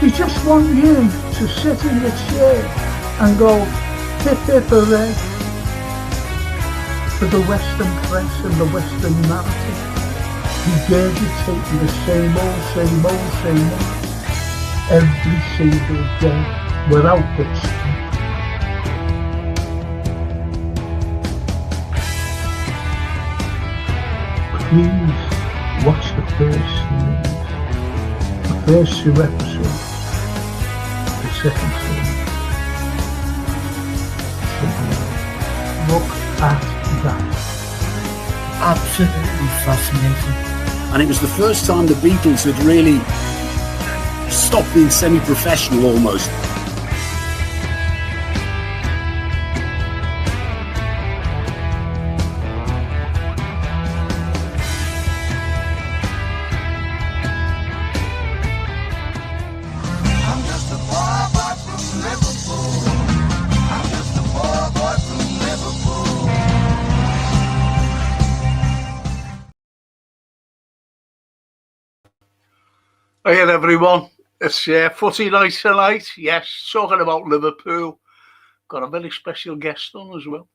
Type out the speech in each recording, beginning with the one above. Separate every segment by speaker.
Speaker 1: They just want you to sit in your chair and go, hip hip hooray, for the Western press and the Western narrative, regurgitating the same old, every single day, without exception. Please watch the first two episodes, the second series. Look at that.
Speaker 2: Absolutely fascinating.
Speaker 3: And it was the first time the Beatles had really stopped being semi-professional almost.
Speaker 1: Hey everyone, it's footy night tonight. Yes, talking about Liverpool. Got a very special guest on as well.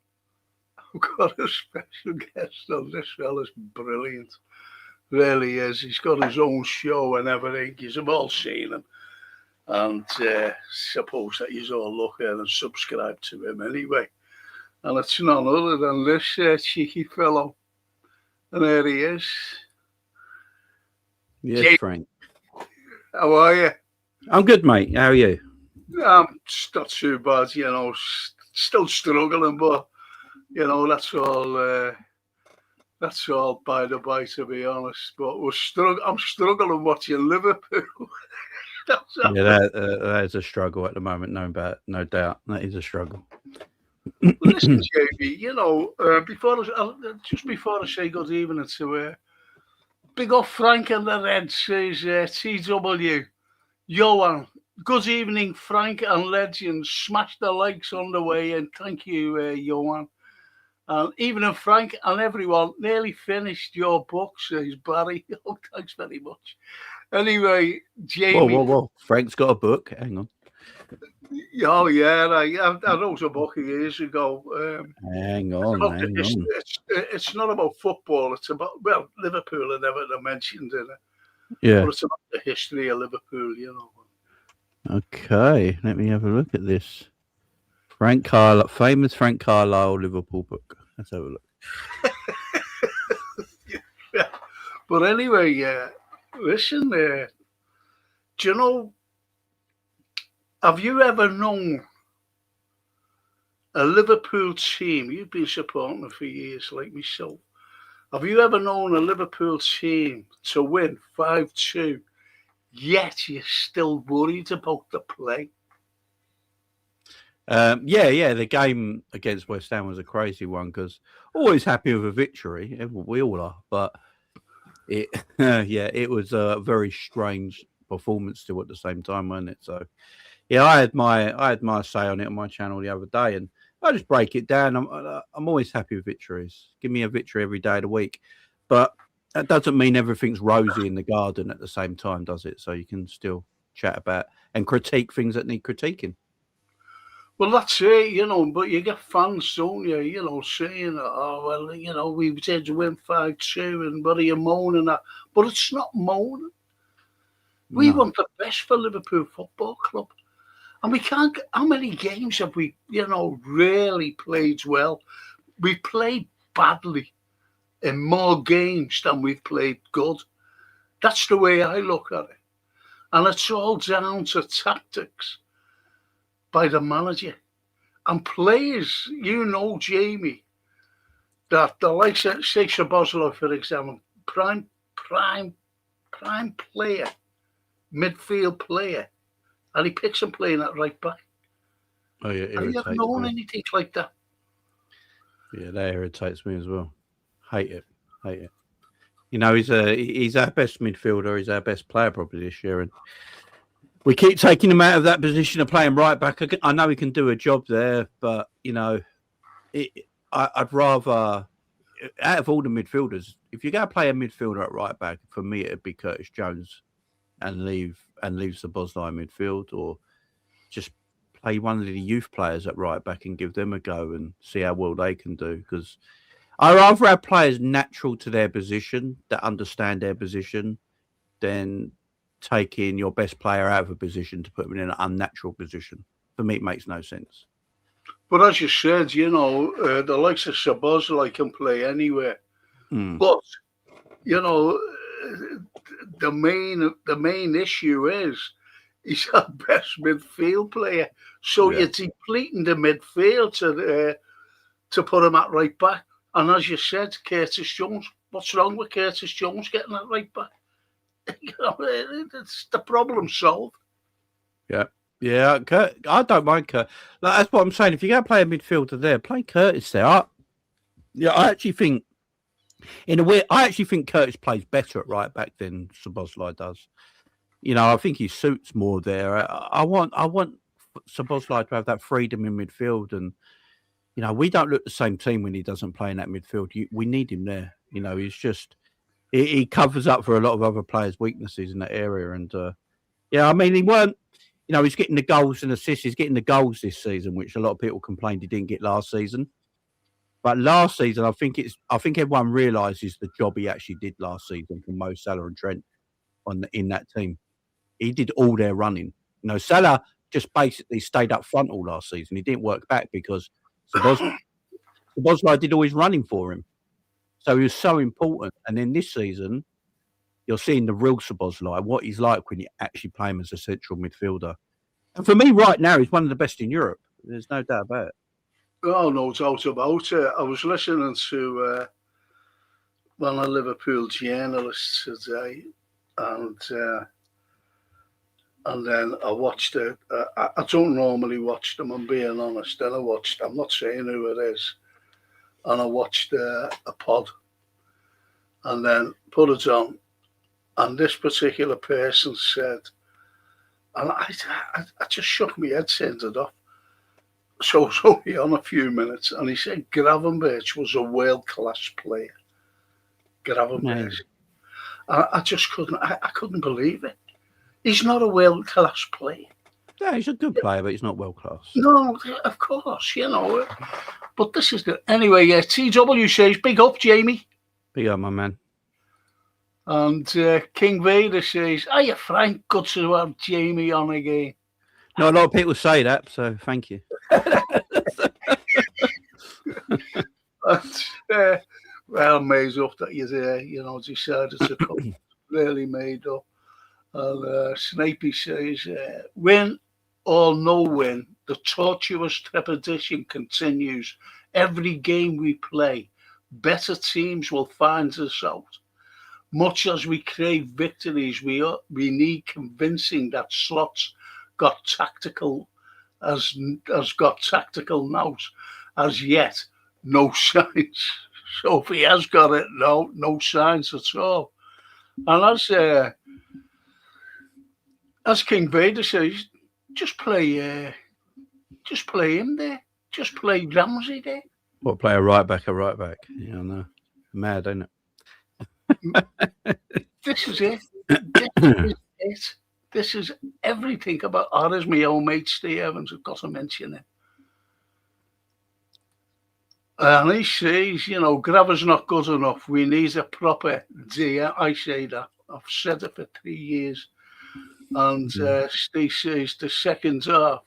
Speaker 1: I've got a special guest on. This fella's brilliant. Really is. He's got his own show and everything. You've all seen him. And suppose that you're all look at and subscribe to him anyway. And it's none other than this cheeky fellow. And there he is.
Speaker 4: Yes, Frank.
Speaker 1: How are you?
Speaker 4: I'm good, mate. How are you?
Speaker 1: It's not too bad, still struggling, but, that's all by the by, to be honest. But I'm struggling watching Liverpool.
Speaker 4: That is a struggle at the moment, no doubt. That is a struggle.
Speaker 1: Listen, Jamie, before I say good evening to big old Frank and the Reds says TW. Johan, good evening, Frank and legends. Smash the likes on the way, and thank you, Johan. And evening, Frank and everyone. Nearly finished your book, says Barry. Oh, thanks very much. Anyway, Jamie.
Speaker 4: Whoa. Frank's got a book. Hang on.
Speaker 1: Oh, yeah. I wrote a book years ago.
Speaker 4: Hang on.
Speaker 1: It's not about football. It's about, Liverpool and Everton mentioned in it.
Speaker 4: Yeah.
Speaker 1: But it's about the history of Liverpool,
Speaker 4: Okay, let me have a look at this. Frank Carlyle, famous Frank Carlyle Liverpool book. Let's have a look.
Speaker 1: Yeah. But anyway, listen, do you know, have you ever known a Liverpool team? You've been supporting them for years, like myself. Have you ever known a Liverpool team to win 5-2, yet you're still worried about the play?
Speaker 4: Yeah. The game against West Ham was a crazy one because always happy with a victory. We all are, but it was a very strange performance still at the same time, wasn't it? So. Yeah, I had my say on it on my channel the other day, and I just break it down. I'm always happy with victories. Give me a victory every day of the week, but that doesn't mean everything's rosy in the garden at the same time, does it? So you can still chat about and critique things that need critiquing.
Speaker 1: Well, that's it, but you get fans, don't you? Saying, oh well, we did win 5-2, and what are you moaning at? But it's not moaning. We want the best for Liverpool Football Club. And we can't. How many games have we, really played well? We played badly in more games than we've played good. That's the way I look at it. And it's all down to tactics by the manager. And players, Jamie, that the likes of, say, Positional, for example, prime player, midfield player. And he picks him playing at right back.
Speaker 4: Oh, yeah.
Speaker 1: Have you ever known anything like that?
Speaker 4: Yeah, that irritates me as well. Hate it. He's our best midfielder. He's our best player probably this year. And we keep taking him out of that position of playing right back. I know he can do a job there, but, I'd rather, out of all the midfielders, if you're going to play a midfielder at right back, for me, it'd be Curtis Jones and leave and leave Szoboszlai in midfield, or just play one of the youth players at right back and give them a go and see how well they can do. Because I rather have players natural to their position that understand their position than taking your best player out of a position to put them in an unnatural position. For me, it makes no sense.
Speaker 1: But as you said, the likes of Szoboszlai can play anywhere. But the main issue is he's our best midfield player. So you're depleting the midfield to put him at right back. And as you said, Curtis Jones. What's wrong with Curtis Jones getting at right back? It's the problem solved.
Speaker 4: Yeah, I don't mind Kurt. That's what I'm saying. If you're going to play a midfielder there, play Curtis there. I actually think, in a way, Curtis plays better at right back than Szoboszlai does. I think he suits more there. I want Szoboszlai to have that freedom in midfield, and we don't look the same team when he doesn't play in that midfield. We need him there. He's just he covers up for a lot of other players' weaknesses in that area, and he weren't. He's getting the goals and assists. He's getting the goals this season, which a lot of people complained he didn't get last season. But last season, I think everyone realises the job he actually did last season for Mo Salah and Trent in that team. He did all their running. Salah just basically stayed up front all last season. He didn't work back because Szoboszlai did all his running for him. So he was so important. And then this season, you're seeing the real Szoboszlai, what he's like when you actually play him as a central midfielder. And for me, right now, he's one of the best in Europe. There's no doubt about it.
Speaker 1: Oh, no doubt about it. I was listening to one of Liverpool journalists today, and then I watched it. I don't normally watch them, I'm being honest. Then I'm not saying who it is, and I watched a pod, and then put it on. And this particular person said, and I just shook my head, turned it off. So it was only on a few minutes, and he said Gravenberch was a world-class player. Gravenberch. I just couldn't believe it. He's not a world-class player.
Speaker 4: Yeah, he's a good player, but he's not world-class.
Speaker 1: No, of course, But this is anyway, TW says, big up, Jamie.
Speaker 4: Big up, my man.
Speaker 1: And King Vader says, "Hiya, Frank, good to have Jamie on again."
Speaker 4: Not a lot of people say that, so thank you.
Speaker 1: Well, made up that you're there, decided to come. Really made up. And Snapey says, win or no win, the tortuous trepidation continues. Every game we play, better teams will find us out. Much as we crave victories, we need convincing that Slot's got tactical nous. As yet, no signs. So if he has got it, no signs at all. And as King Vader says, just play him there. Just play Ramsey there.
Speaker 4: What, play a right back? Yeah, I know. Mad, ain't it?
Speaker 1: This is it. This is everything about. There's my old mate Steve Evans. I've got to mention him. And he says, Graver's not good enough. We need a proper DM. I say that. I've said it for 3 years. And Steve says the second half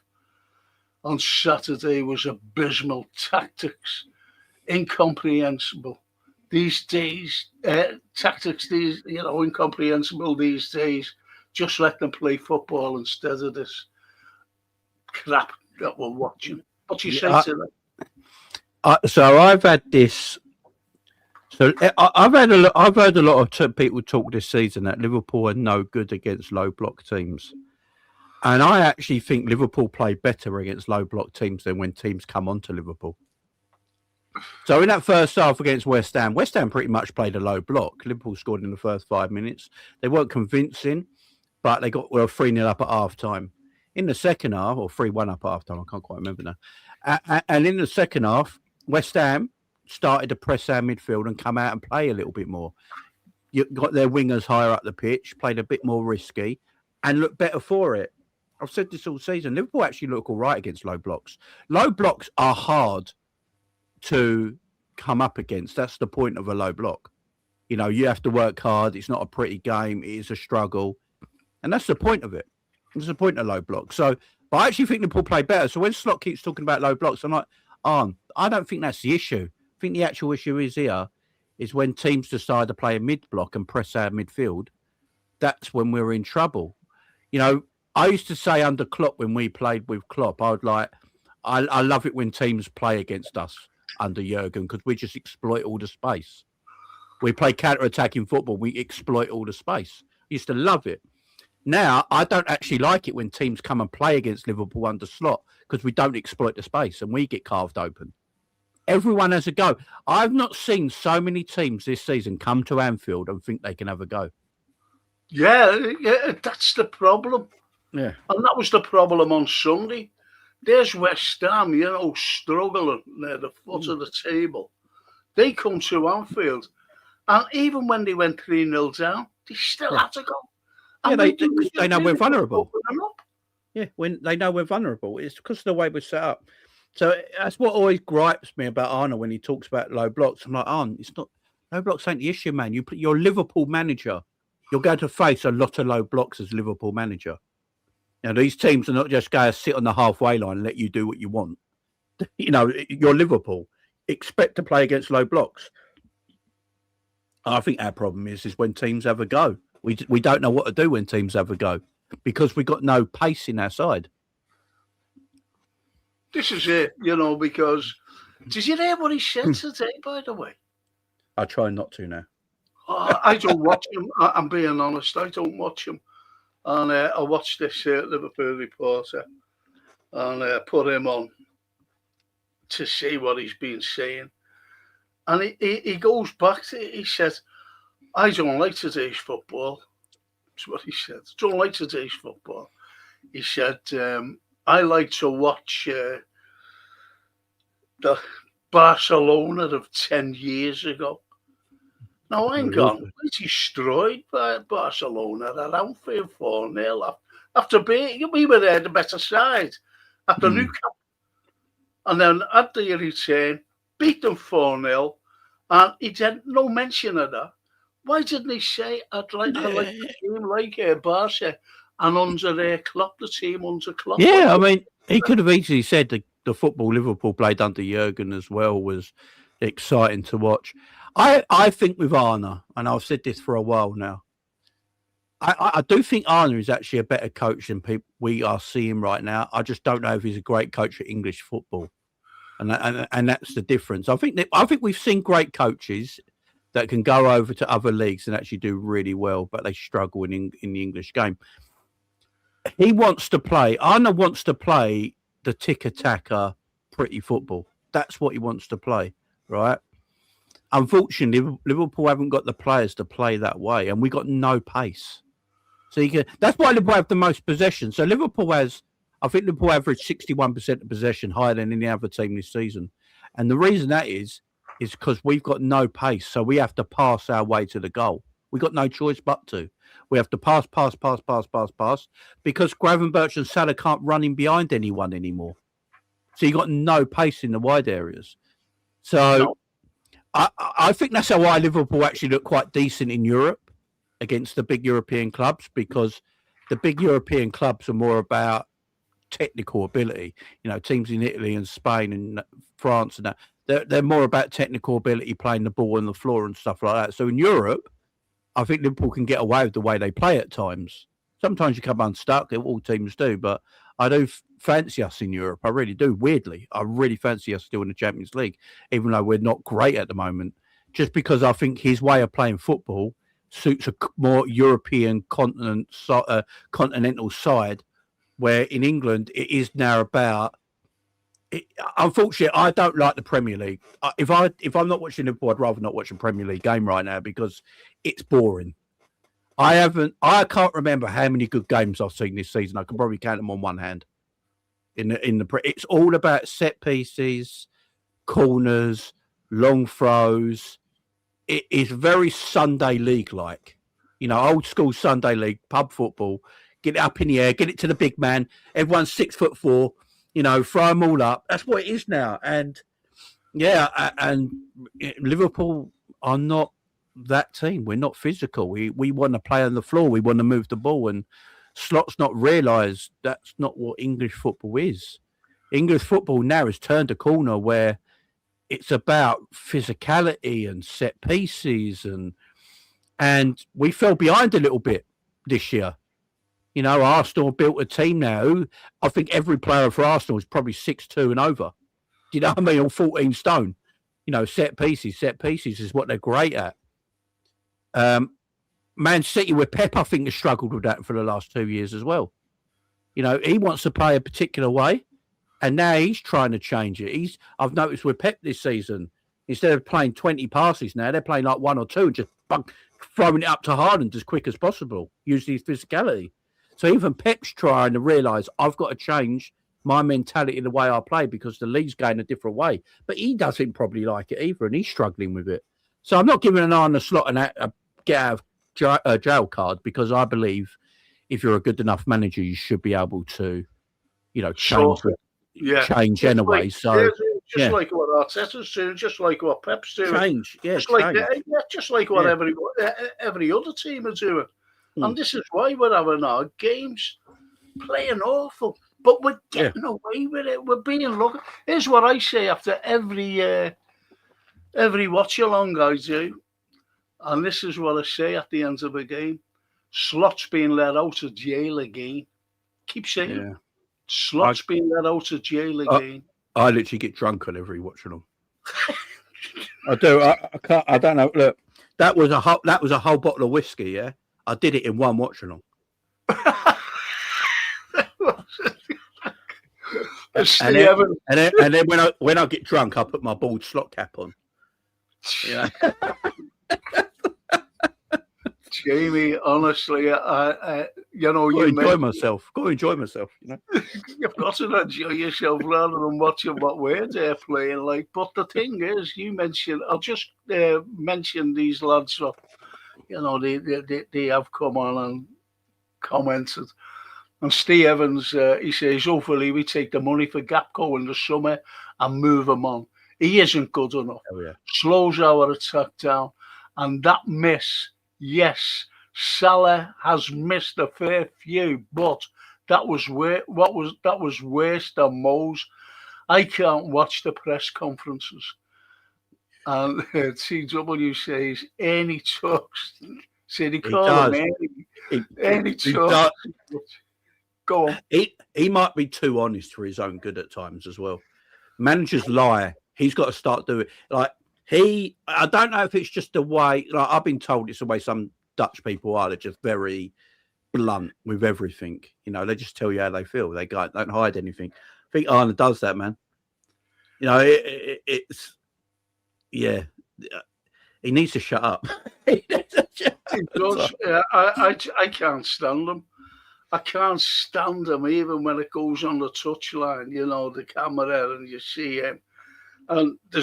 Speaker 1: on Saturday was abysmal. Tactics, incomprehensible. These days, incomprehensible these days. Just let them play football instead of this crap that we're watching. What do you say to that?
Speaker 4: So I've had this. So I've heard a lot of people talk this season that Liverpool are no good against low block teams, and I actually think Liverpool play better against low block teams than when teams come onto Liverpool. So in that first half against West Ham pretty much played a low block. Liverpool scored in the first 5 minutes. They weren't convincing, but they got 3-0 up at half time. In the second half, or 3-1 up at half time, I can't quite remember now. And in the second half, West Ham started to press our midfield and come out and play a little bit more. You got their wingers higher up the pitch, played a bit more risky, and look better for it. I've said this all season. Liverpool actually look all right against low blocks. Low blocks are hard to come up against. That's the point of a low block. You know, you have to work hard. It's not a pretty game. It is a struggle. And that's the point of it. That's the point of low blocks. So, but I actually think Liverpool play better. So when Slot keeps talking about low blocks, I'm like, I don't think that's the issue. I think the actual issue is when teams decide to play a mid-block and press our midfield, that's when we're in trouble. You know, I used to say under Klopp, when we played with Klopp, I love it when teams play against us under Jurgen, because we just exploit all the space. We play counter-attacking football. We exploit all the space. I used to love it. Now, I don't actually like it when teams come and play against Liverpool under Slot, because we don't exploit the space and we get carved open. Everyone has a go. I've not seen so many teams this season come to Anfield and think they can have a go.
Speaker 1: Yeah, that's the problem.
Speaker 4: Yeah.
Speaker 1: And that was the problem on Sunday. There's West Ham, struggling near the foot of the table. They come to Anfield, and even when they went 3-0 down, they still had to go.
Speaker 4: Yeah, they know we're vulnerable. Yeah, when they know we're vulnerable, it's because of the way we're set up. So that's what always gripes me about Arne when he talks about low blocks. I'm like, Arne, it's not low blocks ain't the issue, man. You're a Liverpool manager. You're going to face a lot of low blocks as Liverpool manager. Now, these teams are not just going to sit on the halfway line and let you do what you want. You know, you're Liverpool. Expect to play against low blocks. I think our problem is when teams have a go. We don't know what to do when teams have a go because we've got no pace in our side.
Speaker 1: This is it, because... Did you hear what he said today, by the way?
Speaker 4: I try not to now.
Speaker 1: I don't watch him. I'm being honest. I don't watch him. And I watched this Liverpool reporter and put him on to see what he's been saying. And he goes back to it. He said, I don't like today's football. That's what he said. Don't like today's football. He said, I like to watch the Barcelona of 10 years ago. Now, I'm gone. We're destroyed by Barcelona at Anfield 4-0. After we were there, the better side, after Newcastle. And then at the return, beat them 4-0. And he did no mention of that. Why didn't he say, I'd like a team like Barca and under Klopp, the team under Klopp?
Speaker 4: Yeah, I mean, he could have easily said the football Liverpool played under Jurgen as well was exciting to watch. I think with Arne, and I've said this for a while now, I do think Arne is actually a better coach than we are seeing right now. I just don't know if he's a great coach at English football, and that's the difference. I think we've seen great coaches that can go over to other leagues and actually do really well, but they struggle in the English game. Arne wants to play the tick-attacker pretty football. That's what he wants to play, right? Unfortunately, Liverpool haven't got the players to play that way, and we got no pace. So that's why Liverpool have the most possession. So I think Liverpool averaged 61% of possession, higher than any other team this season. And the reason that is because we've got no pace. So we have to pass our way to the goal. We've got no choice but to. We have to pass, because Gravenberch and Salah can't run in behind anyone anymore. So you've got no pace in the wide areas. So I think that's why Liverpool actually look quite decent in Europe against the big European clubs, because the big European clubs are more about technical ability. Teams in Italy and Spain and France and that, they're more about technical ability, playing the ball on the floor and stuff like that. So in Europe, I think Liverpool can get away with the way they play at times. Sometimes you come unstuck, all teams do, but I do fancy us in Europe. I really do, weirdly. I really fancy us still in the Champions League, even though we're not great at the moment, just because I think his way of playing football suits a more European continental side, where in England it is now about... Unfortunately, I don't like the Premier League. If I'm not watching Liverpool, I'd rather not watch a Premier League game right now because it's boring. I can't remember how many good games I've seen this season. I can probably count them on one hand. It's all about set pieces, corners, long throws. It is very Sunday league like, old school Sunday league pub football. get it up in the air, get it to the big man. Everyone's 6'4", throw them all up. That's what it is now. And and Liverpool are not that team. We're not physical. We want to play on the floor. We want to move the ball. And Slot's not realised that's not what English football is. English football now has turned a corner where it's about physicality and set pieces, and we fell behind a little bit this year. Arsenal built a team now. I think every player for Arsenal is probably 6'2" and over. Do you know what I mean? All 14 stone. Set pieces is what they're great at. Man City with Pep, I think, has struggled with that for the last 2 years as well. He wants to play a particular way, and now he's trying to change it. I've noticed with Pep this season, instead of playing 20 passes now, they're playing like 1 or 2 and just throwing it up to Haaland as quick as possible, using his physicality. So even Pep's trying to realise, I've got to change my mentality, the way I play, because the league's going a different way. But he doesn't probably like it either, and he's struggling with it. So I'm not giving an eye on the Slot and a get out of jail card, because I believe if you're a good enough manager, you should be able to, change anyway.
Speaker 1: Like what Arteta's doing, just like what Pep's doing. Just like what every other team are doing. And this is why we're having our games playing awful, but we're getting away with it. We're being lucky. Here's what I say after every watch along I do, and this is what I say at the end of the game: Slot's being let out of jail again. Keep saying it. Slot's being let out of jail again.
Speaker 4: I literally get drunk on every watch along. I do. I can't. I don't know. Look, that was a whole bottle of whiskey. Yeah, I did it in one watch along. and then when I get drunk, I put my bald Slot cap on.
Speaker 1: Jamie, honestly,
Speaker 4: you enjoy myself. Go enjoy myself.
Speaker 1: You've got to enjoy yourself rather than watching what we're there playing. But the thing is, you mentioned. I'll just mention these lads. They have come on and commented. And Steve Evans, he says, hopefully we take the money for Gapco in the summer and move him on. He isn't good enough. Slows our attack down. And that miss, yes, Salah has missed a fair few, but that was worse than Mo's. I can't watch the press conferences. And TW says, any talks. Said he called him any talks. Go on.
Speaker 4: He might be too honest for his own good at times as well. Managers lie. He's got to start doing it. I don't know if it's just the way. I've been told it's the way some Dutch people are. They're just very blunt with everything. They just tell you how they feel. They don't hide anything. I think Arne does that, man. It's he needs to shut up.
Speaker 1: He does. I can't stand him. I can't stand him, even when it goes on the touchline, the camera, and you see him. And do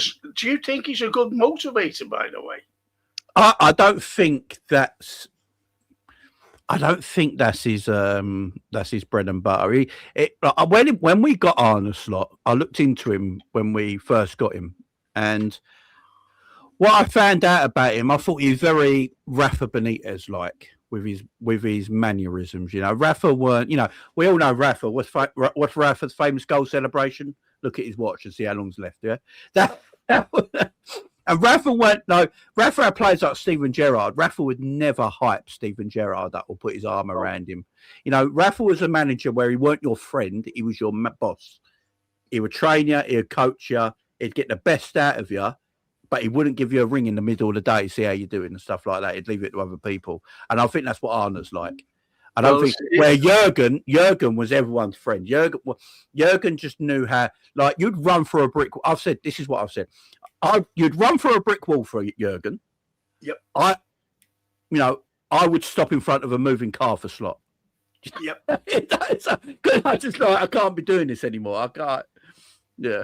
Speaker 1: you think he's a good motivator, by the way?
Speaker 4: I don't think that's his bread and butter. When we got Arne Slot, I looked into him when we first got him, and what I found out about him, I thought he was very Rafa Benitez like with his mannerisms. Rafa weren't. We all know Rafa. What's Rafa's famous goal celebration? Look at his watch and see how long's left. Yeah, and Rafa weren't. No, Rafa had players like Steven Gerrard. Rafa would never hype Steven Gerrard up or put his arm around him. Rafa was a manager where he weren't your friend; he was your boss. He would train you, he'd coach you, he'd get the best out of you. But he wouldn't give you a ring in the middle of the day, see how you're doing and stuff like that. He'd leave it to other people. And I think that's what Arne's like. I don't think where Jurgen was everyone's friend. Jurgen just knew how, you'd run for a brick. This is what I've said. You'd run for a brick wall for Jurgen.
Speaker 1: Yep.
Speaker 4: I would stop in front of a moving car for Slot.
Speaker 1: Yep.
Speaker 4: I just I can't be doing this anymore. I can't. Yeah.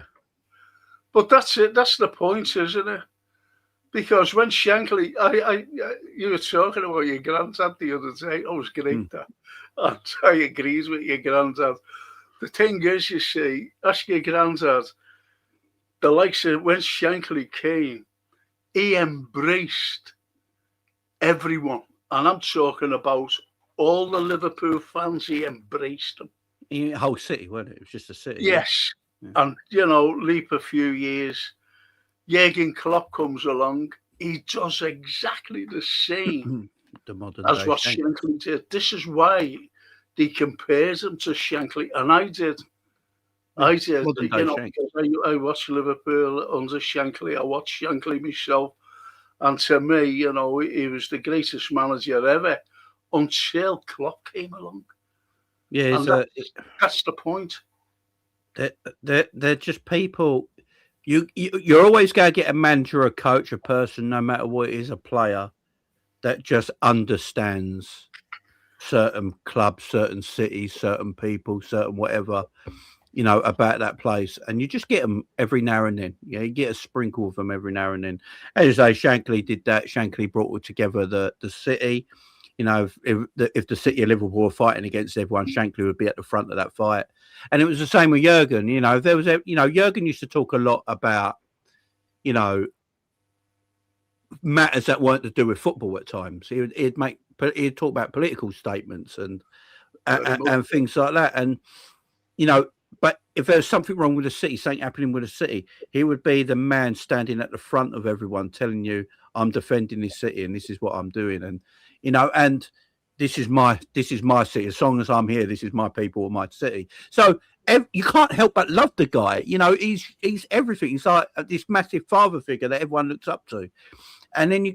Speaker 1: But that's it. That's the point, isn't it? Because when Shankly, you were talking about your granddad the other day. Oh, it was great. That I agrees with your granddad. The thing is, you see, ask your granddad, the likes of when Shankly came, he embraced everyone. And I'm talking about all the Liverpool fans, he embraced them.
Speaker 4: The whole city, wasn't it? It was just a city.
Speaker 1: Yes.
Speaker 4: Yeah.
Speaker 1: And, leap a few years, Jurgen Klopp comes along, he does exactly the same
Speaker 4: The modern
Speaker 1: as
Speaker 4: day
Speaker 1: what
Speaker 4: Shankly.
Speaker 1: Shankly did. This is why he compares him to Shankly. And I did.
Speaker 4: Modern day Shankly.
Speaker 1: Because I watched Liverpool under Shankly. I watched Shankly myself. And to me, he was the greatest manager ever until Klopp came along.
Speaker 4: Yeah,
Speaker 1: that's the point.
Speaker 4: They're just people. You're always going to get a manager, a coach, a person, no matter what it is, a player that just understands certain clubs, certain cities, certain people, certain whatever, about that place. And you just get them every now and then. Yeah, you get a sprinkle of them every now and then. As you say, Shankly did that. Shankly brought together the city. If the City of Liverpool were fighting against everyone, Shankly would be at the front of that fight. And it was the same with Jurgen. There was Jurgen used to talk a lot about, matters that weren't to do with football at times. He'd talk about political statements and things like that. And, but if there's something wrong with the city, something happening with the city, he would be the man standing at the front of everyone telling you, I'm defending this city and this is what I'm doing. And, and this is my city. As long as I'm here, this is my people or my city. So you can't help but love the guy. He's everything. He's like this massive father figure that everyone looks up to. And then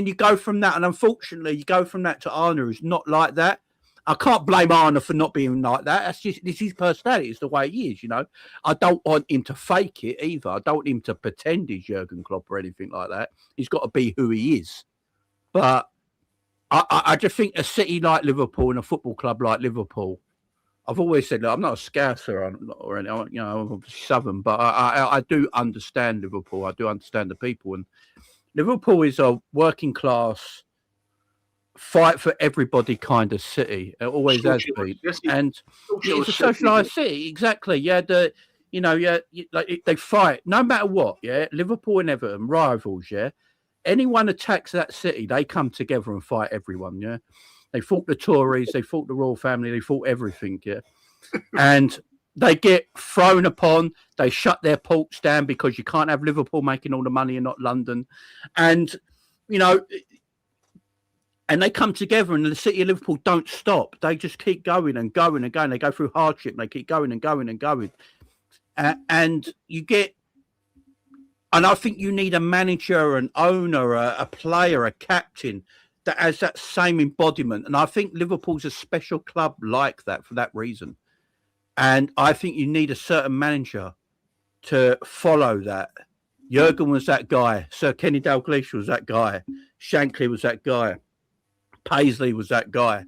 Speaker 4: you go from that. And unfortunately, you go from that to Arne, who's not like that. I can't blame Arne for not being like that. This is his personality. It's the way he is, I don't want him to fake it either. I don't want him to pretend he's Jurgen Klopp or anything like that. He's got to be who he is. But I just think a city like Liverpool and a football club like Liverpool, I've always said, look, I'm not a Scouser or anything, I'm Southern, but I do understand Liverpool. I do understand the people. And Liverpool is a working class, fight for everybody kind of city. It always has been. And it's a socialised city, exactly. Yeah, they fight no matter what. Yeah, Liverpool and Everton, rivals. Yeah, anyone attacks that city, they come together and fight everyone. Yeah, they fought the Tories, they fought the royal family, they fought everything. Yeah, and they get thrown upon. They shut their ports down because you can't have Liverpool making all the money and not London. And and they come together, and the city of Liverpool don't stop. They just keep going and going and going. They go through hardship. And they keep going and going and going. And you get, and I think you need a manager, an owner, a player, a captain that has that same embodiment. And I think Liverpool's a special club like that for that reason. And I think you need a certain manager to follow that. Jurgen was that guy. Sir Kenny Dalglish was that guy. Shankly was that guy. Paisley was that guy.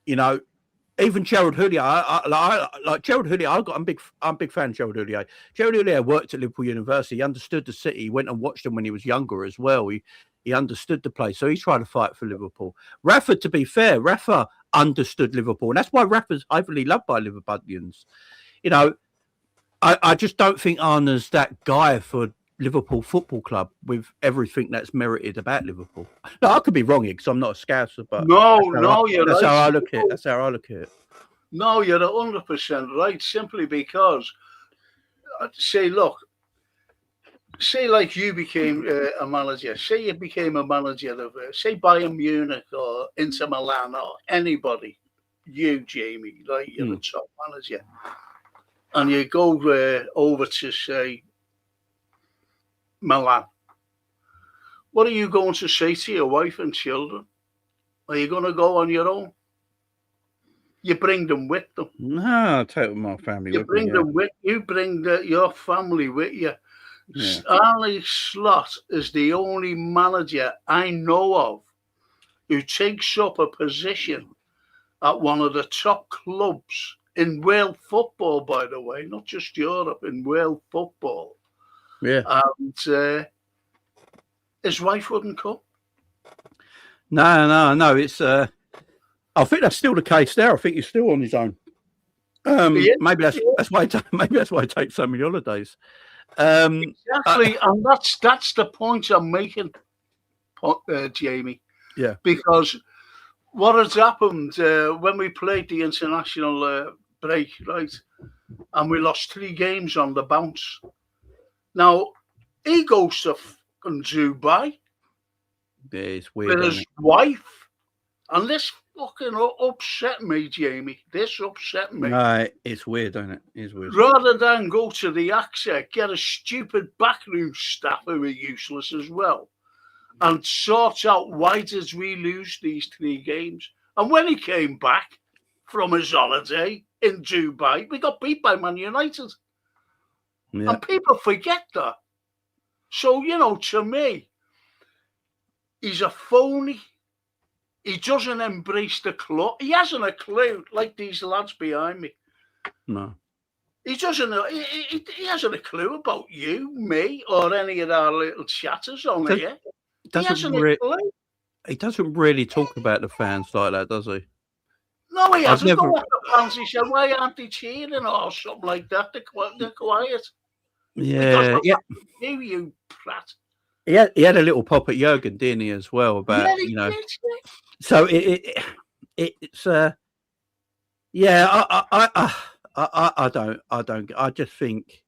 Speaker 4: Even Gerald Houllier. I like Gerald Houllier. I'm a big fan of Gerald Houllier. Gerald Houllier worked at Liverpool University. He understood the city. He went and watched them when he was younger as well. He understood the place, so he tried to fight for Liverpool. Rafa, to be fair, Rafa understood Liverpool, and that's why Rafa's heavily loved by Liverpudlians. I just don't think Arne's that guy for Liverpool Football Club with everything that's merited about Liverpool. No, I could be wrong here because I'm not a Scouser, but that's how I look at it. That's how I look at it.
Speaker 1: No, you're 100% right. Simply because, say like you became a manager. Say you became a manager of, say, Bayern Munich or Inter Milan or anybody. You, Jamie, like you're a top manager, and you go over to say Milan. What are you going to say to your wife and children? Are you going to go on your own? You bring them with them.
Speaker 4: No, I'll take my family
Speaker 1: you
Speaker 4: with
Speaker 1: bring
Speaker 4: me.
Speaker 1: Them with you. Bring your family with you. Yeah. Arne Slot is the only manager I know of who takes up a position at one of the top clubs in world football, by the way, not just Europe, in world football.
Speaker 4: Yeah.
Speaker 1: And his wife wouldn't come.
Speaker 4: No. It's I think that's still the case there. I think he's still on his own. Maybe that's why he takes so many holidays.
Speaker 1: Exactly, and that's the point I'm making, Jamie.
Speaker 4: Yeah.
Speaker 1: Because what has happened when we played the international break, right, and we lost 3 games on the bounce. Now he goes to fucking Dubai
Speaker 4: it's weird
Speaker 1: with his wife, and this fucking upset me, Jamie. This upset me.
Speaker 4: No, it's weird, isn't it? It's weird.
Speaker 1: Rather than go to the AXA, get a stupid backroom staff who are useless as well, and sort out why did we lose these 3 games. And when he came back from his holiday in Dubai, we got beat by Man United. Yeah. And people forget that. So, to me, he's a phony. He doesn't embrace the club. He hasn't a clue, like these lads behind me.
Speaker 4: No.
Speaker 1: He doesn't know. He hasn't a clue about you, me, or any of our little chatters on here.
Speaker 4: He doesn't really talk about the fans like that, does he?
Speaker 1: No, he hasn't. Go at the fans. He said, "Why aren't they cheering?" or something like that. They're quiet.
Speaker 4: Yeah.
Speaker 1: You prat.
Speaker 4: He had a little pop at Jurgen, didn't he, as well? About So it's I don't. I just think,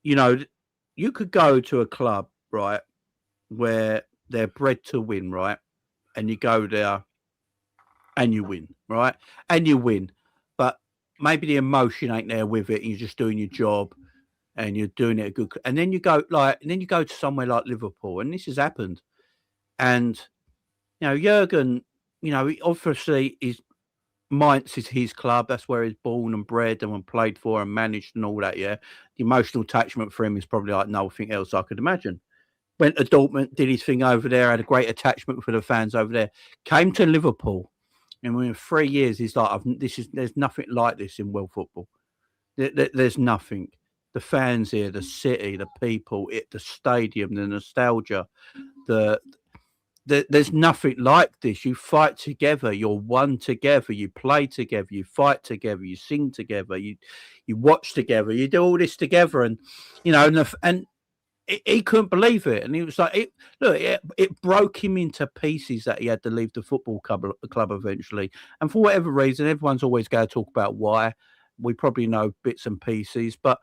Speaker 4: you could go to a club, right, where they're bred to win, right, and you go there and you win, right, and you win, but maybe the emotion ain't there with it, and you're just doing your job. And you're doing it a good, and then you go to somewhere like Liverpool, and this has happened. And Jurgen, obviously Mainz is his club. That's where he's born and bred and played for and managed and all that. Yeah, the emotional attachment for him is probably like nothing else I could imagine. Went to Dortmund, did his thing over there, had a great attachment for the fans over there. Came to Liverpool, and within 3 years, he's like, there's nothing like this in world football. There's nothing. The fans here, the city, the people, the stadium, the nostalgia, there's nothing like this. You fight together, you're one together, you play together, you fight together, you sing together, you watch together, you do all this together, and and he couldn't believe it, and he was like, it broke him into pieces that he had to leave the football club eventually, and for whatever reason, everyone's always going to talk about why. We probably know bits and pieces, but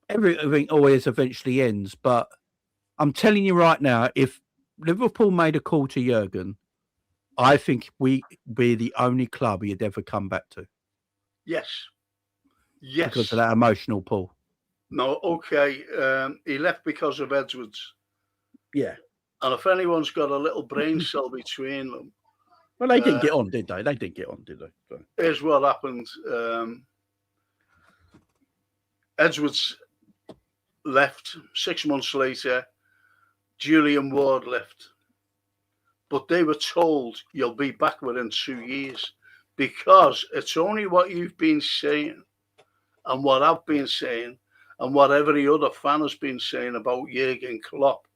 Speaker 4: everything always eventually ends. But I'm telling you right now, if Liverpool made a call to Jurgen, I think we're the only club he'd ever come back to.
Speaker 1: Yes.
Speaker 4: Because of that emotional pull.
Speaker 1: No, okay. He left because of Edwards.
Speaker 4: Yeah.
Speaker 1: And if anyone's got a little brain cell between them.
Speaker 4: Well, they didn't get on, did they? They did get on, did they? So.
Speaker 1: Here's what happened. Edwards left. 6 months later, Julian Ward left. But they were told, you'll be back within 2 years, because it's only what you've been saying and what I've been saying and what every other fan has been saying about Jurgen Klopp,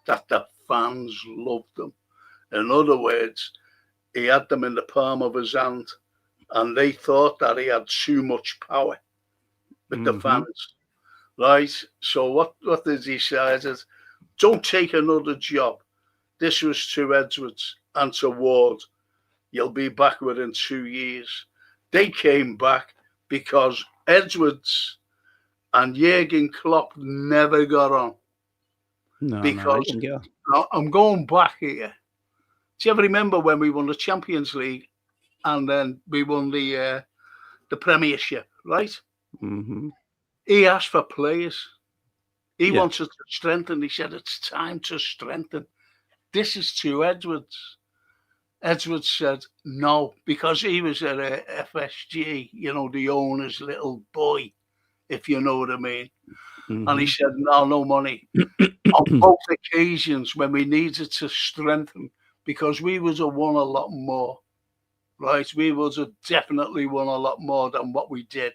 Speaker 1: that the fans loved them. In other words, he had them in the palm of his hand, and they thought that he had too much power with the fans, right? So what did he say? He said, don't take another job. This was to Edwards and to Ward. You'll be back within 2 years. They came back because Edwards and Jurgen Klopp never got on. Because I'm going back here. Do you ever remember when we won the Champions League and then we won the Premiership, right?
Speaker 4: Mm-hmm.
Speaker 1: He asked for players. He wanted to strengthen. He said, it's time to strengthen. This is to Edwards. Edwards said no, because he was at FSG, the owner's little boy, if you know what I mean. Mm-hmm. And he said, no money. On both occasions when we needed to strengthen, because we would have won a lot more, right? We would have definitely won a lot more than what we did.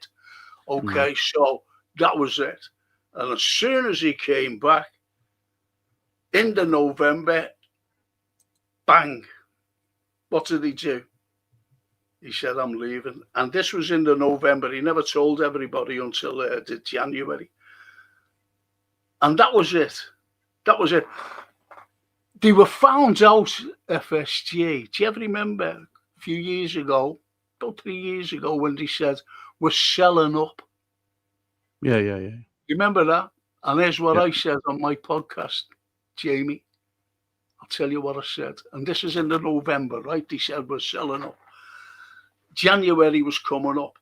Speaker 1: Okay, so that was it. And as soon as he came back, in the November, bang, What did he do? He said, I'm leaving. And this was in the November. He never told everybody until the January. And that was it. That was it. They were found out, FSG. Do you ever remember a few years ago, about 3 years ago, when they said, we're selling up?
Speaker 4: Yeah.
Speaker 1: Remember that? And here's what I said on my podcast, Jamie. I'll tell you what I said. And this is in the November, right? They said, we're selling up. January was coming up.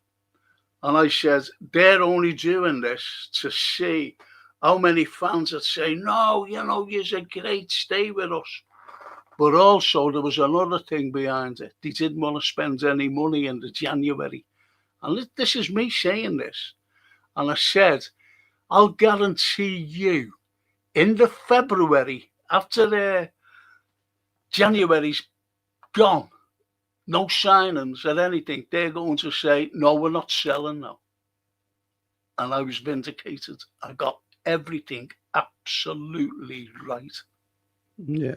Speaker 1: And I said, they're only doing this to see how many fans would say, no, you're great, stay with us. But also there was another thing behind it. They didn't want to spend any money in the January. And this is me saying this. And I said, I'll guarantee you, in the February, after the January's gone, no signings or anything, they're going to say, no, we're not selling now. And I was vindicated. I got everything absolutely right.
Speaker 4: Yeah.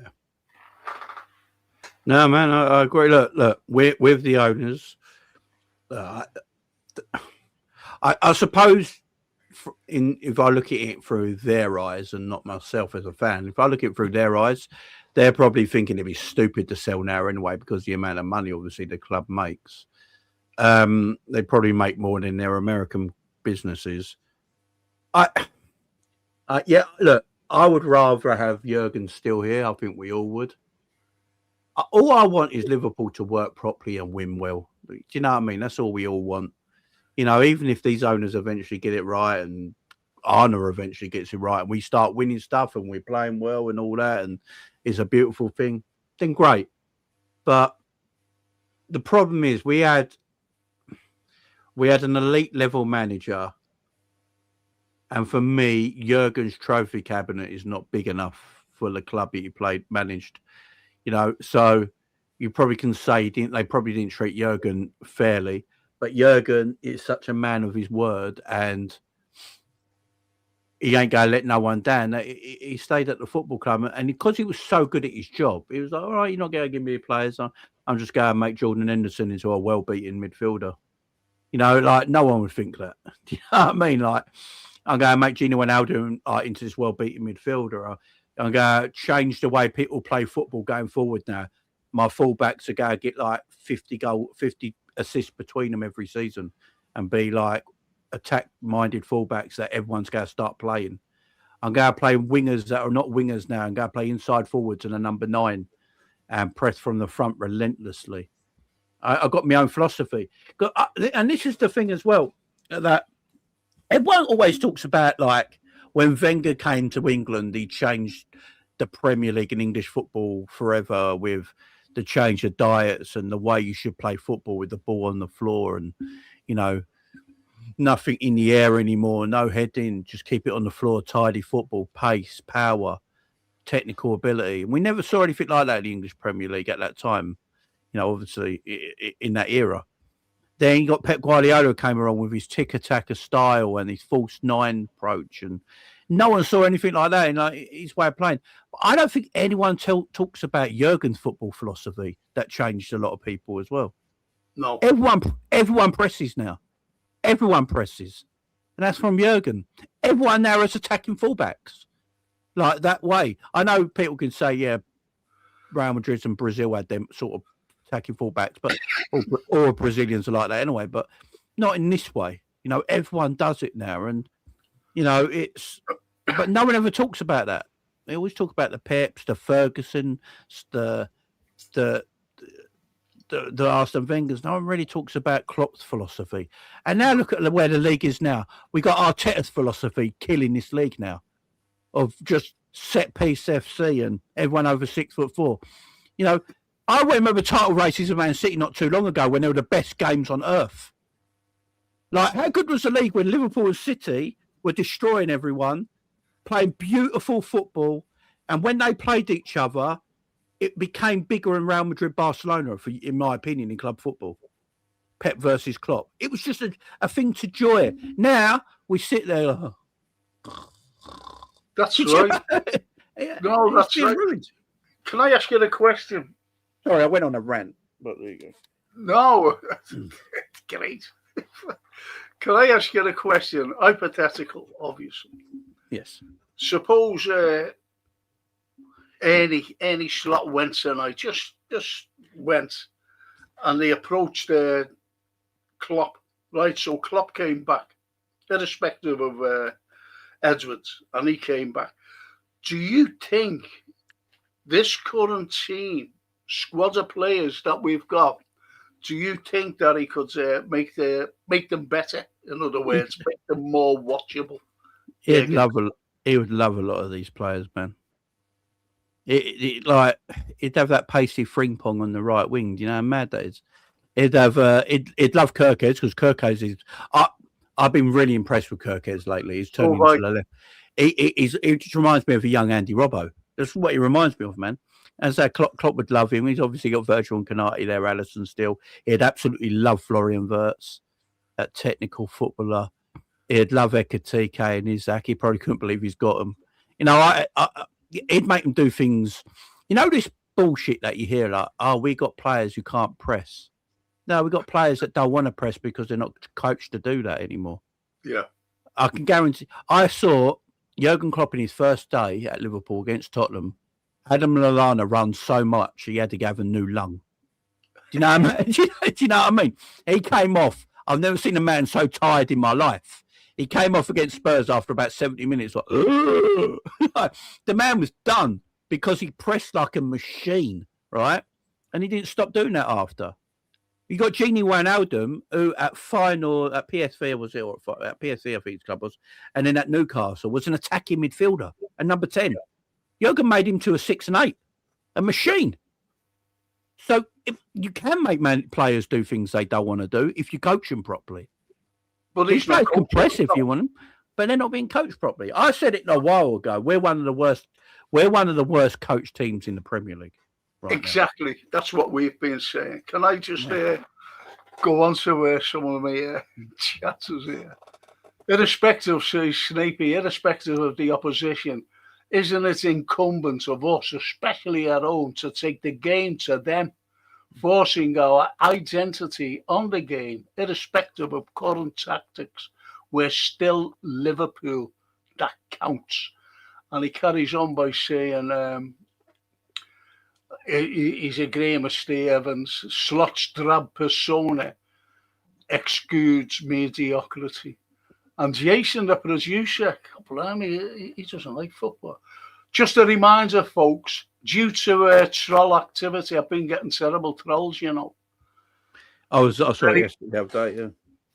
Speaker 4: No, man, I agree. Look, with the owners, I suppose if I look at it through their eyes and not myself as a fan, if I look at it through their eyes, they're probably thinking it'd be stupid to sell now anyway because the amount of money obviously the club makes. They probably make more than their American businesses. Yeah, look, I would rather have Jurgen still here. I think we all would. All I want is Liverpool to work properly and win well. Do you know what I mean? That's all we all want. Even if these owners eventually get it right and Arna eventually gets it right and we start winning stuff and we're playing well and all that and it's a beautiful thing, then great. But the problem is we had an elite level manager, and for me, Jurgen's trophy cabinet is not big enough for the club that he managed. So you probably can say they probably didn't treat Jurgen fairly, but Jurgen is such a man of his word and he ain't going to let no one down. He stayed at the football club and because he was so good at his job, he was like, all right, you're not going to give me the players. I'm just going to make Jordan Henderson into a well-beaten midfielder. Like no one would think that. Do you know what I mean? Like, I'm going to make Gino Wijnaldum into this well-beaten midfielder. I'm going to change the way people play football going forward now. My fullbacks are going to get like 50 assists between them every season and be like attack-minded fullbacks that everyone's going to start playing. I'm going to play wingers that are not wingers now. I'm going to play inside forwards and a number 9 and press from the front relentlessly. I've got my own philosophy. And this is the thing as well, that everyone always talks about, like, when Wenger came to England, he changed the Premier League and English football forever with the change of diets and the way you should play football with the ball on the floor and, nothing in the air anymore, no heading, just keep it on the floor, tidy football, pace, power, technical ability. And we never saw anything like that in the English Premier League at that time, obviously in that era. Then you got Pep Guardiola came along with his tick-attacker style and his false 9 approach, and no one saw anything like that in his way of playing. But I don't think anyone talks about Jurgen's football philosophy that changed a lot of people as well.
Speaker 1: No,
Speaker 4: everyone presses now. Everyone presses, and that's from Jurgen. Everyone now is attacking fullbacks like that way. I know people can say, yeah, Real Madrid and Brazil had them sort of attacking fullbacks, but or Brazilians are like that anyway, but not in this way. Everyone does it now, and but no one ever talks about that. They always talk about the Peps, the Ferguson, the Arsene Wenger's. No one really talks about Klopp's philosophy. And now look at where the league is now. We got Arteta's philosophy killing this league now, of just set piece FC and everyone over 6'4". I remember title races of Man City not too long ago when they were the best games on earth. Like, how good was the league when Liverpool and City were destroying everyone, playing beautiful football, and when they played each other, it became bigger in Real Madrid, Barcelona, in my opinion, in club football. Pep versus Klopp. It was just a thing to joy. Now, we sit there.
Speaker 1: That's right. No, that's right.
Speaker 4: Ruined.
Speaker 1: Can I ask you a question?
Speaker 4: Sorry, I went on a rant. But there you go.
Speaker 1: No, great. Can I ask you a question? Hypothetical, obviously.
Speaker 4: Yes.
Speaker 1: Suppose any slot went tonight, just went, and they approached Klopp, right? So Klopp came back, irrespective of Edwards, and he came back. Do you think this current team, squad of players that we've got, do you think that he could make them better? In other words, make them more watchable?
Speaker 4: He would love a lot of these players, man. He'd have that pacey Frimpong on the right wing. Do you know how mad that is? He'd love Kirkheads, because Kirkheads is. I've been really impressed with Kirkheads lately. He's turning to the left. He just reminds me of a young Andy Robbo. That's what he reminds me of, man. And so Klopp would love him. He's obviously got Virgil and Canati there, Alisson still. He'd absolutely love Florian Wirtz, that technical footballer. He'd love Ekatike and Isaac. He probably couldn't believe he's got them. You know, he'd make them do things. You know, this bullshit that you hear, like, oh, we got players who can't press. No, we got players that don't want to press because they're not coached to do that anymore.
Speaker 1: Yeah.
Speaker 4: I can guarantee. I saw Jurgen Klopp in his first day at Liverpool against Tottenham. Adam Lallana run so much he had to have a new lung. Do you know what I mean? Do you know what I mean? He came off. I've never seen a man so tired in my life. He came off against Spurs after about 70 minutes. Like, the man was done because he pressed like a machine, right? And he didn't stop doing that after. You got Gini Wijnaldum, who at PSV was it, or at PSV, I think his club was, and then at Newcastle was an attacking midfielder, and number 10. Jurgen made him to a 6 and 8, a machine. So you can make players do things they don't want to do if you coach them properly.
Speaker 1: But he's not
Speaker 4: compressive if you want them, but they're not being coached properly. I said it a while ago. We're one of the worst. We're one of the worst coached teams in the Premier League. Right
Speaker 1: exactly. Now. That's what we've been saying. Can I just go on to some of my chatters here? Irrespective, says Snapey, irrespective of the opposition, isn't it incumbent of us, especially at home, to take the game to them, forcing our identity on the game, irrespective of current tactics? We're still Liverpool. That counts. And he carries on by saying he's agreeing with Steve Evans. Slot's drab persona exudes mediocrity. And Jason, the producer, blimey, he doesn't like football. Just a reminder, folks, due to troll activity, I've been getting terrible trolls, you know.
Speaker 4: I saw it yesterday, the other day, yeah.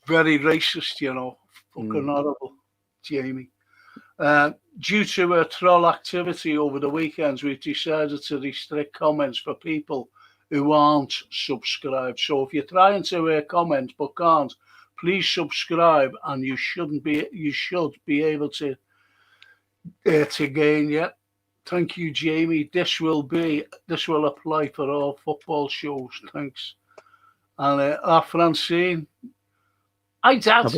Speaker 1: Very racist, you know. Fucking horrible, Jamie. Due to troll activity over the weekends, we've decided to restrict comments for people who aren't subscribed. So if you're trying to comment but can't, please subscribe, and you should be able to gain it. Thank you, Jamie. This will apply for all football shows. Thanks. And Francine, hi Dad,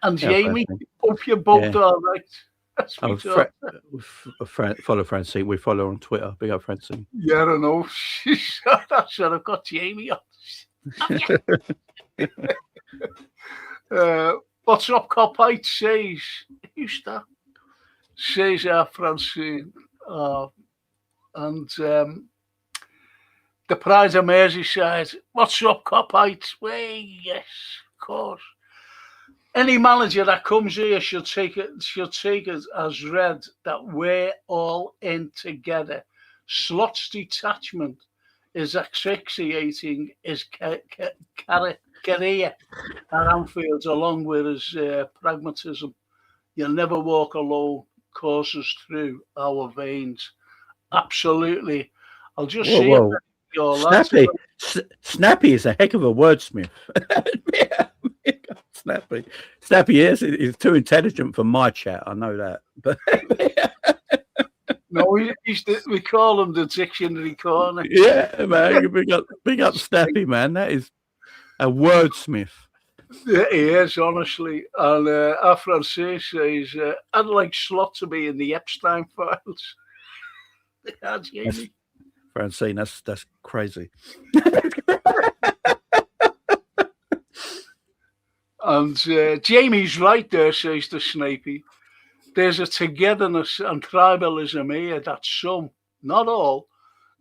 Speaker 1: and Jamie. Hope you're both all right.
Speaker 4: Follow Francine. We follow her on Twitter. Big up Francine.
Speaker 1: Yeah, I know. I said I've got Jamie on. What's up, Copite? Says who's that? Says Francine. And the Pride of Merseyside. What's up, Copite? Well, yes, of course. Any manager that comes here should take it as read that we're all in together. Slot's detachment is asphyxiating his career at Anfield, along with his pragmatism. You'll never walk alone, courses through our veins. Absolutely. I'll just see your
Speaker 4: Snappy. Snappy is a heck of a wordsmith. Snappy is. He's too intelligent for my chat. I know that. But
Speaker 1: no, we call him the dictionary corner.
Speaker 4: Yeah, man. Big up Snappy, man. That is a wordsmith.
Speaker 1: Yeah, he is, honestly. And Francis says, I'd like Slot to be in the Epstein files.
Speaker 4: Francine, that's crazy.
Speaker 1: And Jamie's right there, says the Snapey. There's a togetherness and tribalism here that some, not all,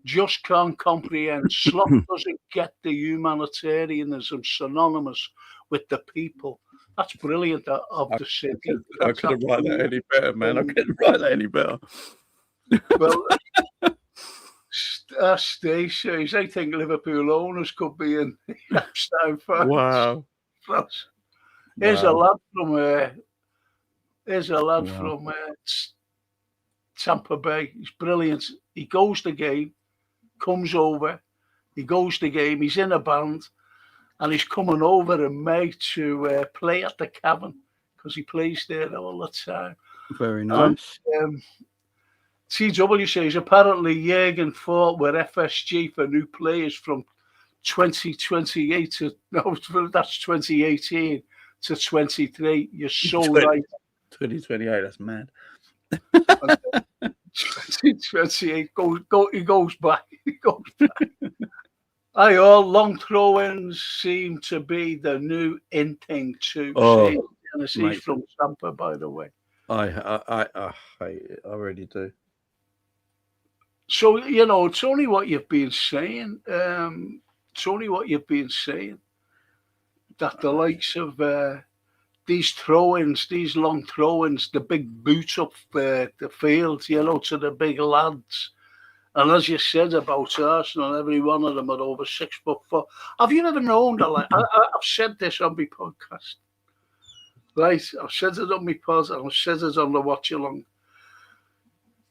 Speaker 1: just can't comprehend. Slot doesn't get the humanitarianism synonymous with the people. That's brilliant of the city.
Speaker 4: I couldn't write that any better, man. I couldn't write that any better.
Speaker 1: Well, Steve says, I think Liverpool owners could be in Epstein fans.
Speaker 4: Wow.
Speaker 1: Here's a lad from Tampa Bay. He's brilliant. He goes the game, comes over, he goes the game, he's in a band, and he's coming over in May to play at the Cavern because he plays there all the time.
Speaker 4: Very nice.
Speaker 1: And, TW says, apparently Jurgen fought with FSG for new players from 2028 to, no, that's 2018 to 23. You're so right.
Speaker 4: 2028, that's mad.
Speaker 1: 2028, he goes back. All long throw-ins seem to be the new in thing too.
Speaker 4: Oh,
Speaker 1: He's from Tampa, by the way.
Speaker 4: I hate it. I really do.
Speaker 1: So, it's only what you've been saying. That the likes of these throw-ins, these long throw-ins, the big boot up the field, to the big lads. And as you said about Arsenal, every one of them are over 6'4". Have you ever known that? I've said this on my podcast. Right? I've said it on my podcast and I've said it on the watch along.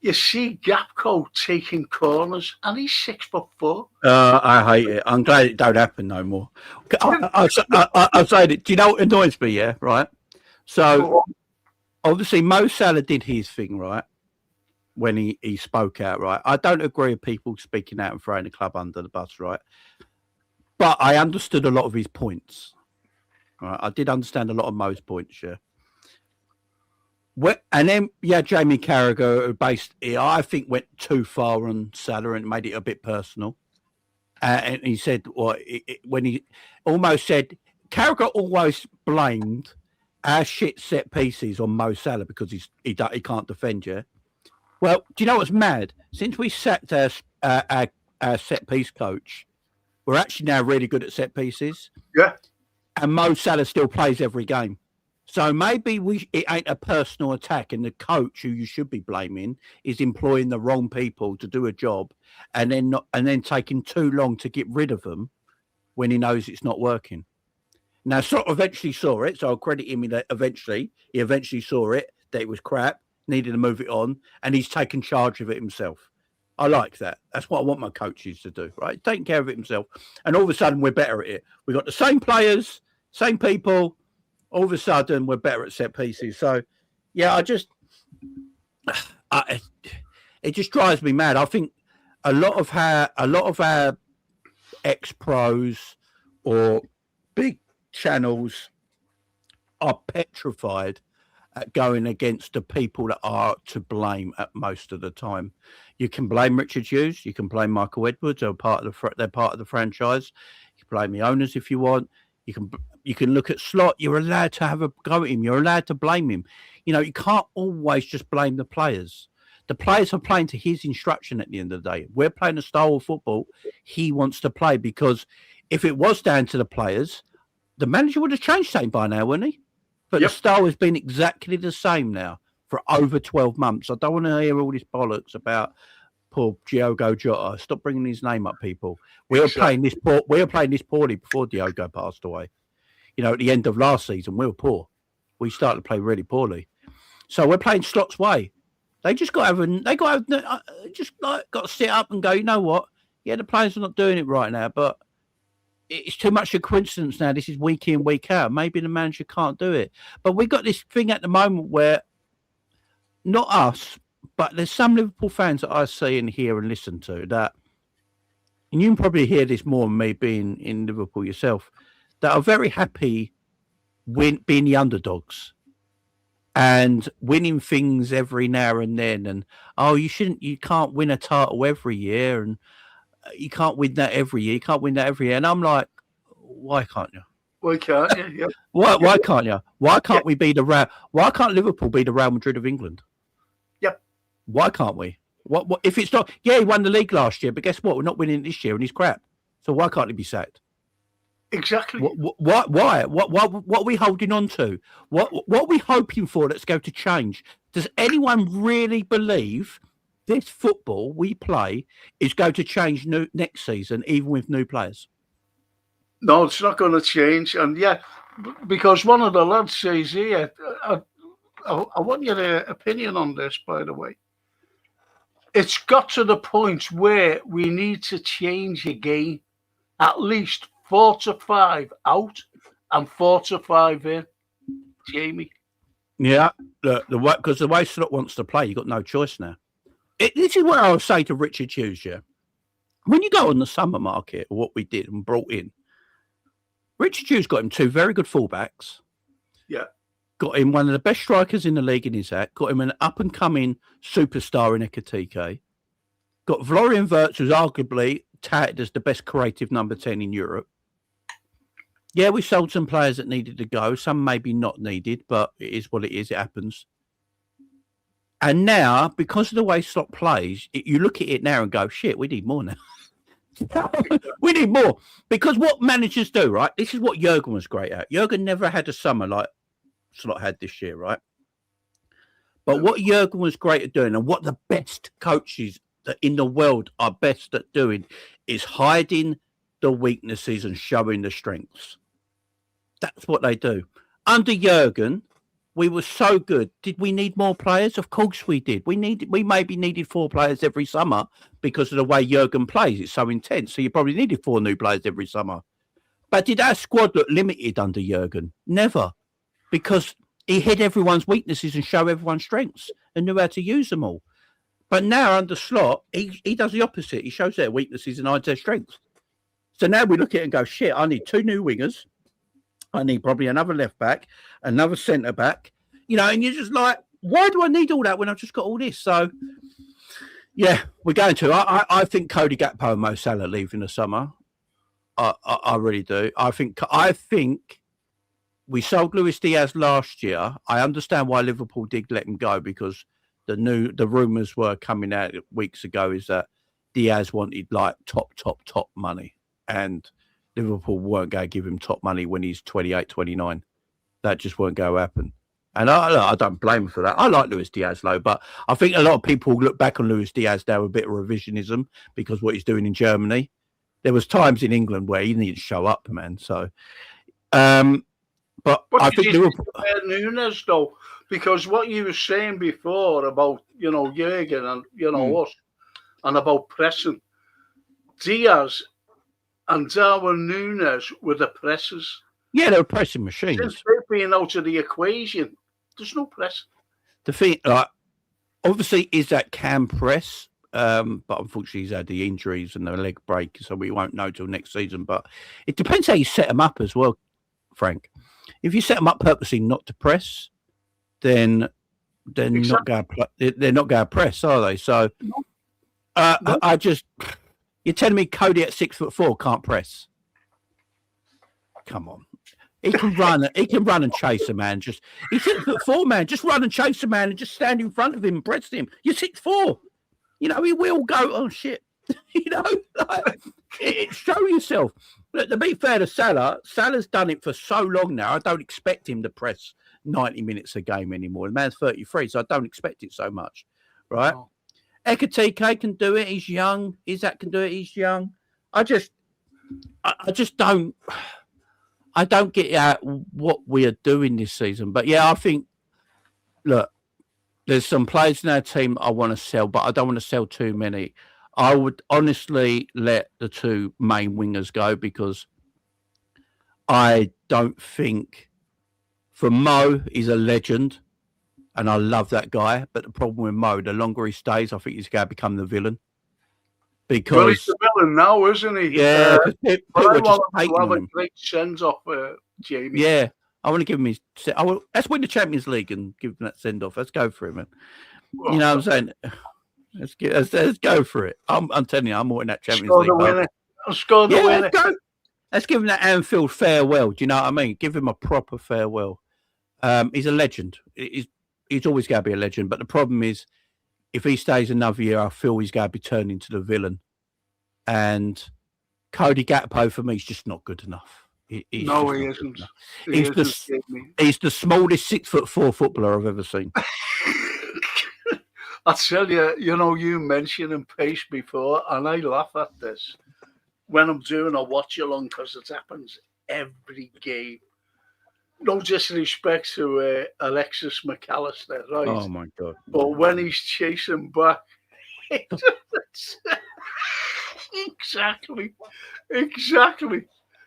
Speaker 1: You see Gapco taking corners, and he's 6'4".
Speaker 4: I hate it. I'm glad it don't happen no more. I'll say it. Do you know what annoys me? Yeah, right. So obviously Mo Salah did his thing, right, when he spoke out, right. I don't agree with people speaking out and throwing the club under the bus, right. But I understood a lot of his points. Right, I did understand a lot of Mo's points, yeah. And then, Jamie Carragher, who I think went too far on Salah and made it a bit personal. And he said, when he almost said, Carragher always blamed our shit set pieces on Mo Salah because he can't defend you. Well, do you know what's mad? Since we sacked our set piece coach, we're actually now really good at set pieces.
Speaker 1: Yeah.
Speaker 4: And Mo Salah still plays every game. So maybe it ain't a personal attack, and the coach, who you should be blaming, is employing the wrong people to do a job, and then taking too long to get rid of them when he knows it's not working. Now, Slot eventually saw it, so I'll credit him that he eventually saw it, that it was crap, needed to move it on, and he's taken charge of it himself. I like that. That's what I want my coaches to do, right? Taking care of it himself, and all of a sudden we're better at it. We've got the same players, same people. All of a sudden, we're better at set pieces. So, yeah, it just drives me mad. I think a lot of our ex-pros or big channels are petrified at going against the people that are to blame at most of the time. You can blame Richard Hughes. You can blame Michael Edwards. They're part of the franchise. You can blame the owners if you want. You can look at Slot. You're allowed to have a go at him. You're allowed to blame him. You can't always just blame the players. The players are playing to his instruction at the end of the day. We're playing a style of football he wants to play, because if it was down to the players, the manager would have changed something by now, wouldn't he? But The style has been exactly the same now for over 12 months. I don't want to hear all this bollocks about poor Diogo Jota. Stop bringing his name up, people. We were playing this poorly before Diogo passed away. At the end of last season, we were poor. We started to play really poorly. So we're playing Slot's way. They just got to sit up and go, you know what? Yeah, the players are not doing it right now, but it's too much of a coincidence now. This is week in, week out. Maybe the manager can't do it. But we got this thing at the moment where, not us, but there's some Liverpool fans that I see and hear and listen to that, and you can probably hear this more than me being in Liverpool yourself, that are very happy being the underdogs and winning things every now and then. And, you can't win a title every year. And, you can't win that every year. You can't win that every year. And I'm like, why can't you?
Speaker 1: Why can't you? Yeah.
Speaker 4: Why can't you? Why can't we be the Real? Why can't Liverpool be the Real Madrid of England?
Speaker 1: Yep.
Speaker 4: Why can't we? What if it's not? Yeah, he won the league last year, but guess what? We're not winning this year, and he's crap. So why can't he be sacked?
Speaker 1: Exactly.
Speaker 4: Why? What are we holding on to? What are we hoping for that's going to change? Does anyone really believe this football we play is going to change next season, even with new players?
Speaker 1: No, it's not going to change. And yeah, because one of the lads says here, I want your opinion on this, by the way. It's got to the point where we need to change again. At least 4 to 5 out and 4 to 5 in. Jamie.
Speaker 4: Yeah, because the way Slot wants to play, you've got no choice now. This is what I would say to Richard Hughes, yeah. When you go on the summer market, or what we did and brought in, Richard Hughes got him 2 very good fullbacks.
Speaker 1: Yeah.
Speaker 4: Got him one of the best strikers in the league in his hat. Got him an up-and-coming superstar in Ekitike. Got Florian Wirtz, who's arguably touted as the best creative number 10 in Europe. Yeah, we sold some players that needed to go. Some maybe not needed, but it is what it is. It happens. And now, because of the way Slot plays, you look at it now and go, shit, we need more now. We need more. Because what managers do, right? This is what Jurgen was great at. Jurgen never had a summer like Slot had this year, right? But what Jurgen was great at doing, and what the best coaches in the world are best at doing, is hiding the weaknesses and showing the strengths. That's what they do. Under Jurgen, we were so good. Did we need more players? Of course we did. We maybe needed 4 players every summer because of the way Jurgen plays. It's so intense. So you probably needed 4 new players every summer. But did our squad look limited under Jurgen? Never. Because he hid everyone's weaknesses and showed everyone's strengths and knew how to use them all. But now under Slot, he does the opposite. He shows their weaknesses and hides their strengths. So now we look at it and go, shit, I need 2 new wingers. I need probably another left back, another centre back, and you're just like, why do I need all that when I've just got all this? So, yeah, we're going to. I think Cody Gakpo and Mo Salah leave in the summer. I really do. I think we sold Luis Diaz last year. I understand why Liverpool did let him go, because the rumours were coming out weeks ago is that Diaz wanted like top money, and Liverpool weren't going to give him top money when he's 28, 29. That just weren't going to happen. And I don't blame him for that. I like Luis Diaz, though, but I think a lot of people look back on Luis Diaz now with a bit of revisionism because what he's doing in Germany. There was times in England where he needed to show up, man. So, but I think Liverpool...
Speaker 1: Nunes, though, because what you were saying before about, Jurgen and, us, and about pressing, Diaz and Darwin Nunes were the pressers.
Speaker 4: Yeah, they were pressing machines.
Speaker 1: Since they're being out of the equation, there's no press.
Speaker 4: The thing, obviously, Isak can press, but unfortunately, he's had the injuries and the leg break, so we won't know till next season. But it depends how you set them up as well, Frank. If you set them up purposely not to press, then they're not going to press, are they? So, I just... You're telling me Cody at 6'4" can't press? Come on. He can run. He can run and chase a man. He's 6'4", man. Just run and chase a man and just stand in front of him and press him. You're 6'4". He will go, oh, shit. Show yourself. Look, to be fair to Salah, Salah's done it for so long now. I don't expect him to press 90 minutes a game anymore. The man's 33, so I don't expect it so much, right? Oh. Ekitike can do it. He's young. Isak can do it. He's young. I just don't. I don't get out what we are doing this season. But yeah, I think. Look, there's some players in our team I want to sell, but I don't want to sell too many. I would honestly let the 2 main wingers go because I don't think. For Mo, he's a legend. And I love that guy. But the problem with Mo, the longer he stays, I think he's going to become the villain. Because
Speaker 1: he's the villain now, isn't he?
Speaker 4: Yeah.
Speaker 1: People are just hating him. A great send-off, Jamie.
Speaker 4: Yeah. I want to give him his... Let's win the Champions League and give him that send-off. Let's go for him, man. Well, you know what I'm saying? Let's go for it. I'm telling you, I'm wanting that Champions
Speaker 1: Score
Speaker 4: League.
Speaker 1: the winner. Score the winner.
Speaker 4: Let's go. Let's give him that Anfield farewell. Do you know what I mean? Give him a proper farewell. He's a legend. He's always going to be a legend. But the problem is, if he stays another year, I feel he's going to be turned into the villain. And Cody Gakpo, for me, is just not good enough.
Speaker 1: He isn't.
Speaker 4: He's the smallest 6'4" footballer I've ever seen.
Speaker 1: I tell you, you mentioned pace before, and I laugh at this when I'm doing a watch along because it happens every game. No disrespect to Alexis McAllister, right?
Speaker 4: Oh my God!
Speaker 1: But when he's chasing back, exactly.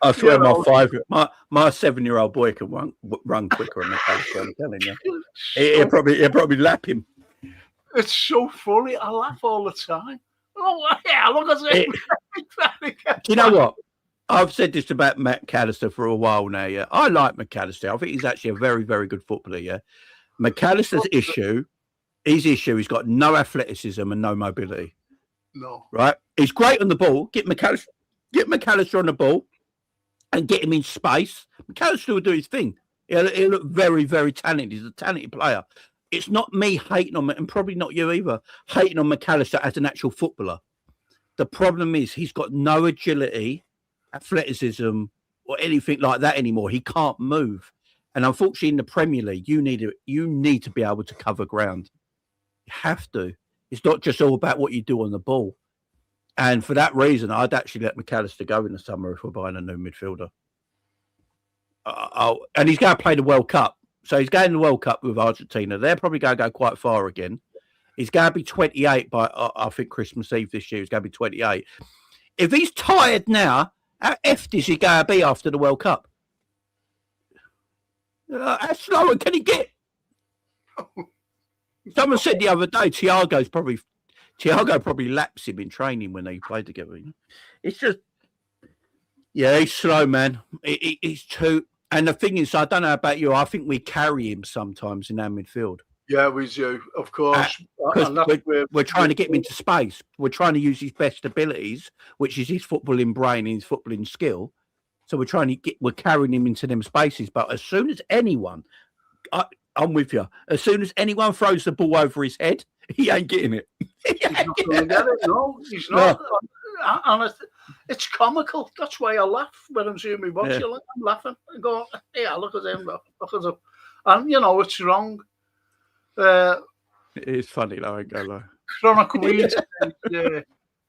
Speaker 4: I swear, my 7-year-old boy can run quicker than McAllister. I'm telling you, he'll probably lap him.
Speaker 1: It's so funny. I laugh all the time. Oh yeah, look at it.
Speaker 4: Do you know what? I've said this about McAllister for a while now. Yeah, I like McAllister. I think he's actually a very, very good footballer. Yeah, McAllister's issue, he's got no athleticism and no mobility.
Speaker 1: No,
Speaker 4: right? He's great on the ball. Get McAllister on the ball, and get him in space. McAllister will do his thing. He'll look very, very talented. He's a talented player. It's not me hating on, and probably not you either, hating on McAllister as an actual footballer. The problem is he's got no agility, athleticism, or anything like that anymore. He can't move. And unfortunately, in the Premier League, you need to be able to cover ground. You have to. It's not just all about what you do on the ball. And for that reason, I'd actually let McAllister go in the summer if we're buying a new midfielder. And he's going to play the World Cup. So he's going to the World Cup with Argentina. They're probably going to go quite far again. He's going to be 28 by, I think, Christmas Eve this year. He's going to be 28. If he's tired now, how effed is he going to be after the World Cup? How slow can he get? Someone said the other day, Thiago probably laps him in training when they play together. It's just, yeah, he's slow, man. He's too. And the thing is, I don't know about you, I think we carry him sometimes in our midfield.
Speaker 1: Yeah, we do, of course.
Speaker 4: We're trying to get him into space. We're trying to use his best abilities, which is his footballing brain and his footballing skill. So we're carrying him into them spaces. But as soon as anyone, I'm with you, as soon as anyone throws the ball over his head, he ain't getting it.
Speaker 1: He's not going to get it. No, he's not. No. And it's comical. That's why I laugh when I'm seeing my watch. Yeah. I'm laughing and go, yeah, look at him. Look at him. And, it's wrong.
Speaker 4: It is funny, though, I ain't gonna lie.
Speaker 1: Chronic Weeds.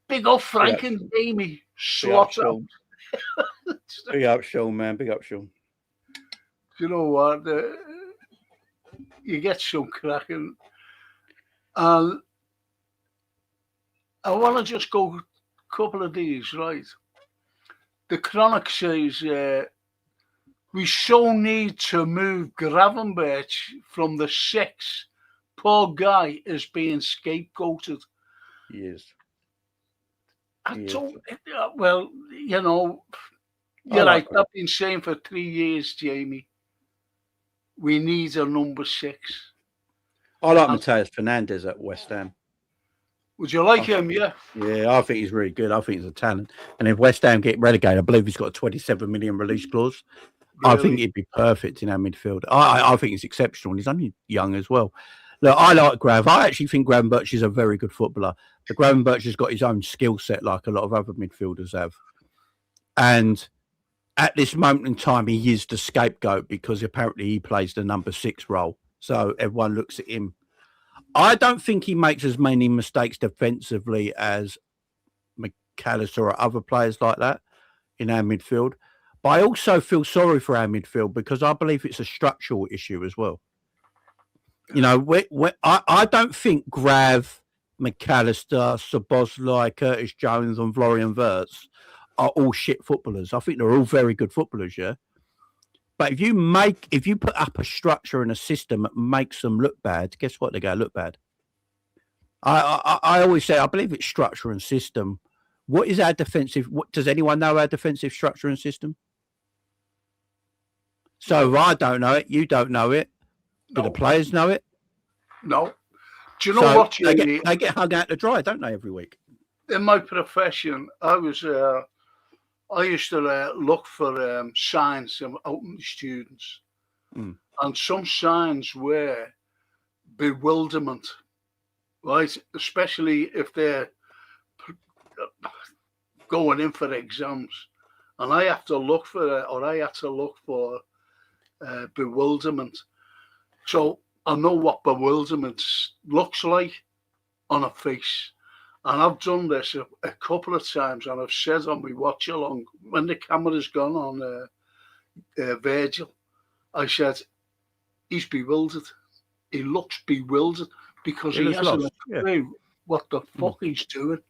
Speaker 1: Big up Frank and Amy. Slot out.
Speaker 4: Big up, Sean, man. Big up, Sean.
Speaker 1: You know what? You get some cracking. And I want to just go a couple of these, right? The Chronic says, we so need to move Gravenberch from the 6. Poor guy is being scapegoated.
Speaker 4: He is.
Speaker 1: Well, you're right. I've been saying for 3 years, Jamie, we need a number 6.
Speaker 4: I like Mateus Fernandes at West Ham.
Speaker 1: Would you like him? Yeah.
Speaker 4: Yeah, I think he's really good. I think he's a talent. And if West Ham get relegated, I believe he's got a 27 million release clause. Really? I think he'd be perfect in our midfield. I think he's exceptional. And he's only young as well. Look, I like Grav. I actually think Gravenberch is a very good footballer. But Gravenberch has got his own skill set like a lot of other midfielders have. And at this moment in time, he is the scapegoat because apparently he plays the number 6 role. So everyone looks at him. I don't think he makes as many mistakes defensively as McAllister or other players like that in our midfield. But I also feel sorry for our midfield because I believe it's a structural issue as well. I don't think Grav, McAllister, Szoboszlai, Curtis Jones and Florian Wirtz are all shit footballers. I think they're all very good footballers, yeah? But if you put up a structure and a system that makes them look bad, guess what? They're going to look bad. I always say, I believe it's structure and system. What is our defensive? Does anyone know our defensive structure and system? So if I don't know it, you don't know it. Do the players know it?
Speaker 1: No. Do you know what,
Speaker 4: they
Speaker 1: Jamie?
Speaker 4: get hung out to dry, don't they, every week?
Speaker 1: In my profession, I used to look for signs out in the students, and some signs were bewilderment, right? Especially if they're going in for exams, and I have to look for it, or I had to look for bewilderment. So I know what bewilderment looks like on a face. And I've done this a couple of times, and I've said on my watch along, when the camera's gone on Virgil, I said, he's bewildered. He looks bewildered because he hasn't a clue what the fuck he's doing.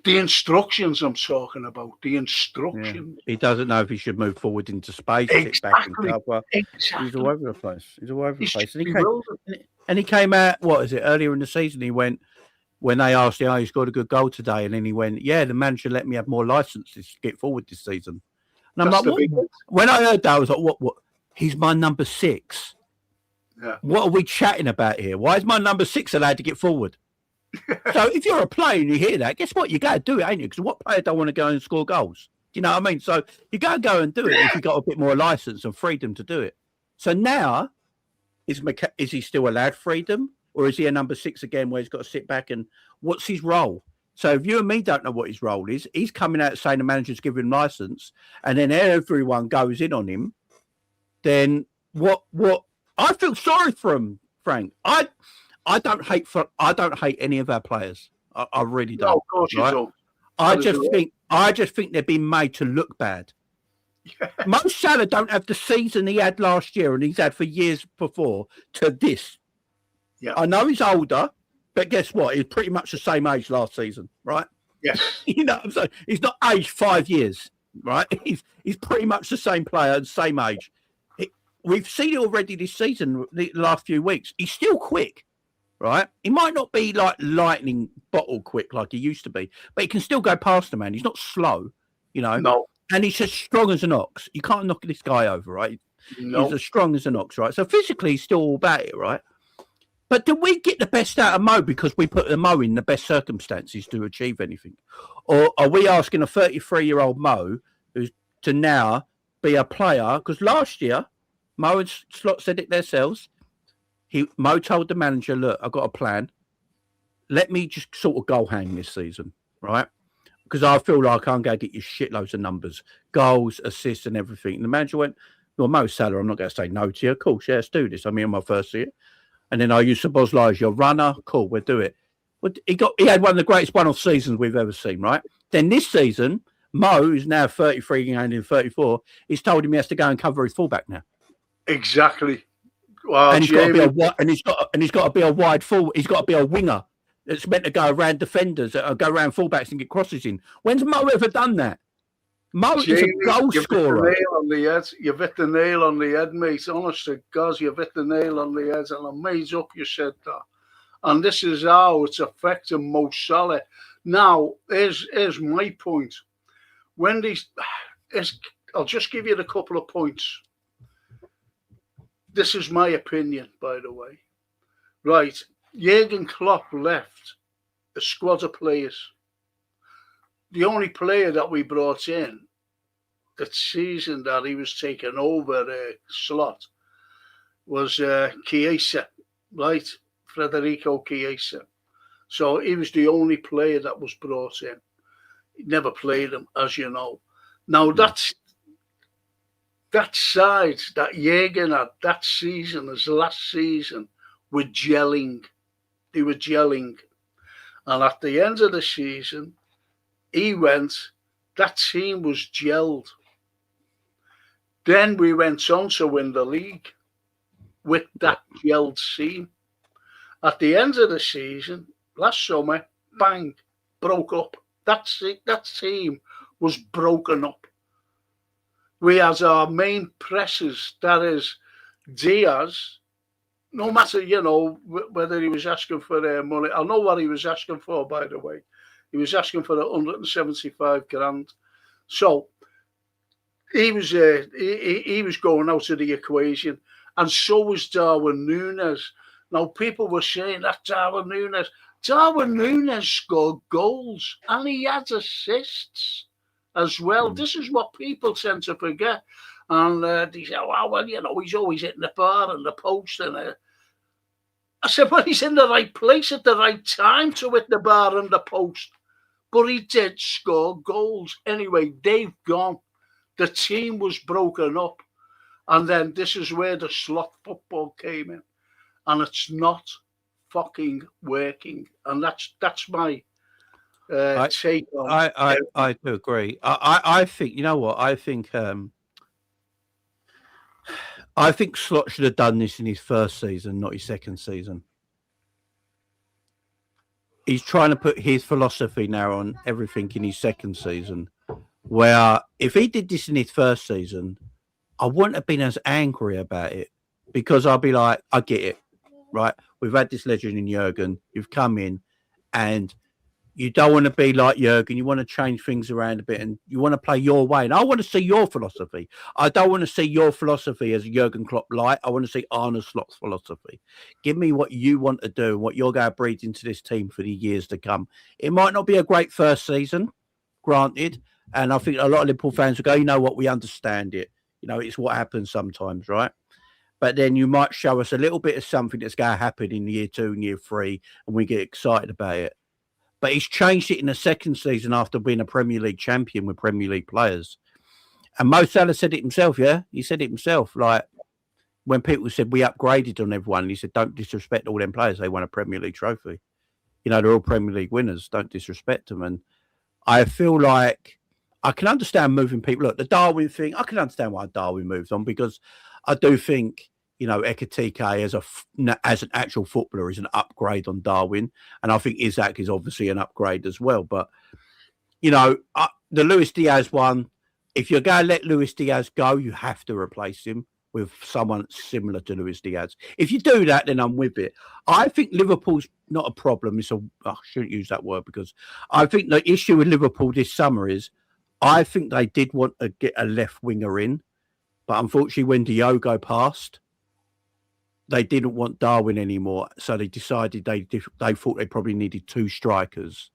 Speaker 1: The instructions I'm talking about, the instructions.
Speaker 4: Yeah. He doesn't know if he should move forward into space, sit back and cover. Exactly. He's all over the place. He's all over the place. And he came out, what is it, earlier in the season, he went, when they asked him, he scored a good goal today, and then he went, yeah, the manager let me have more licenses to get forward this season. And I'm like, what? When I heard that, I was like, what? He's my number 6.
Speaker 1: Yeah.
Speaker 4: What are we chatting about here? Why is my number 6 allowed to get forward? So if you're a player and you hear that, guess what? You got to do it, ain't you? Because what player don't want to go and score goals? Do you know what I mean? So you got to go and do it if you got a bit more license and freedom to do it. So now, is he still allowed freedom? Or is he a number 6 again where he's got to sit back and what's his role? So if you and me don't know what his role is, he's coming out saying the manager's giving him license and then everyone goes in on him. Then what I feel sorry for him, Frank. I don't hate any of our players. I really don't.
Speaker 1: No, of course you don't.
Speaker 4: I just think they're being made to look bad. Yeah. Mo Salah don't have the season he had last year and he's had for years before to this.
Speaker 1: Yeah.
Speaker 4: I know he's older, but guess what? He's pretty much the same age last season, right?
Speaker 1: Yes.
Speaker 4: You know what I'm saying? He's not aged 5 years, right? He's pretty much the same player, the same age. We've seen it already this season, the last few weeks. He's still quick, right? He might not be like lightning bottle quick like he used to be, but he can still go past the man. He's not slow, you know?
Speaker 1: No.
Speaker 4: And he's as strong as an ox. You can't knock this guy over, right? No. He's as strong as an ox, right? So physically, he's still all about it, right? But do we get the best out of Mo because we put the Mo in the best circumstances to achieve anything? Or are we asking a 33-year-old Mo who's to now be a player? Because last year, Mo and Slot said it themselves. Mo told the manager, look, I've got a plan. Let me just sort of goal hang this season, right? Because I feel like I'm going to get you shitloads of numbers, goals, assists and everything. And the manager went, well, Mo Salah, I'm not going to say no to you. Cool, yeah, let's do this. I'm in my first year. And then I used Szoboszlai as your runner. Cool, we'll do it. But he had one of the greatest one-off seasons we've ever seen, right? Then this season, Mo, who's now 33 and in 34, he's told him he has to go and cover his fullback now.
Speaker 1: Exactly. Well,
Speaker 4: and he's got to be he's got to be a wide full. He's got to be a winger that's meant to go around defenders, go around fullbacks and get crosses in. When's Mo ever done that? Mo is a goal scorer.
Speaker 1: You've hit the nail on the head, mate. Honest to God, you've hit the nail on the head, and I'm made up you said that. And this is how it's affecting Mo Salah. Now, here's my point. I'll just give you a couple of points. This is my opinion, by the way. Right, Jurgen Klopp left a squad of players. The only player that we brought in that season that he was taking over Slot was Chiesa, right? Federico Chiesa. So he was the only player that was brought in. He never played him, as you know. Now, that side that Jurgen had that season, his last season, were gelling. They were gelling. And at the end of the season, he went, that team was gelled. Then we went on to win the league with that gelled team. At the end of the season, last summer, bang, broke up. That team was broken up. We had our main pressers, that is Diaz, no matter, whether he was asking for their money. I know what he was asking for, by the way. He was asking for 175 grand. So he was going out of the equation. And so was Darwin Núñez. Now, people were saying that Darwin Núñez scored goals and he had assists as well. This is what people tend to forget. And they say, oh, well, he's always hitting the bar and the post. And I said, well, he's in the right place at the right time to hit the bar and the post. But he did score goals. Anyway, they've gone. The team was broken up. And then this is where the slot football came in. And it's not fucking working. And that's my take on
Speaker 4: I do agree. I think, you know what? I think Slot should have done this in his first season, not his second season. He's trying to put his philosophy now on everything in his second season, where if he did this in his first season, I wouldn't have been as angry about it, because I'll be like, I get it, right? We've had this legend in Jurgen. You've come in and you don't want to be like Jurgen. You want to change things around a bit and you want to play your way. And I want to see your philosophy. I don't want to see your philosophy as Jurgen Klopp light. I want to see Arne Slot's philosophy. Give me what you want to do and what you're going to breed into this team for the years to come. It might not be a great first season, granted. And I think a lot of Liverpool fans will go, you know what, we understand it. You know, it's what happens sometimes, right? But then you might show us a little bit of something that's going to happen in year 2 and year 3, and we get excited about it. But he's changed it in the second season after being a Premier League champion with Premier League players. And Mo Salah said it himself, yeah? He said it himself. Like, when people said we upgraded on everyone, he said, don't disrespect all them players. They won a Premier League trophy. You know, they're all Premier League winners. Don't disrespect them. And I feel like I can understand moving people. Look, the Darwin thing, I can understand why Darwin moves on, because I do think, you know, Ekitike as an actual footballer is an upgrade on Darwin. And I think Isak is obviously an upgrade as well. But, you know, the Luis Diaz one, if you're going to let Luis Diaz go, you have to replace him with someone similar to Luis Diaz. If you do that, then I'm with it. I think Liverpool's not a problem. I shouldn't use that word, because I think the issue with Liverpool this summer is I think they did want to get a left winger in. But unfortunately, when Diogo passed, they didn't want Darwin anymore, so they decided they thought they probably needed 2 strikers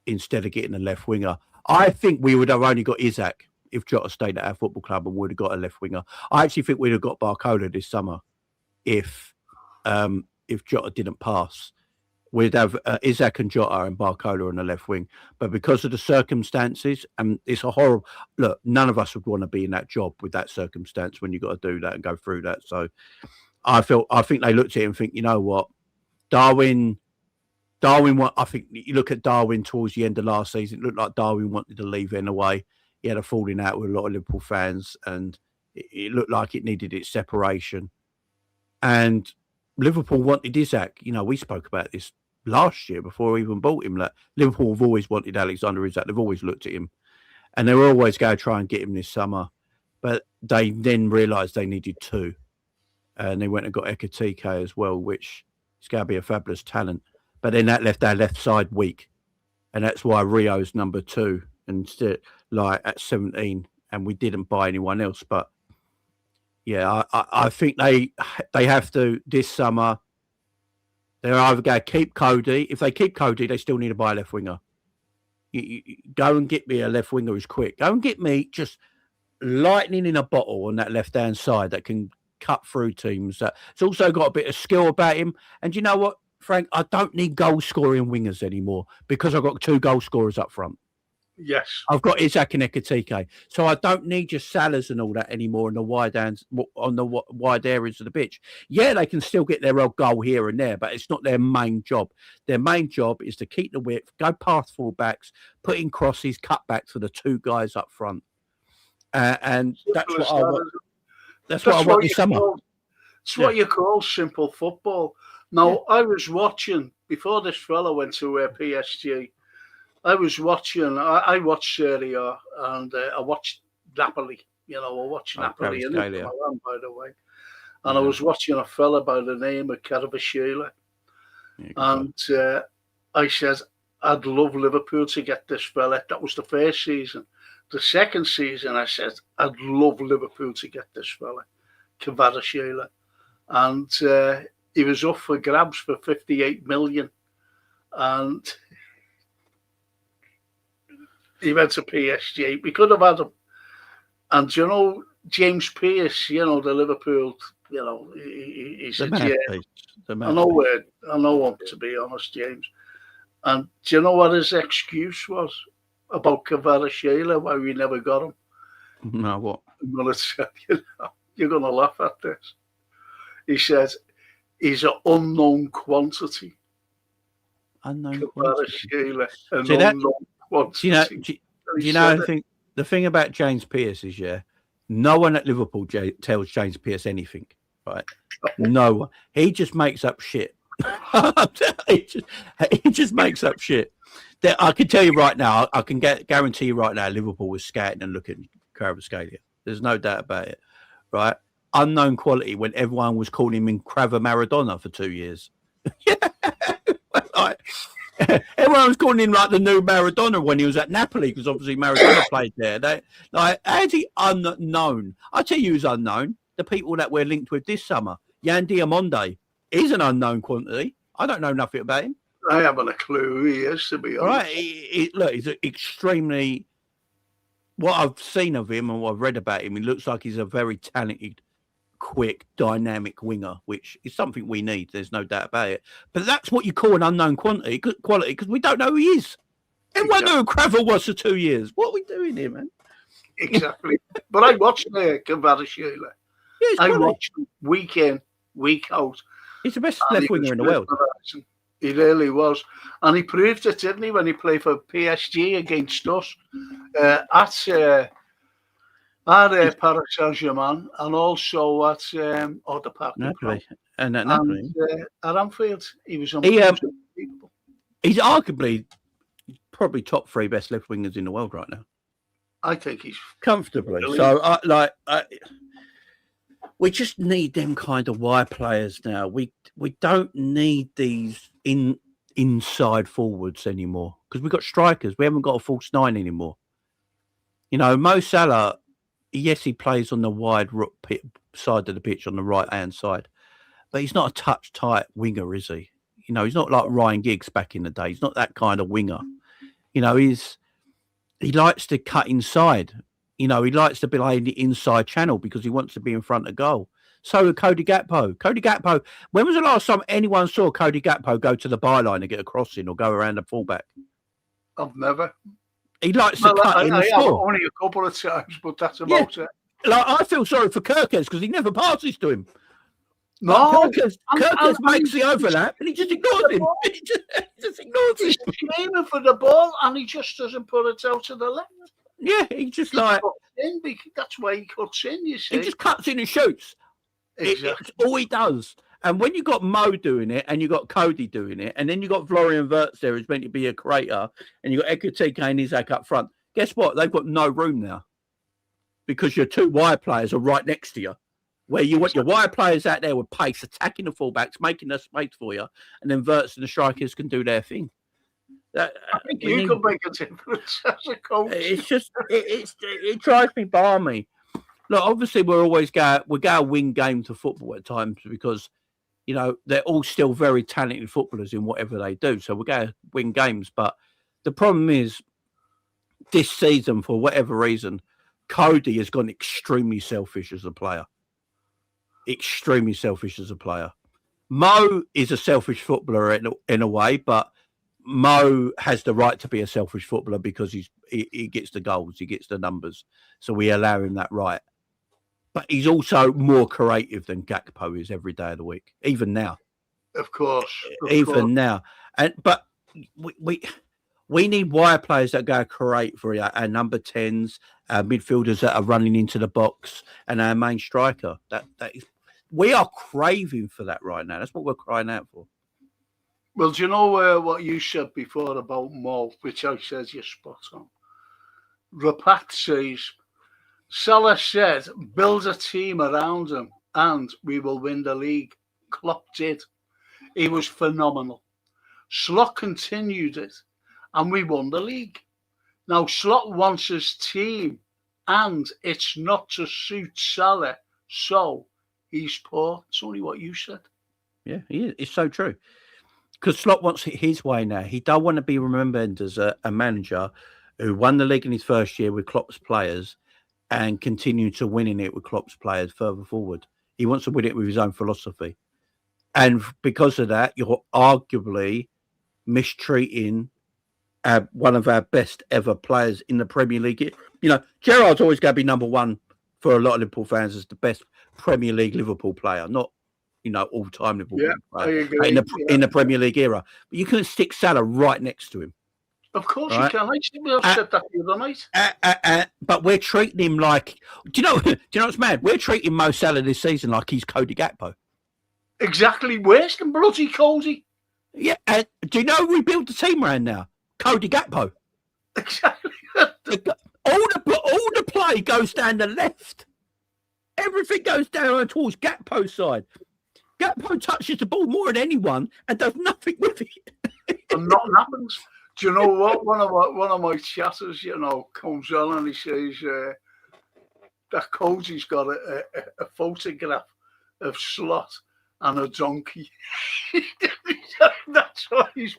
Speaker 4: instead of getting a left winger. I think we would have only got Isak if Jota stayed at our football club, and would have got a left winger. I actually think we'd have got Barcola this summer if Jota didn't pass. We'd have Isak and Jota and Barcola on the left wing. But because of the circumstances, and it's a horrible look, none of us would want to be in that job with that circumstance when you've got to do that and go through that. So I think they looked at it and think, you know what, Darwin. I think you look at Darwin towards the end of last season. It looked like Darwin wanted to leave in a way. He had a falling out with a lot of Liverpool fans, and it looked like it needed its separation. And Liverpool wanted Isak. You know, we spoke about this last year before we even bought him. Like, Liverpool have always wanted Alexander Isak. They've always looked at him, and they were always going to try and get him this summer. But they then realised they needed 2. And they went and got Ekitike as well, which is going to be a fabulous talent. But then that left our left side weak. And that's why Rio's number 2 instead, like at 17. And we didn't buy anyone else. But yeah, I think they have to this summer. They're either going to keep Cody. If they keep Cody, they still need to buy a left winger. You go and get me a left winger who's quick. Go and get me just lightning in a bottle on that left-hand side that can cut through teams. It's also got a bit of skill about him. And you know what, Frank? I don't need goal-scoring wingers anymore, because I've got 2 goal scorers up front.
Speaker 1: Yes.
Speaker 4: I've got Isak and Ekitike. So I don't need just Salahs and all that anymore on the wide areas of the pitch. Yeah, they can still get their old goal here and there, but it's not their main job. Their main job is to keep the width, go past full-backs, put in crosses, cut back to the 2 guys up front. And that's what I want. That's what I want this summer.
Speaker 1: It's what you call simple football. Now, I was watching, before this fella went to PSG, I watched Serie A, and I watched Napoli. You know, I watched Napoli in Milan, by the way. And I was watching a fella by the name of Carvajal. And I said, I'd love Liverpool to get this fella. That was the first season. The second season, I said, I'd love Liverpool to get this fella, Kvaratskhelia. And he was up for grabs for 58 million. And he went to PSG. We could have had him. And, you know, James Pearce, you know, the Liverpool, you know, he's a gem. I know him, to be honest, James. And do you know what his excuse was about Kvaratskhelia, why we never got him?
Speaker 4: No, what?
Speaker 1: I'm going to tell you now. You're going to laugh at this. He said, he's an unknown quantity.
Speaker 4: Unknown quantity.
Speaker 1: Do
Speaker 4: you know, the thing about James Pearce is, no one at Liverpool tells James Pearce anything, right? No one. He just makes up shit. he just makes up shit. I can tell you right now, I can guarantee you right now, Liverpool was scouting and looking at Kvaratskhelia. There's no doubt about it, right? Unknown quality when everyone was calling him in Crava Maradona for 2 years. Everyone was calling him like the new Maradona when he was at Napoli, because obviously Maradona played there. How's he unknown? I tell you who's unknown. The people that we're linked with this summer. Yan Diamonde. He's an unknown quantity. I don't know nothing about him.
Speaker 1: I haven't a clue who he is, to be honest.
Speaker 4: Right. Look, he's extremely... What I've seen of him and what I've read about him, he looks like he's a very talented, quick, dynamic winger, which is something we need. There's no doubt about it. But that's what you call an unknown quality, because we don't know who he is. Everyone knew who Crava was for 2 years. What are we doing here, man?
Speaker 1: Exactly. But I watched Kvaratskhelia.
Speaker 4: Yeah,
Speaker 1: I watched him week in, week out.
Speaker 4: He's the best left winger in the world.
Speaker 1: He really was. And he proved it, didn't he, when he played for PSG against us at Paris Saint-Germain, and also at the Parc
Speaker 4: Napoli. And at Napoli.
Speaker 1: At Anfield. He was unbelievable.
Speaker 4: He's arguably probably top 3 best left wingers in the world right now.
Speaker 1: I think he's
Speaker 4: comfortably. Brilliant. So we just need them kind of wide players now. We don't need these inside forwards anymore, because we've got strikers. We haven't got a false 9 anymore. You know, Mo Salah, yes, he plays on the wide side of the pitch on the right-hand side, but he's not a touch-tight winger, is he? You know, he's not like Ryan Giggs back in the day. He's not that kind of winger. You know, he likes to cut inside. You know, he likes to play in the inside channel because he wants to be in front of goal. So did Cody Gakpo. When was the last time anyone saw Cody Gakpo go to the byline and get a crossing or go around the fullback?
Speaker 1: I've never.
Speaker 4: He likes to cut in and score.
Speaker 1: Only a couple of times, but that's about it.
Speaker 4: Like, I feel sorry for Kirkes because he never passes to him.
Speaker 1: No,
Speaker 4: Kirkes makes the overlap and he just ignores him. He just ignores him.
Speaker 1: He's screaming for the ball and he just doesn't put it out to the left.
Speaker 4: Yeah, he just like...
Speaker 1: That's why he cuts in, you see.
Speaker 4: He just cuts in and shoots.
Speaker 1: Exactly.
Speaker 4: It's all he does. And when you got Mo doing it and you got Cody doing it, and then you got Florian Wirtz there who's meant to be a creator, and you got Ekitike and Isaac up front, guess what? They've got no room now. Because your 2 wide players are right next to you. Where you want your wide players out there with pace, attacking the fullbacks, making the space for you, and then Wirtz and the strikers can do their thing.
Speaker 1: I think you can make a difference as a coach.
Speaker 4: It's just it drives me balmy. Look, obviously we're going to win games of football at times because, you know, they're all still very talented footballers in whatever they do. So we're going to win games. But the problem is this season, for whatever reason, Cody has gone extremely selfish as a player. Mo is a selfish footballer in a way, but Mo has the right to be a selfish footballer because he gets the goals, he gets the numbers. So we allow him that right. But he's also more creative than Gakpo is every day of the week, even now.
Speaker 1: Of course.
Speaker 4: Now. But we need wire players that go create for our number 10s, our midfielders that are running into the box, and our main striker. That is, we are craving for that right now. That's what we're crying out for.
Speaker 1: Well, do you know what you said before about Mo, which I said you're spot on? Rapat says, Salah said, build a team around him and we will win the league. Klopp did. He was phenomenal. Slot continued it and we won the league. Now, Slot wants his team and it's not to suit Salah, so he's poor. It's only what you said.
Speaker 4: Yeah, it's so true. Because Slot wants it his way now. He don't want to be remembered as a manager who won the league in his first year with Klopp's players and continued to winning it with Klopp's players further forward. He wants to win it with his own philosophy. And because of that, you're arguably mistreating one of our best ever players in the Premier League. You know, Gerrard's always going to be number one for a lot of Liverpool fans as the best Premier League Liverpool player, not, you know, all-time Liverpool player in the Premier League era. But you can stick Salah right next to him.
Speaker 1: Of course you can. I've said that the other night.
Speaker 4: But we're treating him like, do you know what's mad? We're treating Mo Salah this season like he's Cody Gakpo.
Speaker 1: Exactly, worse than bloody Cody.
Speaker 4: Yeah, do you know who we built the team around now? Cody Gakpo.
Speaker 1: Exactly.
Speaker 4: all the play goes down the left. Everything goes down towards Gakpo's side. Gakpo touches the ball more than anyone and does nothing with it.
Speaker 1: And nothing happens. Do you know what? One of my chatters, you know, comes on and he says that Cody's got a photograph of Slot and a donkey. That's what he's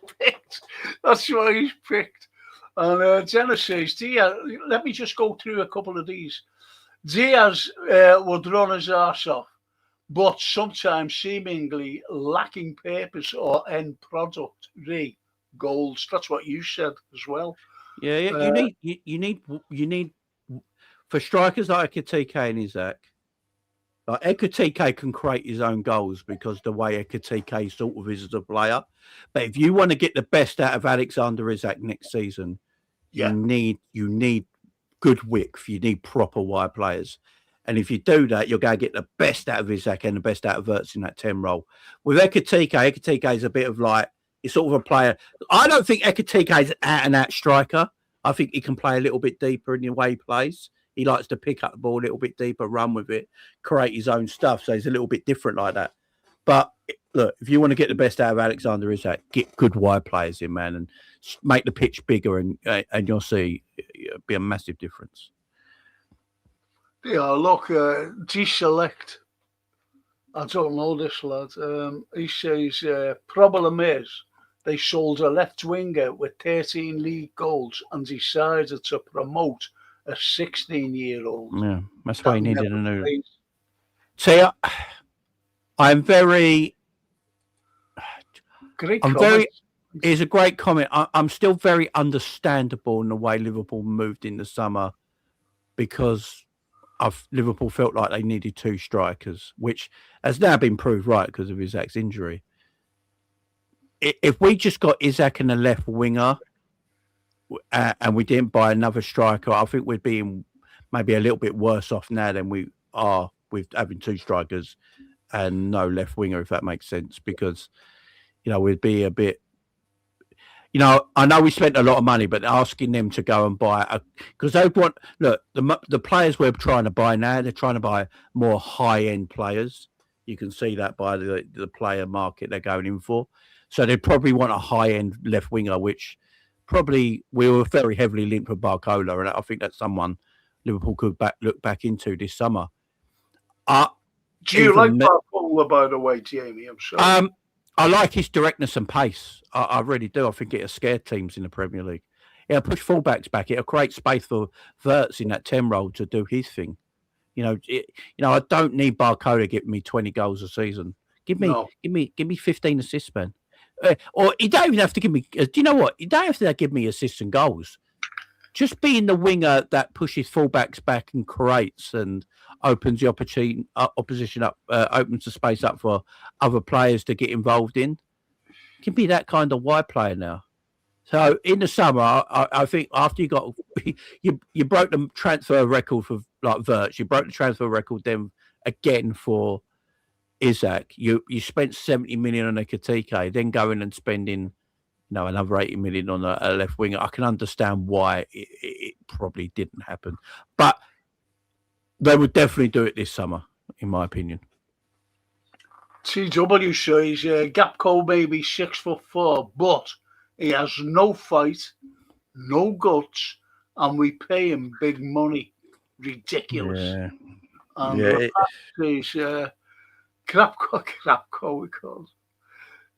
Speaker 1: picked. And Jenna says, let me just go through a couple of these. Diaz would run his arse off, but sometimes seemingly lacking purpose or end product. Goals. That's what you said as well.
Speaker 4: Yeah. You need for strikers like Ekitike and Isaac. Like Ekitike can create his own goals because the way Ekitike sort of is as a player. But if you want to get the best out of Alexander Isak next season, you need good width. You need proper wide players. And if you do that, you're going to get the best out of Isak and the best out of Wirtz in that 10 role. With Ekitike is a bit of like, he's sort of a player. I don't think Ekitike is an out-and-out striker. I think he can play a little bit deeper in the way he plays. He likes to pick up the ball a little bit deeper, run with it, create his own stuff. So he's a little bit different like that. But look, if you want to get the best out of Alexander Isak, get good wide players in, man, and make the pitch bigger, and you'll see it'll be a massive difference.
Speaker 1: Yeah, look, deselect. I don't know this lad. He says, problem is they sold a left winger with 13 league goals and decided to promote a 16-year-old.
Speaker 4: Yeah, that's why he needed a new. See, I'm very.
Speaker 1: Great comment.
Speaker 4: It's a great comment. I'm still very understandable in the way Liverpool moved in the summer because Liverpool felt like they needed two strikers, which has now been proved right because of Isak's injury. If we just got Isak and a left winger and we didn't buy another striker, I think we'd be maybe a little bit worse off now than we are with having two strikers and no left winger, if that makes sense, because, you know, we'd be a bit, you know, I know we spent a lot of money, but asking them to go and buy because they want, look, the players we're trying to buy now, they're trying to buy more high-end players. You can see that by the player market they're going in for. So they probably want a high-end left winger, which probably we were very heavily linked with Barcola, and I think that's someone Liverpool could look back into this summer.
Speaker 1: Do you like Barcola, by the way, Jamie? I'm sorry.
Speaker 4: I like his directness and pace. I really do. I think it'll scare teams in the Premier League. It'll push fullbacks back. It'll create space for Wirtz in that 10 role to do his thing. You know, I don't need Barcola giving me 20 goals a season. Give me 15 assists, man. Or you don't even have to give me. Do you know what? You don't have to give me assists and goals. Just being the winger that pushes fullbacks back and creates and opens the opposition up, opens the space up for other players to get involved in. Can be that kind of wide player now. So in the summer, I think after you got you broke the transfer record for like Wirtz, you broke the transfer record then again for Isak. You spent 70 million on Ekitike, then going and spending another 80 million on a left winger. I can understand why it probably didn't happen, but they would definitely do it this summer, in my opinion.
Speaker 1: TW says Gakpo may be 6'4", but he has no fight, no guts, and we pay him big money. Ridiculous.
Speaker 4: Yeah.
Speaker 1: And says Krapko, we call it.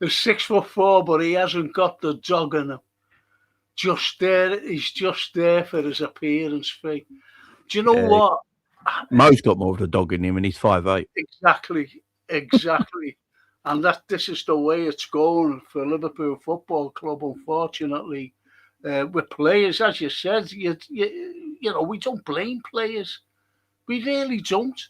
Speaker 1: He's 6'4", but he hasn't got the dog in him. Just there, he's just there for his appearance fee. Do you know what?
Speaker 4: Mo's got more of the dog in him, and he's 5'8".
Speaker 1: Exactly. And this is the way it's going for Liverpool Football Club, unfortunately. With players, as you said, you know, we don't blame players. We really don't.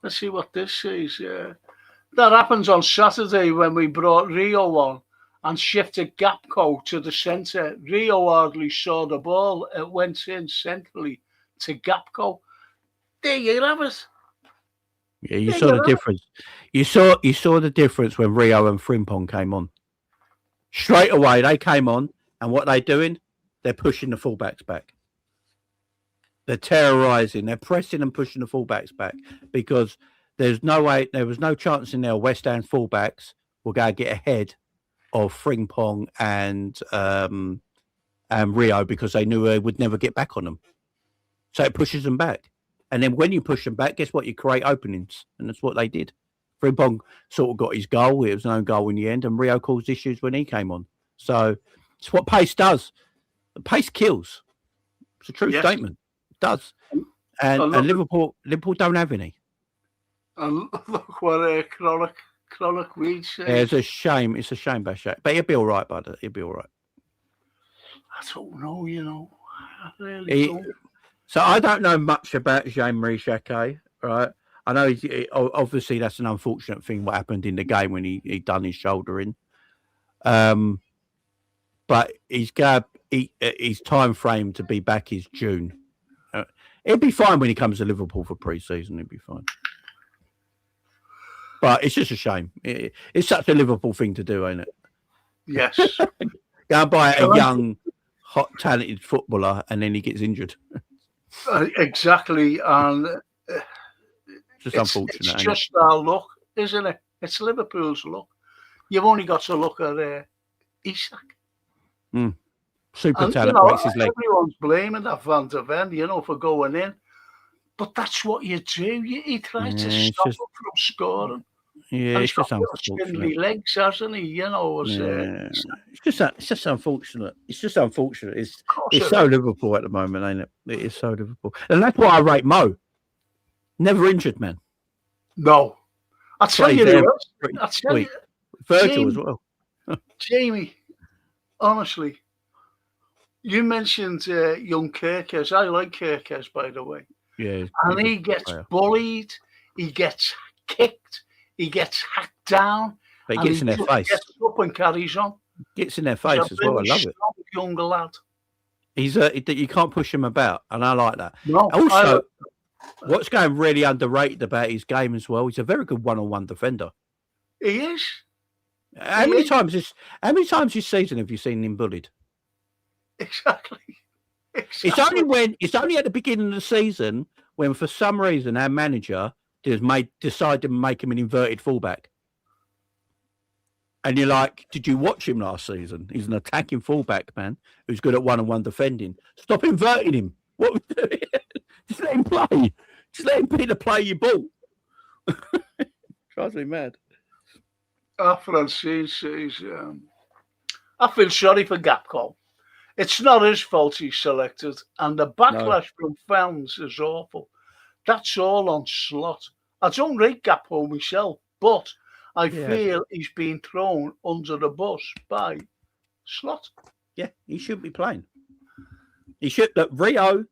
Speaker 1: Let's see what this says. That happens on Saturday when we brought Rio on and shifted Gapco to the centre. Rio hardly saw the ball. It went in centrally to Gapco. There you have it.
Speaker 4: Yeah, you saw the difference. You saw the difference when Rio and Frimpong came on. Straight away, they came on, and what they're doing, they're pushing the fullbacks back. They're terrorising. They're pressing and pushing the fullbacks back because there was no chance in there West Ham fullbacks will go get ahead of Frimpong and Rio because they knew they would never get back on them. So it pushes them back. And then when you push them back, guess what? You create openings. And that's what they did. Frimpong sort of got his goal. It was no goal in the end. And Rio caused issues when he came on. So it's what pace does. The pace kills. It's a true statement. It does. And Liverpool don't have any.
Speaker 1: And look what Chronic Weeds says.
Speaker 4: Yeah, it's a shame. It's a shame, Bashak. But he'll be all right, bud. He'll be all right.
Speaker 1: I don't know, you know. I really don't.
Speaker 4: So I don't know much about Jean-Marie Jacquet, right? I know obviously that's an unfortunate thing what happened in the game when he done his shoulder in. But his time frame to be back is June. He'll be fine when he comes to Liverpool for pre-season. He'll be fine. But it's just a shame. It's such a Liverpool thing to do, ain't it?
Speaker 1: Yes.
Speaker 4: Go and buy a young, hot, talented footballer and then he gets injured.
Speaker 1: Exactly, and
Speaker 4: it's unfortunate.
Speaker 1: It's just our luck, isn't it? It's Liverpool's luck. You've only got to look at Isak.
Speaker 4: Super talent breaks his leg.
Speaker 1: Everyone's blaming that Van der Ven, you know, for going in, but that's what you do. You try to stop him from scoring.
Speaker 4: Yeah, it's just unfortunate.
Speaker 1: Spindly legs, hasn't he? You know, it's
Speaker 4: just unfortunate. It's just unfortunate. It's so Liverpool at the moment, ain't it? It is so Liverpool, and that's why I rate Mo. Never injured, man.
Speaker 1: No, I'll tell you who else. I'll tell you,
Speaker 4: Virgil as well.
Speaker 1: Jamie, honestly, you mentioned young Kirkes. I like Kirkes, by the way.
Speaker 4: Yeah,
Speaker 1: and he gets bullied. He gets kicked. He gets hacked down.
Speaker 4: But he gets in their face.
Speaker 1: Gets up and carries on.
Speaker 4: Gets in their face as well. I love it.
Speaker 1: Young lad.
Speaker 4: He's you can't push him about, and I like that.
Speaker 1: No,
Speaker 4: also, what's going really underrated about his game as well? He's a very good one-on-one defender.
Speaker 1: He is.
Speaker 4: How many times this season have you seen him bullied?
Speaker 1: Exactly.
Speaker 4: It's only at the beginning of the season when, for some reason, our manager decided to make him an inverted fullback. And you're like, did you watch him last season? He's an attacking fullback, man, who's good at one-on-one defending. Stop inverting him. What are we doing? Just let him play. Just let him be the play you ball. Drives me mad.
Speaker 1: Francine says, I feel sorry for Gapco. It's not his fault he's selected, and the backlash from fans is awful. That's all on Slot. I don't rate Gapco myself, but I feel he's been thrown under the bus by Slot.
Speaker 4: Yeah, he should be playing. He should. Look, Rio,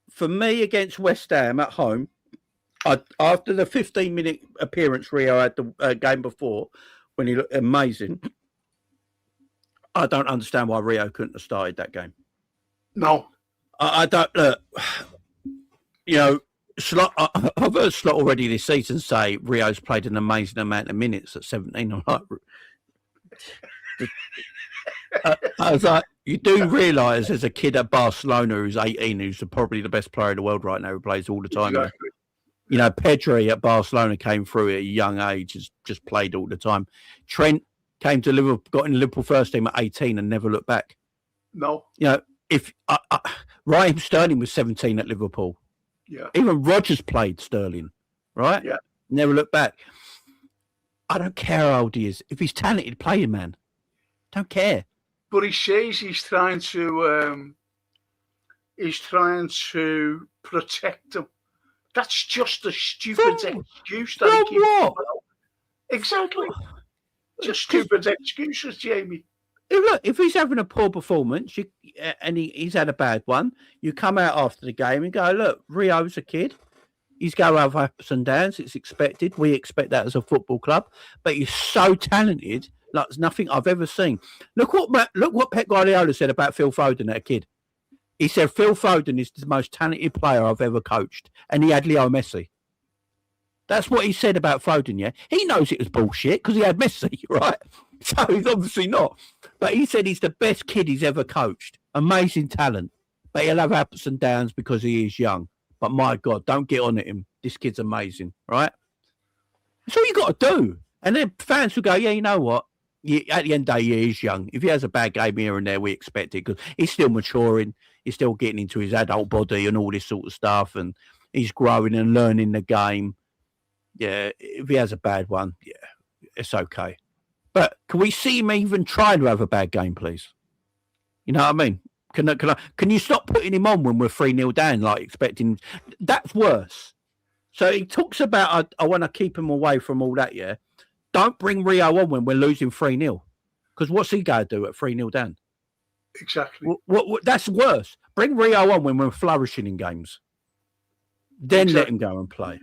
Speaker 4: for me against West Ham at home, after the 15-minute appearance Rio had the game before, when he looked amazing, I don't understand why Rio couldn't have started that game.
Speaker 1: No.
Speaker 4: I don't. You know, Slot. I've heard Slot already this season say Rio's played an amazing amount of minutes at 17. I'm like, I was like, you do realise there's a kid at Barcelona who's 18 who's probably the best player in the world right now who plays all the time.
Speaker 1: Exactly.
Speaker 4: You know, Pedri at Barcelona came through at a young age, has just played all the time. Trent came to Liverpool, got in the Liverpool first team at 18 and never looked back.
Speaker 1: No.
Speaker 4: You know, if Raheem Sterling was 17 at Liverpool.
Speaker 1: Yeah.
Speaker 4: Even Rodgers played Sterling, right?
Speaker 1: Yeah.
Speaker 4: Never look back. I don't care how old he is. If he's talented, play him, man. Don't care.
Speaker 1: But he says he's trying to protect him. That's just a stupid excuse that he keeps
Speaker 4: what?
Speaker 1: Exactly. Just stupid excuses, Jamie.
Speaker 4: Look, if he's having a poor performance and he's had a bad one, you come out after the game and go, look, Rio's a kid. He's going to have ups and downs. It's expected. We expect that as a football club. But he's so talented, like there's nothing I've ever seen. Look what Pep Guardiola said about Phil Foden, that kid. He said Phil Foden is the most talented player I've ever coached. And he had Leo Messi. That's what he said about Foden, yeah? He knows it was bullshit because he had Messi, right? So he's obviously not. But he said he's the best kid he's ever coached. Amazing talent. But he'll have ups and downs because he is young. But my God, don't get on at him. This kid's amazing, right? That's all you got to do. And then fans will go, yeah, you know what? At the end of the day, he is young. If he has a bad game here and there, we expect it because he's still maturing. He's still getting into his adult body and all this sort of stuff. And he's growing and learning the game. Yeah, if he has a bad one, yeah, it's okay. But can we see him even try to have a bad game, please? You know what I mean? Can you stop putting him on when we're 3-0 down, like expecting? That's worse. So he talks about, I want to keep him away from all that, yeah? Don't bring Rio on when we're losing 3-0. Because what's he going to do at 3-0 down?
Speaker 1: Exactly.
Speaker 4: What, that's worse. Bring Rio on when we're flourishing in games. Then let him go and play.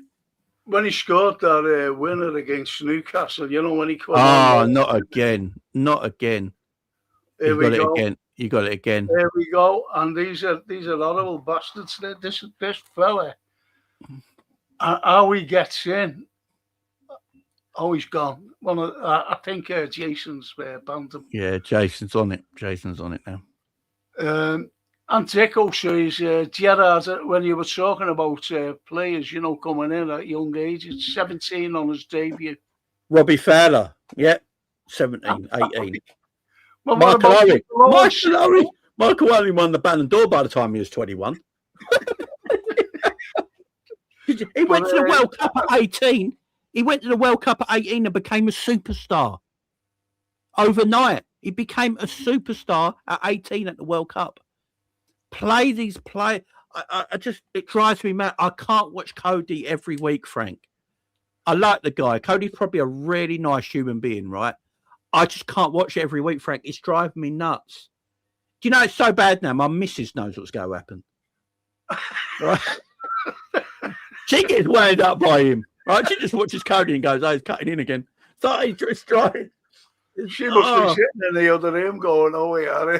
Speaker 1: When he scored that winner against Newcastle, you know, when he came
Speaker 4: on. Not again. Not again.
Speaker 1: Here we go.
Speaker 4: You got it again.
Speaker 1: There we go. And these are horrible bastards. This fella, how he gets in, oh, he's gone. Well, I think Jason's banned him.
Speaker 4: Yeah, Jason's on it. Jason's on it now.
Speaker 1: And Deco says, Gerard, when you were talking about players, you know, coming in at young age, it's 17 on his debut.
Speaker 4: Robbie Fowler, yeah, 17, 18.
Speaker 1: Well,
Speaker 4: Michael Owen won the Ballon d'Or by the time he was 21. He went to the World Cup at 18. He went to the World Cup at 18 and became a superstar. Overnight, he became a superstar at 18 at the World Cup. Play these players. It drives me mad. I can't watch Cody every week, Frank. I like the guy. Cody's probably a really nice human being, right? I just can't watch it every week, Frank. It's driving me nuts. Do you know it's so bad now? My missus knows what's going to happen. Right? She gets wound up by him. Right? She just watches Cody and goes, oh, he's cutting in again. So he's trying.
Speaker 1: She must be sitting in the other room going, oh, yeah,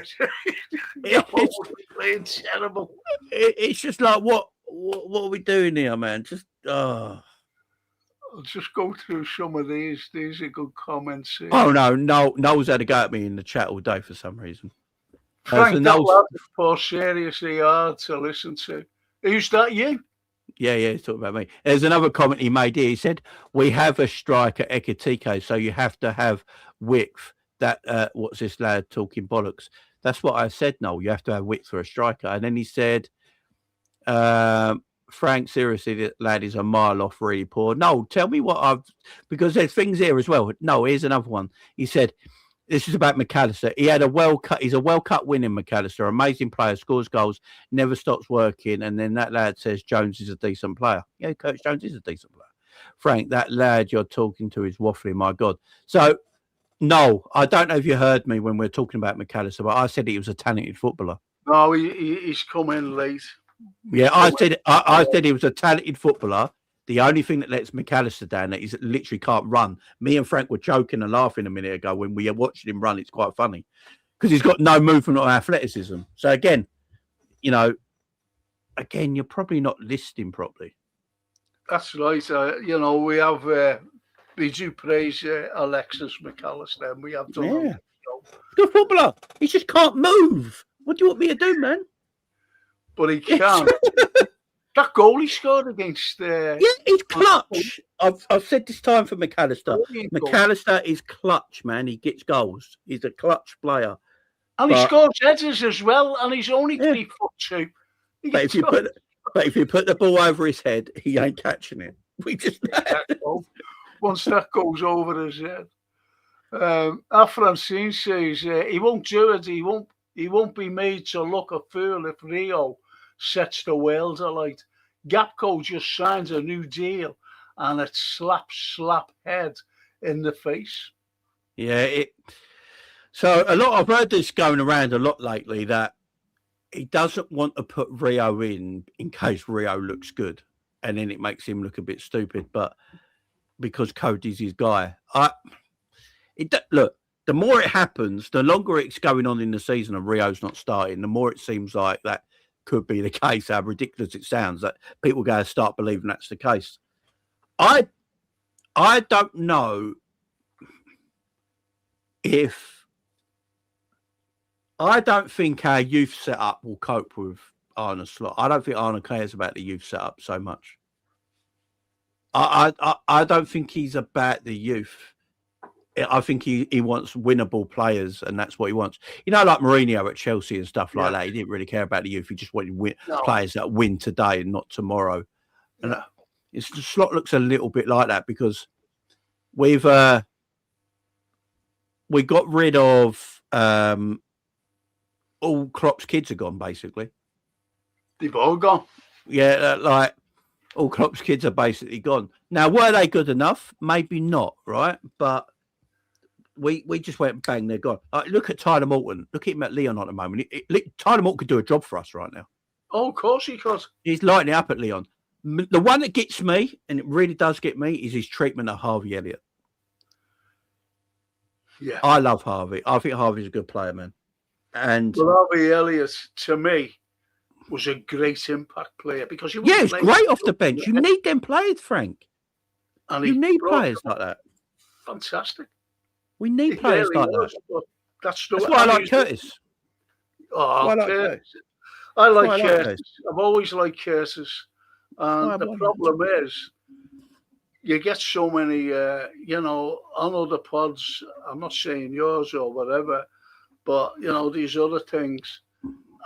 Speaker 1: it's playing terrible.
Speaker 4: It's just like, what are we doing here, man? I'll
Speaker 1: just go through some of these. These are good comments here.
Speaker 4: Oh, Noel's had a go at me in the chat all day for some reason.
Speaker 1: Frank, that lad is for seriously hard to listen to. Who's that, you?
Speaker 4: Yeah, he's talking about me. There's another comment he made here. He said, we have a striker, Ekitike, so you have to have width. That what's this lad talking bollocks? That's what I said, Noel. You have to have width for a striker. And then he said, Frank, seriously, that lad is a mile off really poor. No, tell me because there's things here as well. No, here's another one. He said, this is about McAllister. He had he's a World Cup winning McAllister, amazing player, scores goals, never stops working. And then that lad says Jones is a decent player. Yeah, Coach Jones is a decent player. Frank, that lad you're talking to is waffling, my God. So, no, I don't know if you heard me when we were talking about McAllister, but I said he was a talented footballer.
Speaker 1: No, he's come in late.
Speaker 4: Yeah, I said he was a talented footballer. The only thing that lets McAllister down is that literally can't run. Me and Frank were joking and laughing a minute ago when we watched him run. It's quite funny because he's got no movement or athleticism. So again, you're probably not listing properly.
Speaker 1: That's right. We do praise Alexis McAllister, and we have done.
Speaker 4: Yeah. Good footballer. He just can't move. What do you want me to do, man?
Speaker 1: But he can. That goal he scored against...
Speaker 4: he's clutch. I've said this time for McAllister. McAllister is clutch, man. He gets goals. He's a clutch player.
Speaker 1: And he scores headers as well, and he's only 3'2".
Speaker 4: But if you put the ball over his head, he ain't catching it. We just
Speaker 1: once that goes over his head. Our Francine says he won't do it. He won't be made to look a fool if Rio sets the world alight. Gapco just signs a new deal, and it slap head in the face.
Speaker 4: Yeah. So I've heard this going around a lot lately that he doesn't want to put Rio in case Rio looks good, and then it makes him look a bit stupid. But because Cody's his guy, look. The more it happens, the longer it's going on in the season and Rio's not starting, the more it seems like that could be the case. How ridiculous it sounds that people go to start believing that's the case. I don't know if I don't think our youth setup will cope with Arne Slot. I don't think Arne cares about the youth setup so much. I don't think he's about the youth. I think he wants winnable players, and that's what he wants. You know, like Mourinho at Chelsea and stuff like that. He didn't really care about the youth. He just wanted players that win today and not tomorrow. And the Slot looks a little bit like that because we got rid of all Klopp's kids are gone, basically.
Speaker 1: They've all gone.
Speaker 4: Yeah, like all Klopp's kids are basically gone. Now, were they good enough? Maybe not, right? But we just went bang, they're gone. Look at Tyler Morton. Look at him at Lyon at the moment. Tyler Morton could do a job for us right now.
Speaker 1: Oh, of course he could.
Speaker 4: He's lighting it up at Lyon. The one that gets me, and it really does get me, is his treatment of Harvey Elliott.
Speaker 1: Yeah,
Speaker 4: I love Harvey. I think Harvey's a good player, man. And
Speaker 1: Harvey Elliott, to me, was a great impact player because he
Speaker 4: was great off the bench. You need them players, Frank.
Speaker 1: And
Speaker 4: you need players like that.
Speaker 1: Fantastic.
Speaker 4: We need players like that.
Speaker 1: That's
Speaker 4: why I like Curtis.
Speaker 1: Curtis. I like Curtis. I've always liked Curtis. And the problem is, you get so many, on other pods, I'm not saying yours or whatever, but, these other things.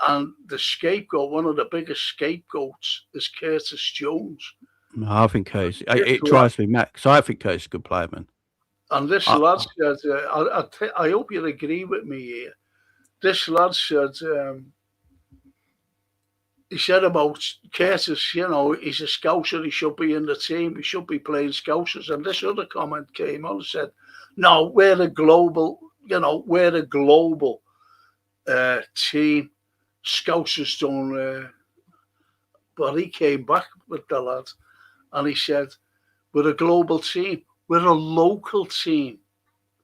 Speaker 1: And the scapegoat, one of the biggest scapegoats is Curtis Jones.
Speaker 4: No, I think Curtis, it drives me mad because I think Curtis is a good player, man.
Speaker 1: And this lad said, I hope you'll agree with me here. This lad said, he said about Curtis, he's a Scouser, he should be in the team, he should be playing Scousers. And this other comment came on and said, no, we're a global team. Scousers don't. But he came back with the lad and he said, we're a global team. We're a local team.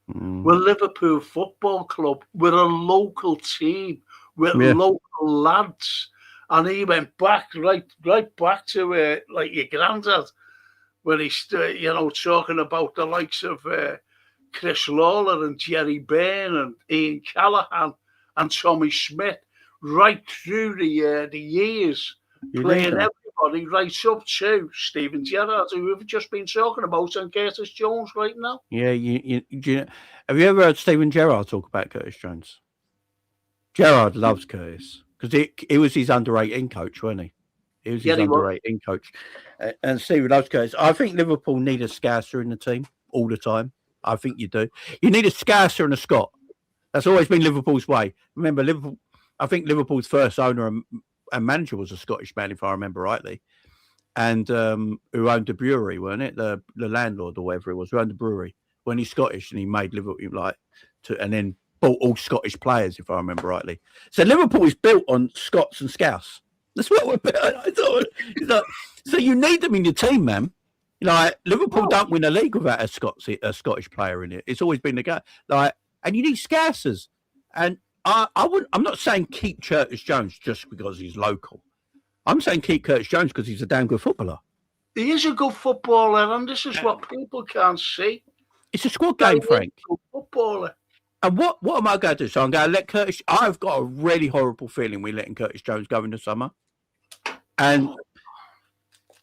Speaker 1: We're Liverpool Football Club. We're a local team. We're local lads. And he went back, right back to like your granddad, when he's, talking about the likes of Chris Lawler and Jerry Byrne and Ian Callaghan and Tommy Smith, right through the years, playing everybody right up to Steven Gerrard, who we've just been talking about, and Curtis Jones right now.
Speaker 4: Yeah, have you ever heard Steven Gerrard talk about Curtis Jones? Gerrard loves Curtis because he was his under-18 coach, wasn't he? He was his under-18 coach. And Steven loves Curtis. I think Liverpool need a Scouser in the team all the time. I think you do. You need a Scouser and a Scot. That's always been Liverpool's way. Remember, I think Liverpool's first owner and manager was a Scottish man, if I remember rightly, and who owned the brewery, weren't it? The landlord or whatever it was, who owned the brewery. When he's Scottish, and he made Liverpool and then bought all Scottish players, if I remember rightly. So Liverpool is built on Scots and Scouse. That's what we're built. So you need them in your team, man. Liverpool don't win a league without a Scottish player in it. It's always been the guy. And you need Scousers. And I'm not saying keep Curtis Jones just because he's local. I'm saying keep Curtis Jones because he's a damn good footballer.
Speaker 1: He is a good footballer, and this is what people can't see.
Speaker 4: It's a squad game, Frank.
Speaker 1: Good footballer.
Speaker 4: And what am I going to do? So I'm going to let Curtis... I've got a really horrible feeling we're letting Curtis Jones go in the summer. And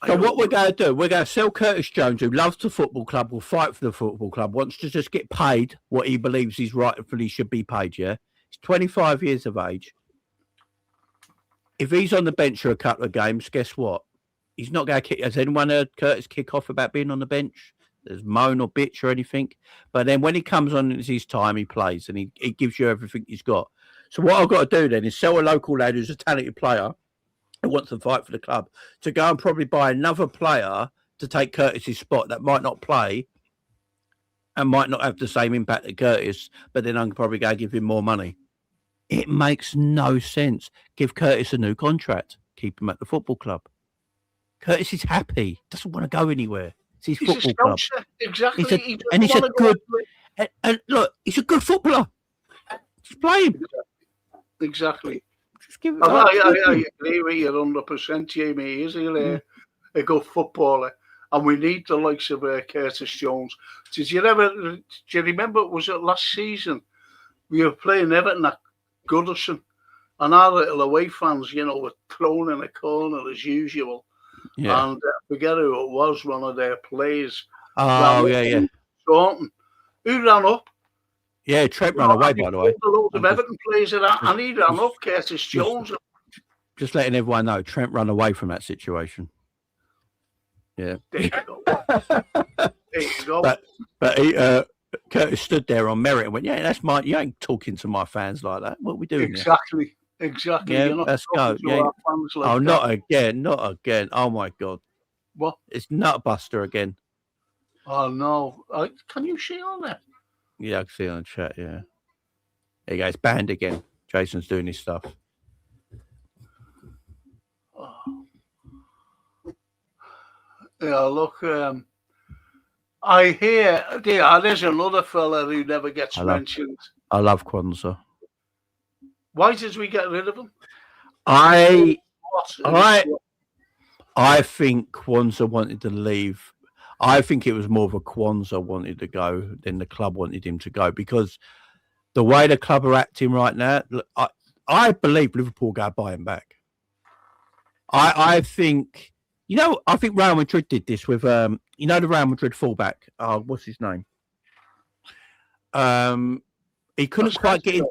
Speaker 4: so what we're going to do, we're going to sell Curtis Jones, who loves the football club, will fight for the football club, wants to just get paid what he believes he's rightfully should be paid, yeah? He's 25 years of age. If he's on the bench for a couple of games, guess what? He's not going to kick. Has anyone heard Curtis kick off about being on the bench? There's moan or bitch or anything. But then when he comes on, it's his time, he plays, and he gives you everything he's got. So what I've got to do then is sell a local lad who's a talented player who wants to fight for the club to go and probably buy another player to take Curtis's spot that might not play and might not have the same impact as Curtis, but then I can probably go give him more money. It makes no sense. Give Curtis a new contract. Keep him at the football club. Curtis is happy. Doesn't want to go anywhere. It's his football club.
Speaker 1: Exactly.
Speaker 4: He's a good. And look, he's a good footballer. Just play him.
Speaker 1: Exactly.
Speaker 4: Just give him.
Speaker 1: I agree with you 100%, Jamie. He's a good footballer, and we need the likes of Curtis Jones. Do you remember? Was it last season? We were playing Everton at Goodison, and our little away fans, were thrown in a corner as usual. Yeah. And I forget who it was, one of their players.
Speaker 4: Oh, yeah.
Speaker 1: Thornton. Who ran up?
Speaker 4: Yeah, Trent ran away, by the way.
Speaker 1: A lot of Everton players in that, and he ran up, Curtis Jones.
Speaker 4: Just letting everyone know, Trent ran away from that situation. Yeah.
Speaker 1: There you go.
Speaker 4: But he, Curtis stood there on merit and went, yeah, that's mine. You ain't talking to my fans like that. What are we doing
Speaker 1: Exactly.
Speaker 4: here?
Speaker 1: Exactly.
Speaker 4: Yeah, let's go. Yeah. Not again. Oh my God.
Speaker 1: What?
Speaker 4: It's Nutbuster again.
Speaker 1: Oh no. Can you see on there?
Speaker 4: Yeah, I can see it on the chat, yeah. There you go, it's banned again. Jason's doing his stuff.
Speaker 1: Oh. Yeah, look, I hear there's another fella who never gets mentioned.
Speaker 4: I love Kwanzaa.
Speaker 1: Why did we get rid of him?
Speaker 4: I think Kwanzaa wanted to leave. I think it was more of a Kwanzaa wanted to go than the club wanted him to go, because the way the club are acting right now, I believe Liverpool go buy him back. I think, I think Real Madrid did this with, the Real Madrid fullback. What's his name? He couldn't quite get in.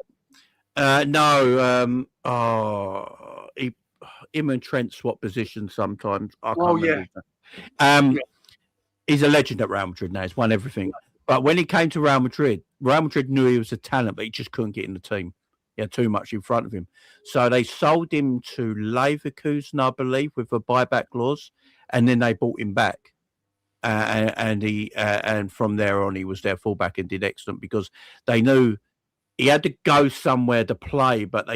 Speaker 4: Him and Trent swap positions sometimes. I can't remember. He's a legend at Real Madrid now. He's won everything. But when he came to Real Madrid knew he was a talent, but he just couldn't get in the team. He had too much in front of him. So they sold him to Leverkusen, I believe, with a buyback clause, and then they bought him back. And from there on, he was their fullback and did excellent, because they knew he had to go somewhere to play, but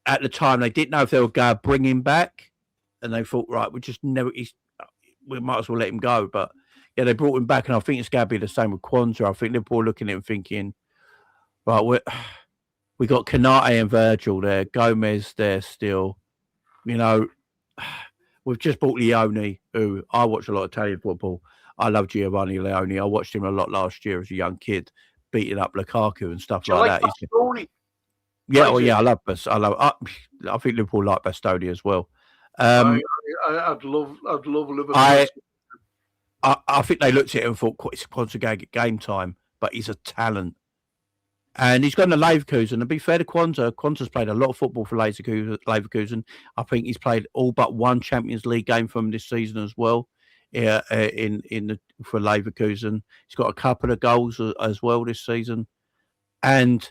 Speaker 4: at the time, they didn't know if they would go bring him back, and they thought, right, we might as well let him go. But yeah, they brought him back, and I think it's going to be the same with Kwanzaa. I think Liverpool looking at him thinking, right, we got Kanate and Virgil there, Gomez there still. We've just bought Leone, who I watch a lot of Italian football. I love Giovanni Leone. I watched him a lot last year as a young kid, beating up Lukaku and stuff like that. Yeah, I love I think Liverpool like Bastoni as well.
Speaker 1: I'd love Liverpool.
Speaker 4: I think they looked at it and thought, it's Kwanzaa game time, but he's a talent. And he's gone to Leverkusen. And to be fair to Kwanzaa's played a lot of football for Leverkusen. I think he's played all but one Champions League game for him this season as well. For Leverkusen, he's got a couple of goals as well this season. And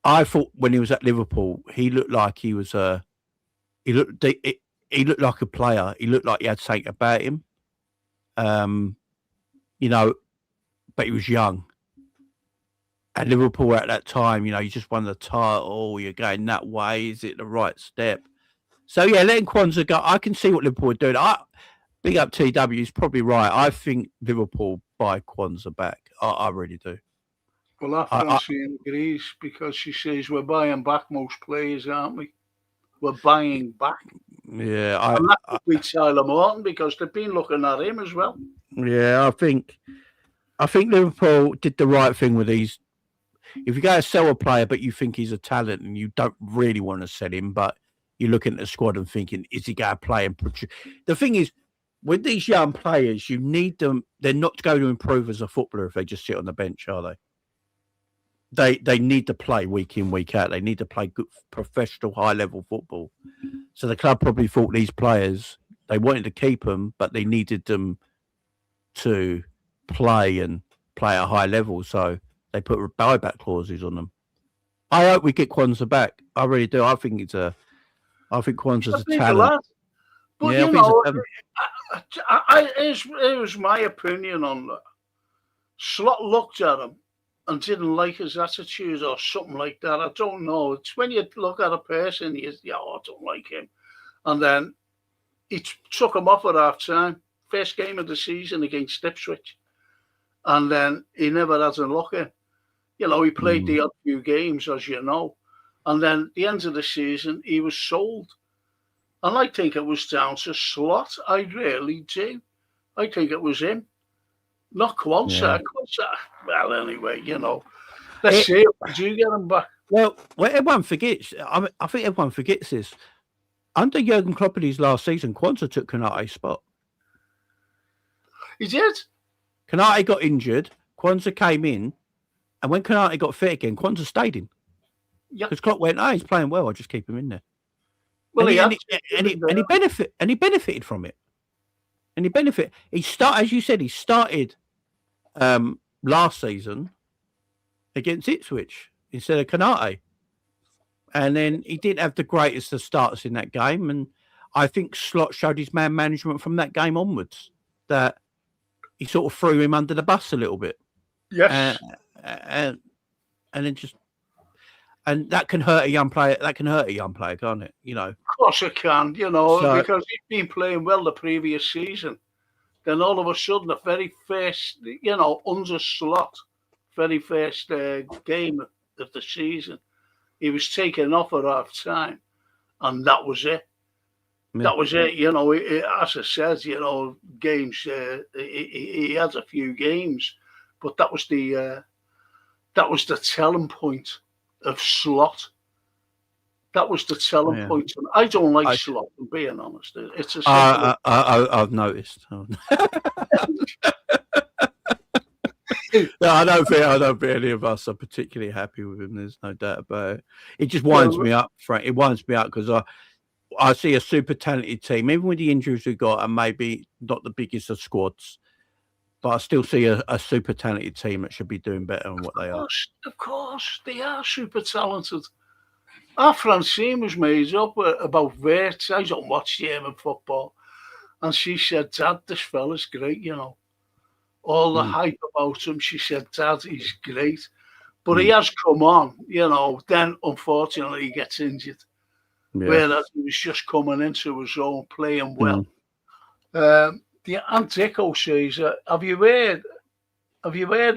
Speaker 4: I thought when he was at Liverpool, he looked like he was he looked like a player. He looked like he had something about him. But he was young. At Liverpool at that time, you just won the title. You're going that way. Is it the right step? So yeah, letting Kwanzaa go. I can see what Liverpool are doing. Big up TW. He's probably right. I think Liverpool buy Kwanzaa back. I really do.
Speaker 1: Well, Francine agrees, because she says we're buying back most players, aren't we? We're buying back.
Speaker 4: Yeah,
Speaker 1: and that could be Tyler Morton, because they've been looking at him as well.
Speaker 4: Yeah, I think Liverpool did the right thing with these. If you go to sell a player, but you think he's a talent and you don't really want to sell him, but you're looking at the squad and thinking, is he going to play and produce? The thing is, with these young players, you need them. They're not going to improve as a footballer if they just sit on the bench, are they? They need to play week in, week out. They need to play good, professional, high-level football. So the club probably thought these players, they wanted to keep them, but they needed them to play at a high level, so they put buyback clauses on them. I hope we get Kwanzaa back. I really do. I think Kwanzaa's a talent.
Speaker 1: But
Speaker 4: yeah,
Speaker 1: you know, here's my opinion on that. Slot looked at him and didn't like his attitude or something like that. I don't know. It's when you look at a person, I don't like him. And then he took him off at half time, first game of the season against Ipswich. And then he never had a look in. You know, he played the odd few games, as you know. And then at the end of the season, he was sold. And I think it was down to Slot. I really do. I think it was him. Not Kwanzaa. Well, anyway, you know. Let's see if we do get him back.
Speaker 4: Well, everyone forgets. I think everyone forgets this. Under Jurgen Klopp in his last season, Kwanzaa took Konate's spot.
Speaker 1: He did.
Speaker 4: Konate got injured. Kwanzaa came in. And when Konate got fit again, Kwanzaa stayed in.
Speaker 1: Yeah.
Speaker 4: Because Klopp went, he's playing well. I'll just keep him in there.
Speaker 1: Well,
Speaker 4: he benefited from it. And he started, as you said, he started last season against Ipswich instead of Konate. And then he didn't have the greatest of starts in that game. And I think Slot showed his man management from that game onwards, that he sort of threw him under the bus a little bit.
Speaker 1: Yes.
Speaker 4: And then and that can hurt a young player. That can hurt a young player, can't it? You know.
Speaker 1: Of course it can, you know, because he's been playing well the previous season. Then all of a sudden, the very first, you know, under Slot, very first game of the season, he was taken off at half time, and that was it. Yeah. That was it. You know, as I said, you know, games. He had a few games, but that was the telling point of Slot. That was the telling point. I don't like Slot, I'm being honest. It's a
Speaker 4: I've noticed. No, I don't think any of us are particularly happy with him. There's no doubt about it. It just winds me up, Frank. It winds me up because I see a super talented team, even with the injuries we've got, and maybe not the biggest of squads. But I still see a super talented team that should be doing better than what they are.
Speaker 1: Of course, they are super talented. Our Francine was made up about Vert. I don't watch German football. And she said, Dad, this fella's great, you know. All the hype about him, she said, Dad, he's great. But he has come on, you know. Then, unfortunately, he gets injured. Yeah. Whereas he was just coming into his own, playing well. The Antico says, have you heard,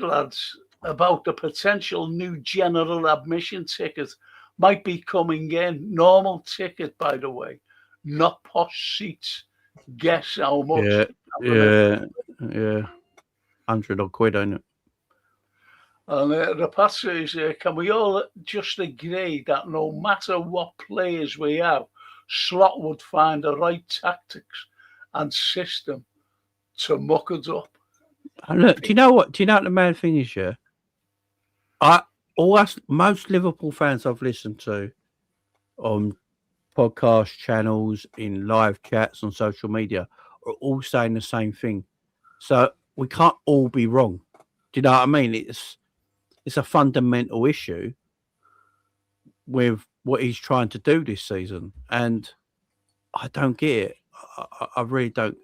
Speaker 1: lads, about the potential new general admission ticket might be coming in? Normal ticket, by the way, not posh seats. Guess how much?
Speaker 4: Yeah. 100 odd quid, ain't it?
Speaker 1: And the Pat says, can we all just agree that no matter what players we have, Slot would find the right tactics and system to muck it up?
Speaker 4: And look, do you know what the mad thing is? Yeah, most Liverpool fans I've listened to on podcast channels, in live chats on social media, are all saying the same thing. So we can't all be wrong. Do you know what I mean? It's a fundamental issue with what he's trying to do this season, and I don't get it. I really don't.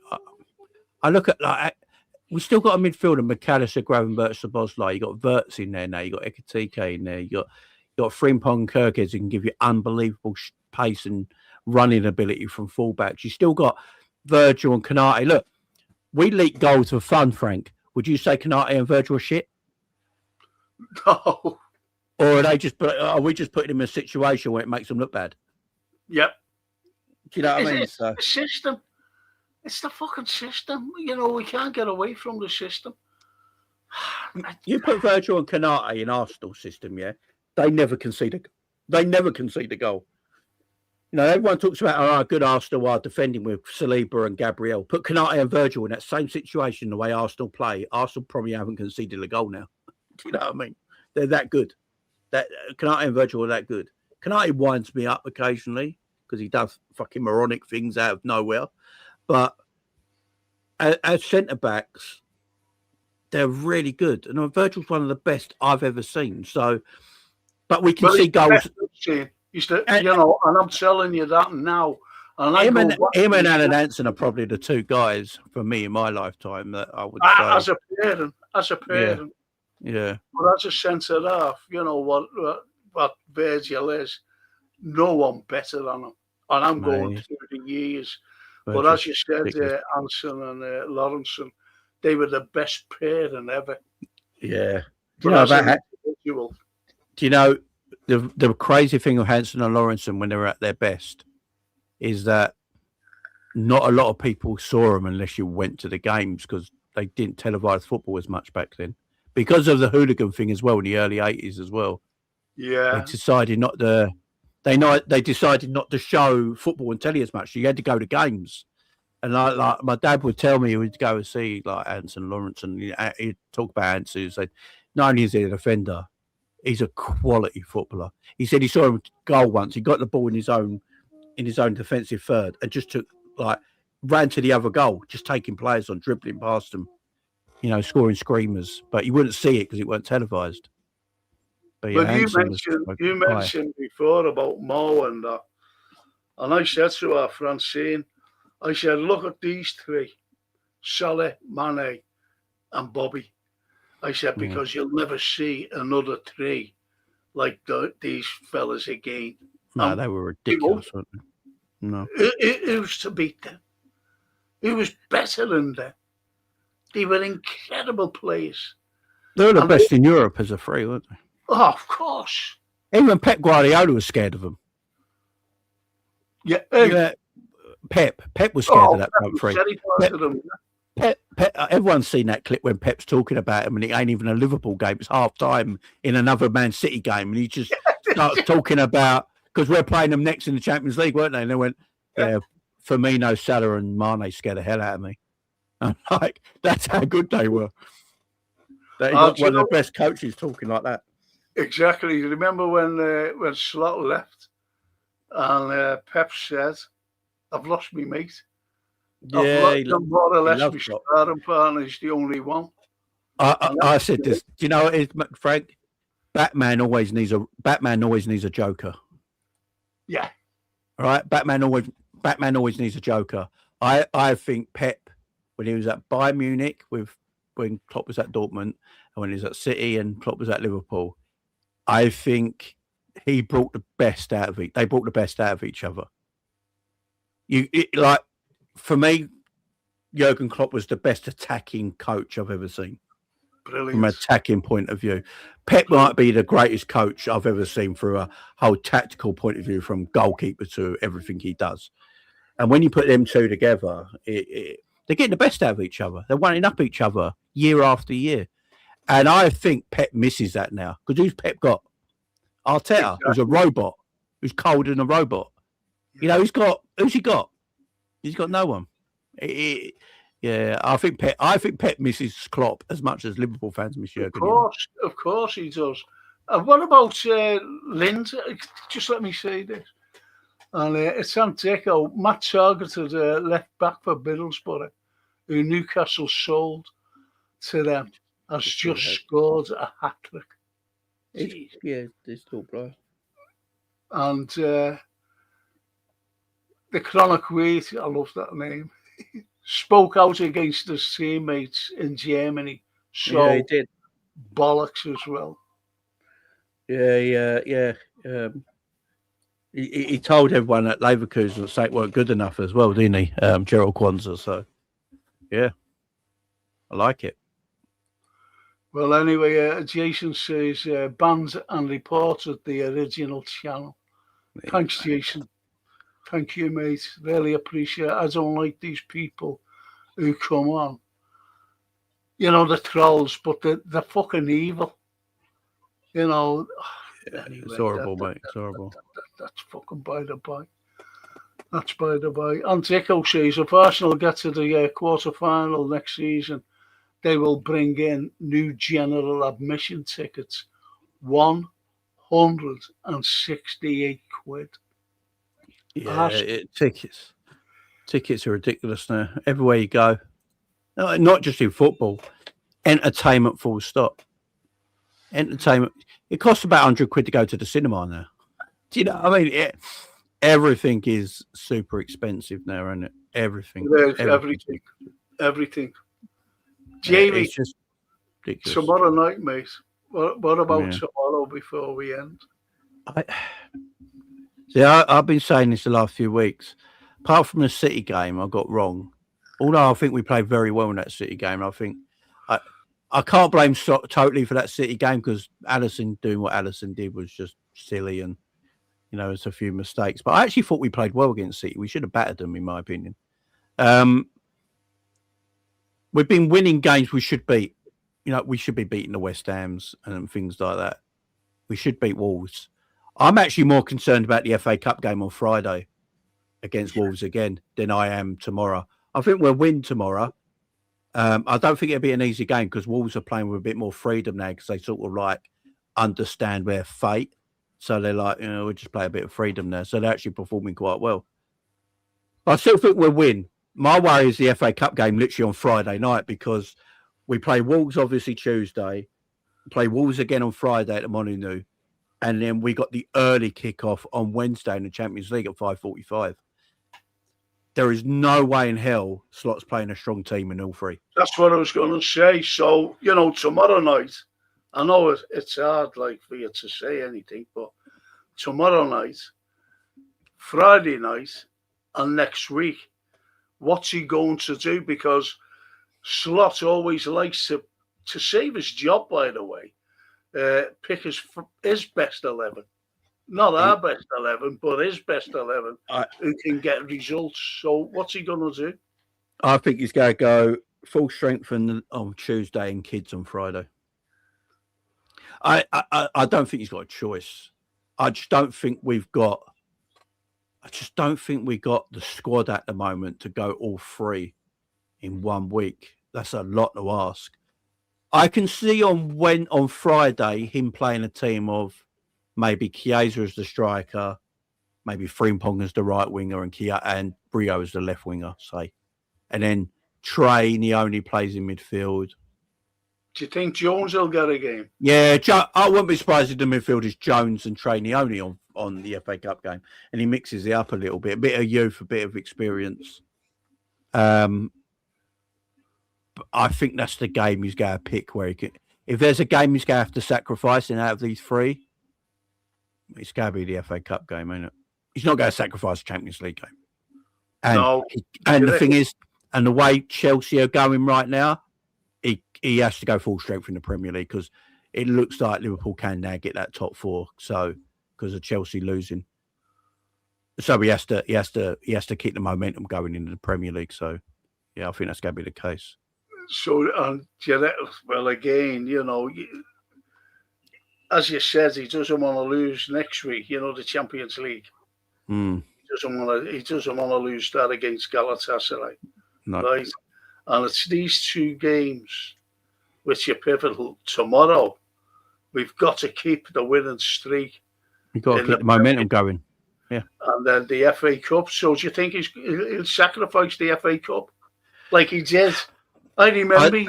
Speaker 4: I look at, like, we still got a midfield of McAllister, Gravenberch, Szoboszlai. You got Wirtz in there now. You got Ekitike in there. You got Frimpong, Kirkhead who can give you unbelievable pace and running ability from fullbacks. You still got Virgil and Konate. Look, we leak goals for fun, Frank. Would you say Konate and Virgil are shit?
Speaker 1: No.
Speaker 4: Or are we just putting him in a situation where it makes them look bad?
Speaker 1: Yep.
Speaker 4: Do you know what I mean?
Speaker 1: It's the system. It's the fucking system. You know, we can't get away from the system.
Speaker 4: You put Virgil and Konate in Arsenal system, yeah? They never concede a goal. You know, everyone talks about how good Arsenal are defending with Saliba and Gabriel. Put Konate and Virgil in that same situation, the way Arsenal play. Arsenal probably haven't conceded a goal now. Do you know what I mean? They're that good. That Konate and Virgil are that good. Konate winds me up occasionally because he does fucking moronic things out of nowhere. But as centre backs, they're really good, and Virgil's one of the best I've ever seen. So, but we can see goals.
Speaker 1: And I'm telling you that now. And
Speaker 4: him and Alan Hansen are probably the two guys for me in my lifetime that I would say
Speaker 1: as a parent,
Speaker 4: yeah.
Speaker 1: But as a centre half, what Virgil is, no one better than him. And I'm going through the years. But as you said, Hansen and Lawrenson, they were the best pairing ever.
Speaker 4: Yeah. Do you know the crazy thing of Hansen and Lawrenson when they were at their best is that not a lot of people saw them unless you went to the games because they didn't televise football as much back then. Because of the hooligan thing as well in the early 80s as well.
Speaker 1: Yeah.
Speaker 4: They decided not to show football on telly as much. So you had to go to games. And like my dad would tell me he would go and see like Hansen Lawrence and he'd talk about Hansen and say, not only is he a defender, he's a quality footballer. He said he saw him goal once. He got the ball in his own defensive third and just ran to the other goal, just taking players on, dribbling past them, scoring screamers. But you wouldn't see it because it weren't televised. But
Speaker 1: well, you mentioned before about Mo and that. And I said to our Francine, I said, look at these three, Salah, Mane and Bobby. I said, because you'll never see another three like these fellas again.
Speaker 4: No, they were ridiculous, weren't they? No.
Speaker 1: It was to beat them. It was better than them. They were incredible players.
Speaker 4: They were the best in Europe as a three, weren't they?
Speaker 1: Oh, of course.
Speaker 4: Even Pep Guardiola was scared of them.
Speaker 1: Yeah.
Speaker 4: Pep was scared of that front three. Everyone's seen that clip when Pep's talking about him and it ain't even a Liverpool game. It's half time in another Man City game. And he just starts talking about, because we're playing them next in the Champions League, weren't they? And they went, Firmino, Salah and Mane scared the hell out of me. I'm like, that's how good they were. They got one of the best coaches talking like that.
Speaker 1: Exactly. You remember when Slot left and Pep said, I've lost me mate.
Speaker 4: Yeah,
Speaker 1: more or less my starting partner is the only one.
Speaker 4: I said this. Do you know what it is, Frank? Batman always needs a Joker.
Speaker 1: Yeah.
Speaker 4: All right. Batman always needs a Joker. I think Pep, when he was at Bayern Munich when Klopp was at Dortmund and when he was at City and Klopp was at Liverpool, I think he brought the best out of each. They brought the best out of each other. For me, Jurgen Klopp was the best attacking coach I've ever seen.
Speaker 1: Brilliant.
Speaker 4: From an attacking point of view. Pep might be the greatest coach I've ever seen through a whole tactical point of view, from goalkeeper to everything he does. And when you put them two together, they're getting the best out of each other. They're one up each other year after year. And I think Pep misses that now. Because who's Pep got? Arteta, who's a robot, who's cold and a robot. Who's he got? He's got no one. I think Pep misses Klopp as much as Liverpool fans miss Jurgen.
Speaker 1: Of course he does. What about Lind? Just let me say this. And it's Antico. Matt targeted left back for Middlesbrough, who Newcastle sold to them, has just scored a hat-trick.
Speaker 4: This tall player.
Speaker 1: And the Chronic Wheat, I love that name, spoke out against his teammates in Germany. So
Speaker 4: he did.
Speaker 1: Bollocks as well.
Speaker 4: Yeah. He told everyone at Leverkusen that Saint weren't good enough as well, didn't he? Gerald Kwanzaa. So, yeah, I like it.
Speaker 1: Well, anyway, Jason says banned and reported the original channel. Thanks, Jason. Thank you, mate. Really appreciate it. I don't like these people who come on. The trolls, but they're fucking evil. Anyway,
Speaker 4: it's horrible, mate. It's horrible.
Speaker 1: That's fucking by the by. That's by the by. Antico says if Arsenal get to the quarter-final next season, they will bring in new general admission tickets. 168 quid.
Speaker 4: Yeah, tickets Tickets are ridiculous now. Everywhere you go, not just in football, entertainment full stop. Entertainment. It costs about £100 to go to the cinema now. Do you know? I mean, everything is super expensive now, isn't it? Everything.
Speaker 1: Everything. Jamie,
Speaker 4: it's just ridiculous.
Speaker 1: Tomorrow night, mate. What about tomorrow before we end?
Speaker 4: I've been saying this the last few weeks. Apart from the City game, I got wrong. Although I think we played very well in that City game. I think I can't blame totally for that City game because Alisson doing what Alisson did was just silly and, there's a few mistakes. But I actually thought we played well against City. We should have battered them, in my opinion. We've been winning games we should beat. We should be beating the West Hams and things like that. We should beat Wolves. I'm actually more concerned about the FA Cup game on Friday against Wolves again than I am tomorrow. I think we'll win tomorrow. I don't think it'll be an easy game because Wolves are playing with a bit more freedom now because they sort of understand their fate. So they're we'll just play a bit of freedom now. So they're actually performing quite well. I still think we'll win. My worry is the FA Cup game literally on Friday night because we play Wolves obviously Tuesday, play Wolves again on Friday at the Molineux, and then we got the early kickoff on Wednesday in the Champions League at 5:45. There is no way in hell Slot's playing a strong team in all three.
Speaker 1: That's what I was going to say. So, tomorrow night, I know it's hard for you to say anything, but tomorrow night, Friday night, and next week, what's he going to do? Because Slot always likes to save his job, by the way, pick his best 11. Not our best 11, but his best 11 who can get results. So what's he going to do?
Speaker 4: I think he's going to go full strength on Tuesday and kids on Friday. I don't think he's got a choice. I just don't think we got the squad at the moment to go all three in 1 week. That's a lot to ask. I can see on Friday him playing a team of maybe Chiesa as the striker, maybe Frimpong as the right winger, and Brio as the left winger, say. And then Trey Neone plays in midfield.
Speaker 1: Do you think Jones will get a game?
Speaker 4: Yeah, I wouldn't be surprised if the midfield is Jones and Trey Neone on the FA Cup game. And he mixes it up a little bit. A bit of youth, a bit of experience. But I think that's the game he's going to pick where he can. If there's a game he's going to have to sacrifice in out of these three, it's going to be the FA Cup game, ain't it? He's not going to sacrifice the Champions League game. And the thing is, and the way Chelsea are going right now, he has to go full strength in the Premier League because it looks like Liverpool can now get that top four. So because of Chelsea losing, so he has to keep the momentum going into the Premier League. So yeah, I think that's going to be the case.
Speaker 1: So well, again, as you said, he doesn't want to lose next week. The Champions League.
Speaker 4: Mm.
Speaker 1: He doesn't want to lose that against Galatasaray.
Speaker 4: No.
Speaker 1: Right? And it's these two games which are pivotal. Tomorrow, we've got to keep the winning streak.
Speaker 4: We've got to keep the momentum going. Yeah.
Speaker 1: And then the FA Cup. So do you think he'll sacrifice the FA Cup like he did? I remember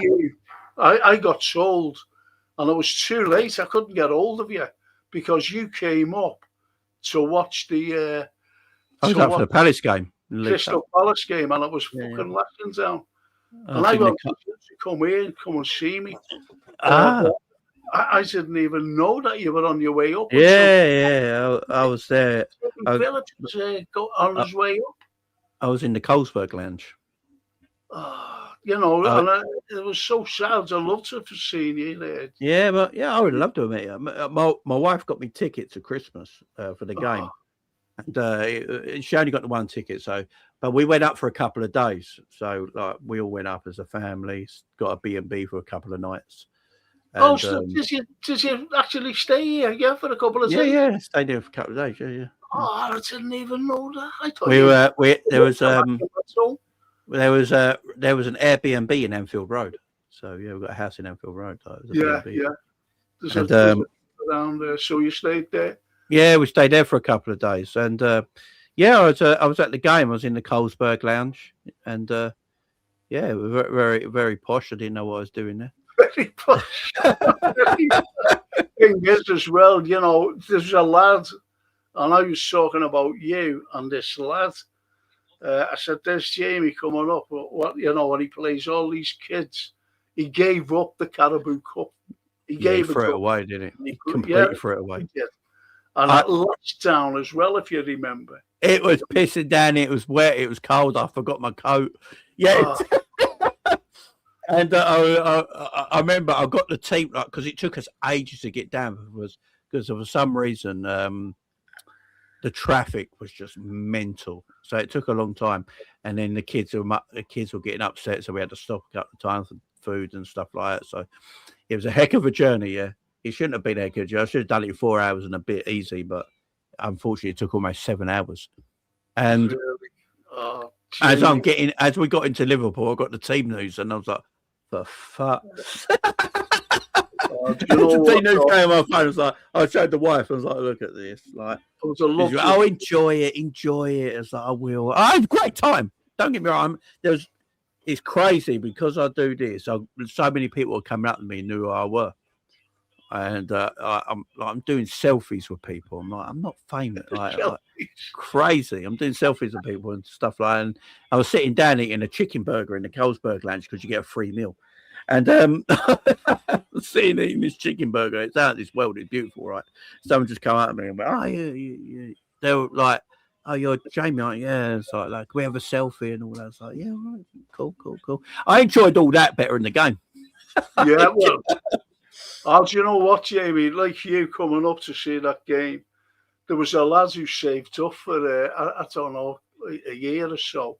Speaker 1: I got told, and it was too late. I couldn't get hold of you because you came up to watch the.
Speaker 4: I was up for the Palace game.
Speaker 1: Crystal Palace game, and it was fucking lashing down. And I got to come and see me. I didn't even know that you were on your way up.
Speaker 4: I was there.
Speaker 1: Village was on his way up.
Speaker 4: I was in the Colesberg Lounge.
Speaker 1: And it was so sad. I loved to have seen you there.
Speaker 4: Yeah, but I would love to have met you. My wife got me tickets at Christmas for the game. And she only got the one ticket, but we went up for a couple of days. So we all went up as a family, got a B&B for a couple of nights. And,
Speaker 1: so did you actually stay here? For a couple of days.
Speaker 4: Yeah, stayed there for a couple of days. Yeah.
Speaker 1: Oh, I didn't even know that. I thought
Speaker 4: there was an Airbnb in Anfield Road. So we've got a house in Anfield Road.
Speaker 1: Yeah. There's around there. So you stayed there.
Speaker 4: Yeah, we stayed there for a couple of days, and Yeah, I was at the game. I was in the Colesberg Lounge, and yeah, it was very, very posh. I didn't know what I was doing there.
Speaker 1: Very posh. Thing is, as well, you know, there's a lad, and I was talking about you and this lad. I said, "There's Jamie coming up. What you know, when he plays all these kids, he gave up the Caribou Cup. He
Speaker 4: Yeah, he
Speaker 1: gave
Speaker 4: threw it
Speaker 1: up.
Speaker 4: away, didn't he? He
Speaker 1: Yeah,
Speaker 4: completely threw it
Speaker 1: he
Speaker 4: away.
Speaker 1: did. And
Speaker 4: I,
Speaker 1: at Latchdown as well, if you remember.
Speaker 4: it was pissing down. It was wet. It was cold. I forgot my coat. Yeah. And I remember I got the team because it took us ages to get down because for some reason the traffic was just mental, so it took a long time. And then the kids were getting upset, so we had to stop a couple of times for food and stuff like that. So it was a heck of a journey. Yeah, it shouldn't have been a heck of a journey. I should have done it in 4 hours and a bit easy, but unfortunately, it took almost 7 hours. And as we got into Liverpool, I got the team news, and I was like, "For fuck!"
Speaker 1: Do you know
Speaker 4: the team news came on my phone. I was like, I showed the wife. I was like, "Look at this!" Like, oh, enjoy it. It's like I will. I had a great time. Don't get me wrong. It's crazy because I do this. So many people are coming up to me and knew who I were. And I'm doing selfies with people. I'm like, I'm not famous, like crazy. I'm doing selfies with people and stuff like that. And I was sitting down eating a chicken burger in the Colesberg Lounge because you get a free meal. And sitting eating this chicken burger, it's out of this world. It's beautiful, right? Someone just come up to me and went, "Oh, yeah." They were like, "Oh, you're Jamie, aren't you?" Yeah. It's like we have a selfie and all that. It's like, yeah, right, cool. I enjoyed all that better in the game.
Speaker 1: Yeah, well. Oh, do you know what, Jamie? Like you coming up to see that game, there was a lad who saved up for, I don't know, a year or so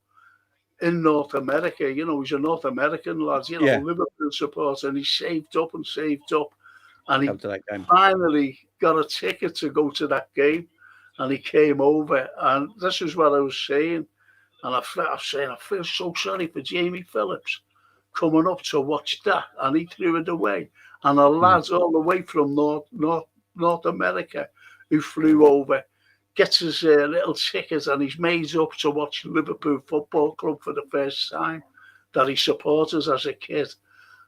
Speaker 1: in North America. You know, he's a North American lad, you know, Liverpool supporter, and he saved up. And he finally got a ticket to go to that game, and he came over. And this is what I was saying. And I feel so sorry for Jamie Phillips coming up to watch that, and he threw it away. And a lad all the way from North America who flew over, gets his little ticket, and he's made up to watch Liverpool Football Club for the first time that he supported as a kid.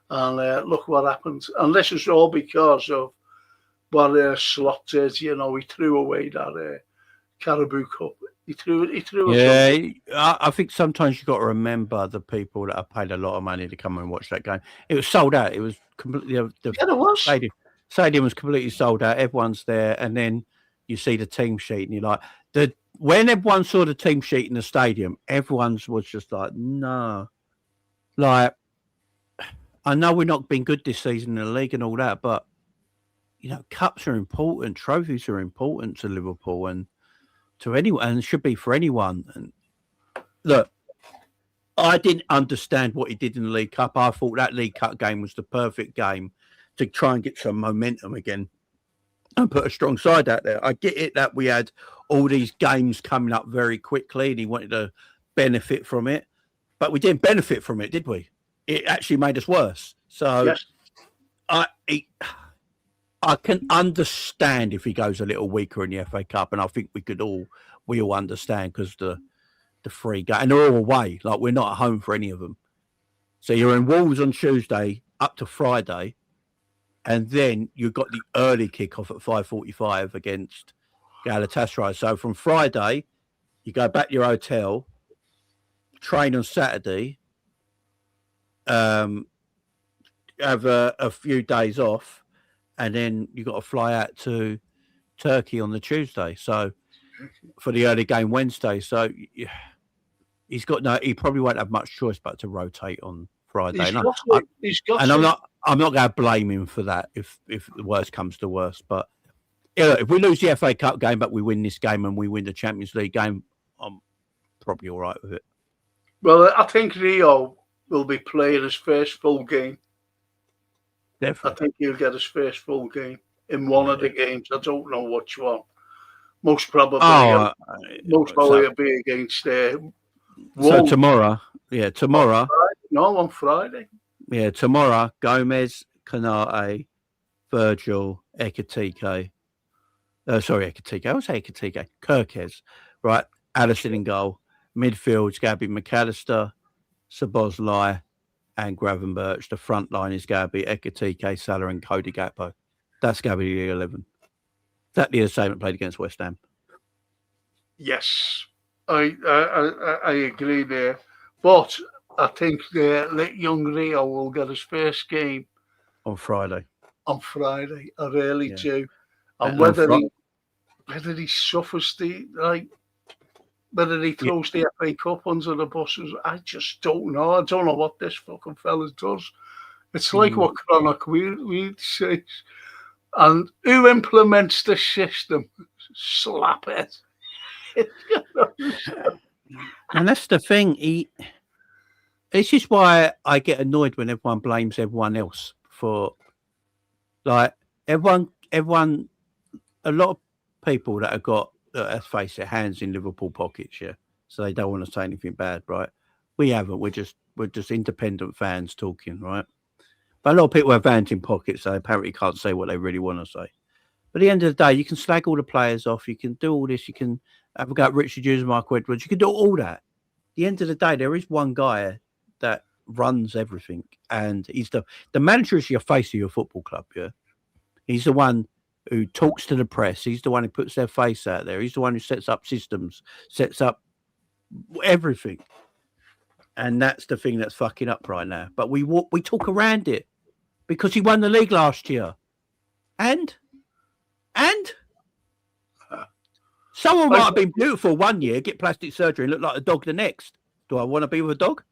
Speaker 1: And look what happened. And this is all because of what Slot did. You know, he threw away that Caribou Cup. He threw it.
Speaker 4: Yeah, I think sometimes you've got to remember the people that have paid a lot of money to come and watch that game. It was sold out. It was completely
Speaker 1: it was.
Speaker 4: Stadium was completely sold out. Everyone's there, and then you see the team sheet, and you're like, when everyone saw the team sheet in the stadium, everyone's was just like, no, like I know we're not been good this season in the league and all that, but you know, cups are important, trophies are important to Liverpool and to anyone, and it should be for anyone. And look, I didn't understand what he did in the League Cup. I thought that League Cup game was the perfect game to try and get some momentum again and put a strong side out there. I get it that we had all these games coming up very quickly and he wanted to benefit from it, but we didn't benefit from it, did we? It actually made us worse. So
Speaker 1: yes.
Speaker 4: I can understand if he goes a little weaker in the FA Cup, and I think we all understand because the free game, and they're all away. Like we're not at home for any of them. So you're in Wolves on Tuesday up to Friday, and then you've got the early kickoff at 5:45 against Galatasaray. So from Friday, you go back to your hotel, train on Saturday, have a few days off. And then you got to fly out to Turkey on the Tuesday. So for the early game Wednesday. So he probably won't have much choice but to rotate on Friday. I'm not going to blame him for that if the worst comes to worst. But if we lose the FA Cup game, but we win this game and we win the Champions League game, I'm probably all right with it.
Speaker 1: Well, I think Rio will be playing his first full game.
Speaker 4: Definitely.
Speaker 1: I think he'll get his first full game in one of the games. I don't know which one. Most probably, it'll be against.
Speaker 4: So tomorrow, tomorrow.
Speaker 1: On Friday.
Speaker 4: Yeah, tomorrow. Gomez, Kanate, Virgil, Ekitike. Ekitike. I was saying Ekitike. Kirkes, right? Allison in goal. Midfield's going to be McAllister, Szoboszlai, and Gravenberch. The front line is going to be Ekitike, Salah, and Cody Gakpo. That's going to be the 11. Exactly the same that played against West Ham.
Speaker 1: Yes, I agree there. But I think young Rio will get his first game
Speaker 4: on Friday.
Speaker 1: I really do. And
Speaker 4: whether
Speaker 1: he suffers whether he throws the FA Cup under the buses, I just don't know. I don't know what this fucking fella does. It's like what Chronic Weed says. And who implements the system? Slap it.
Speaker 4: And that's the thing. This is why I get annoyed when everyone blames everyone else for, like, everyone. A lot of people that have got, let's face it, hands in Liverpool pockets, so they don't want to say anything bad, right? We haven't. We're just independent fans talking, right? But a lot of people have hands in pockets, so they apparently can't say what they really want to say. But at the end of the day, you can slag all the players off. You can do all this. You can have a go at Richard Hughes and Mark Edwards. You can do all that. At the end of the day, there is one guy that runs everything, and he's the manager is your face of your football club. Yeah, he's the one who talks to the press. He's the one who puts their face out there. He's the one who sets up systems, sets up everything. And that's the thing that's fucking up right now. But we talk around it because he won the league last year. And someone might have been beautiful one year, get plastic surgery and look like a dog the next. Do I want to be with a dog?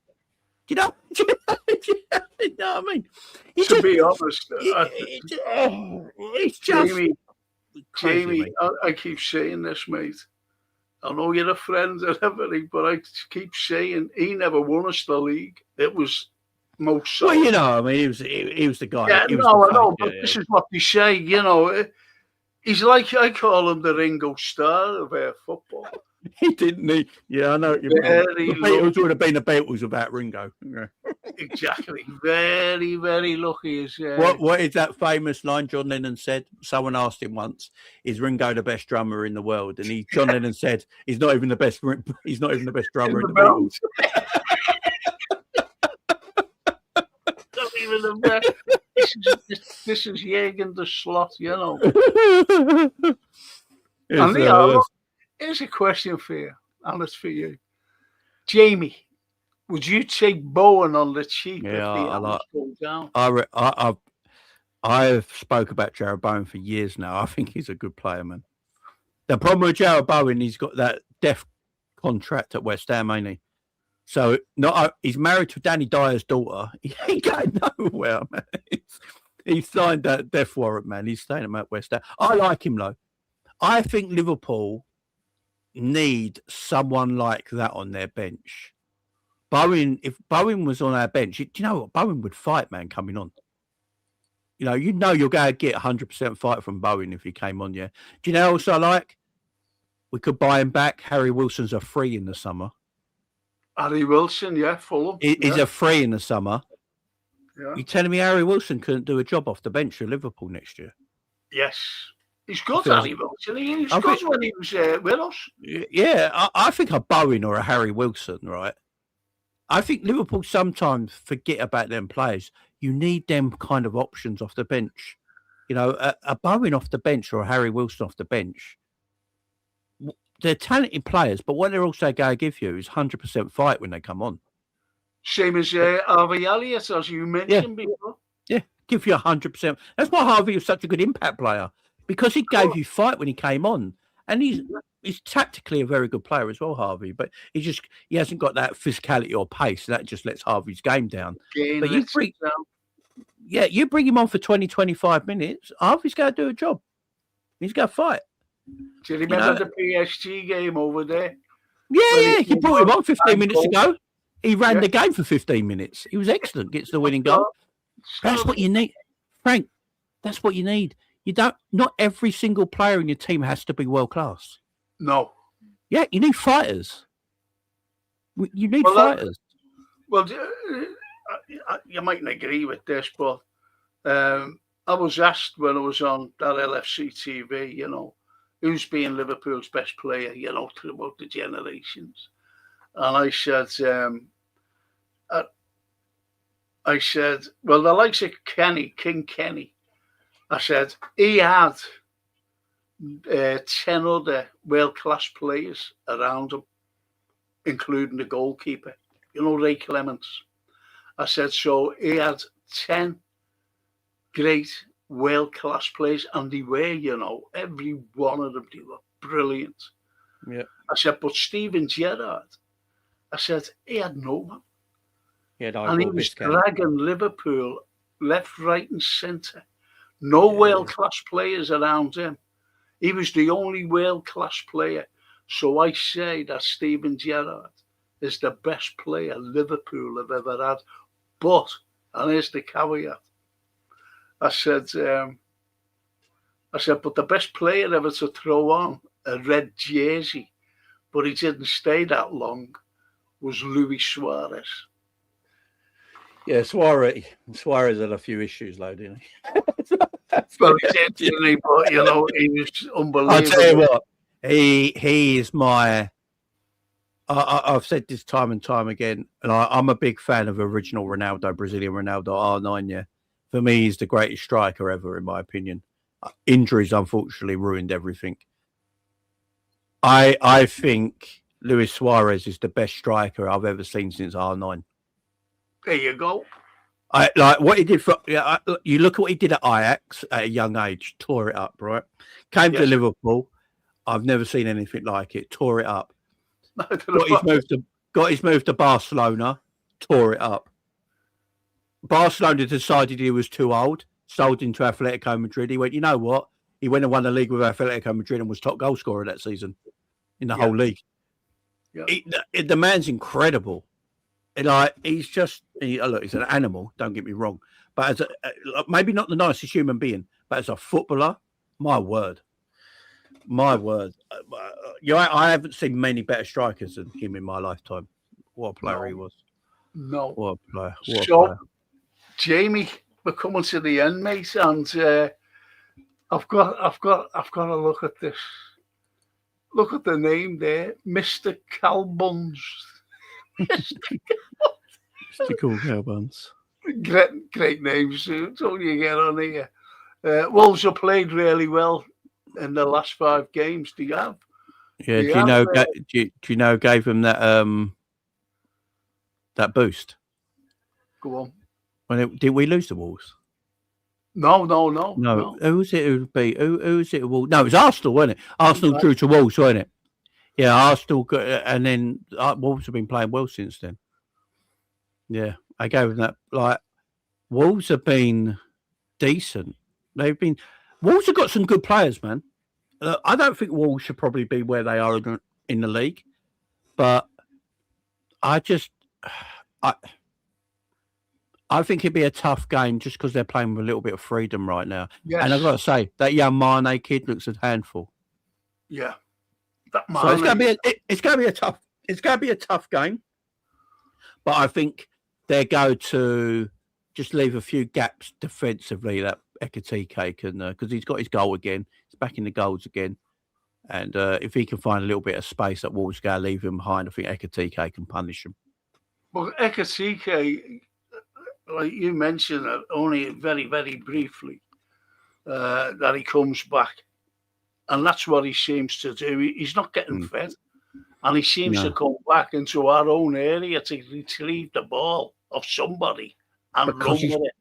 Speaker 4: Do you know? Do you know what I mean?
Speaker 1: Be honest,
Speaker 4: it's just
Speaker 1: Jamie. I keep saying this, mate. I know you're a friend and everything, but I keep saying he never won us the league. It was most.
Speaker 4: Well, you know, I mean, he was the guy.
Speaker 1: Yeah, I know, but this is what they say. You know, he's like, I call him the Ringo Starr of football.
Speaker 4: He didn't. Yeah, I know what you mean. The Beatles would have been the Beatles without Ringo. Yeah.
Speaker 1: Exactly. Very, very lucky.
Speaker 4: What is that famous line John Lennon said? Someone asked him once, "Is Ringo the best drummer in the world?" And John Lennon said, "He's not even the best. He's not even the best drummer in the Beatles."
Speaker 1: Not even the best. This is Jürgen the Slot, you know. And here's a question for you, and it's for you, Jamie. Would you take Bowen on the cheap if the go down?
Speaker 4: I've spoke about Jarrod Bowen for years now. I think he's a good player, man. The problem with Jarrod Bowen, he's got that death contract at West Ham, ain't he? So he's married to Danny Dyer's daughter. He ain't going nowhere, man. He's signed that death warrant, man. He's staying at West Ham. I like him though. I think Liverpool need someone like that on their bench. If Bowen was on our bench, do you know what? Bowen would fight, man, coming on. You're going to get 100% fight from Bowen if he came on, yeah. Do you know what else I like? We could buy him back. Harry Wilson's a free in the summer.
Speaker 1: Harry Wilson, yeah, Fulham.
Speaker 4: He's a free in the summer.
Speaker 1: Yeah.
Speaker 4: You telling me Harry Wilson couldn't do a job off the bench for Liverpool next year?
Speaker 1: Yes. He's good, Harry Wilson. He was good when he was with us.
Speaker 4: Yeah, I think a Bowen or a Harry Wilson, right? I think Liverpool sometimes forget about them players. You need them kind of options off the bench. A Bowen off the bench or a Harry Wilson off the bench. They're talented players, but what they're also going to give you is 100% fight when they come on.
Speaker 1: Same as Harvey Elliott, as you mentioned before.
Speaker 4: Yeah, give you 100%. That's why Harvey was such a good impact player, because he gave you fight when he came on. And he's tactically a very good player as well, Harvey, but he hasn't got that physicality or pace. That just lets Harvey's game down. But you bring him on for 20, 25 minutes, Harvey's going to do a job. He's going to fight.
Speaker 1: Do you remember the PSG game over there?
Speaker 4: Yeah. You brought him on 15 minutes ago. He ran the game for 15 minutes. He was excellent. Gets the winning goal. That's what you need, Frank. That's what you need. Not every single player in your team has to be world class.
Speaker 1: No.
Speaker 4: Yeah, you need fighters. You need fighters.
Speaker 1: You mightn't agree with this, but I was asked when I was on that LFC TV, who's been Liverpool's best player, throughout the generations. And I said, well, the likes of King Kenny, I said, he had 10 other world-class players around him, including the goalkeeper, Ray Clements. I said, so he had 10 great world-class players, and they were, every one of them, they were brilliant.
Speaker 4: Yeah.
Speaker 1: I said, but Steven Gerrard, I said, he had no one. And he was dragging Liverpool left, right and centre. No world-class players around him. He was the only world-class player. So I say that Steven Gerrard is the best player Liverpool have ever had. But, and here's the caveat, I said, but the best player ever to throw on a red jersey, but he didn't stay that long, was Luis Suarez.
Speaker 4: Yeah, Suarez had a few issues, though, didn't he?
Speaker 1: Well, he did, didn't he? But, he was unbelievable.
Speaker 4: I'll tell you what, he is my... I've said this time and time again, and I'm a big fan of original Ronaldo, Brazilian Ronaldo, R9, yeah. For me, he's the greatest striker ever, in my opinion. Injuries, unfortunately, ruined everything. I think Luis Suarez is the best striker I've ever seen since R9.
Speaker 1: There you go.
Speaker 4: I like what he did for. Yeah, you look at what he did at Ajax at a young age, tore it up, right? Came to Liverpool. I've never seen anything like it. Tore it up. Got his move to Barcelona, tore it up. Barcelona decided he was too old, sold him to Atletico Madrid. He went, you know what? He went and won the league with Atletico Madrid and was top goal scorer that season in the whole league. Yeah. The man's incredible. He's just, look, he's an animal, don't get me wrong. But as maybe not the nicest human being, but as a footballer, my word. I haven't seen many better strikers than him in my lifetime. What a player he was.
Speaker 1: No.
Speaker 4: What a player.
Speaker 1: So, Jamie, we're coming to the end, mate, and I've got to look at this. Look at the name there, Mr. Calbuns.
Speaker 4: Mr. Cool Calbuns.
Speaker 1: Great names, don't you get on here? Wolves have played really well in the last 5 games. Do you have?
Speaker 4: Yeah. Do you know gave them that that boost?
Speaker 1: Go on.
Speaker 4: Did we lose the Wolves?
Speaker 1: No.
Speaker 4: Who was it? Who would be? Who was it? No, it was Arsenal, wasn't it? Arsenal drew to Wolves, wasn't it? Yeah, Arsenal got, and then Wolves have been playing well since then. Yeah, I gave them that. Like, Wolves have been decent. Wolves have got some good players, man. I don't think Wolves should probably be where they are in the league, but I think it'd be a tough game just because they're playing with a little bit of freedom right now. Yes. And I've got to say, that young Mane kid looks a handful.
Speaker 1: Yeah.
Speaker 4: So it's going to be a tough game. But I think they're going to just leave a few gaps defensively that Ekitike can, because he's got his goal again. He's back in the goals again. And if he can find a little bit of space that Wolves going to leave him behind, I think Ekitike can punish him.
Speaker 1: Well, Ekitike, like you mentioned, only very, very briefly, that he comes back. And that's what he seems to do. He's not getting fed. And he seems to come back into our own area to retrieve the ball of somebody and run with it.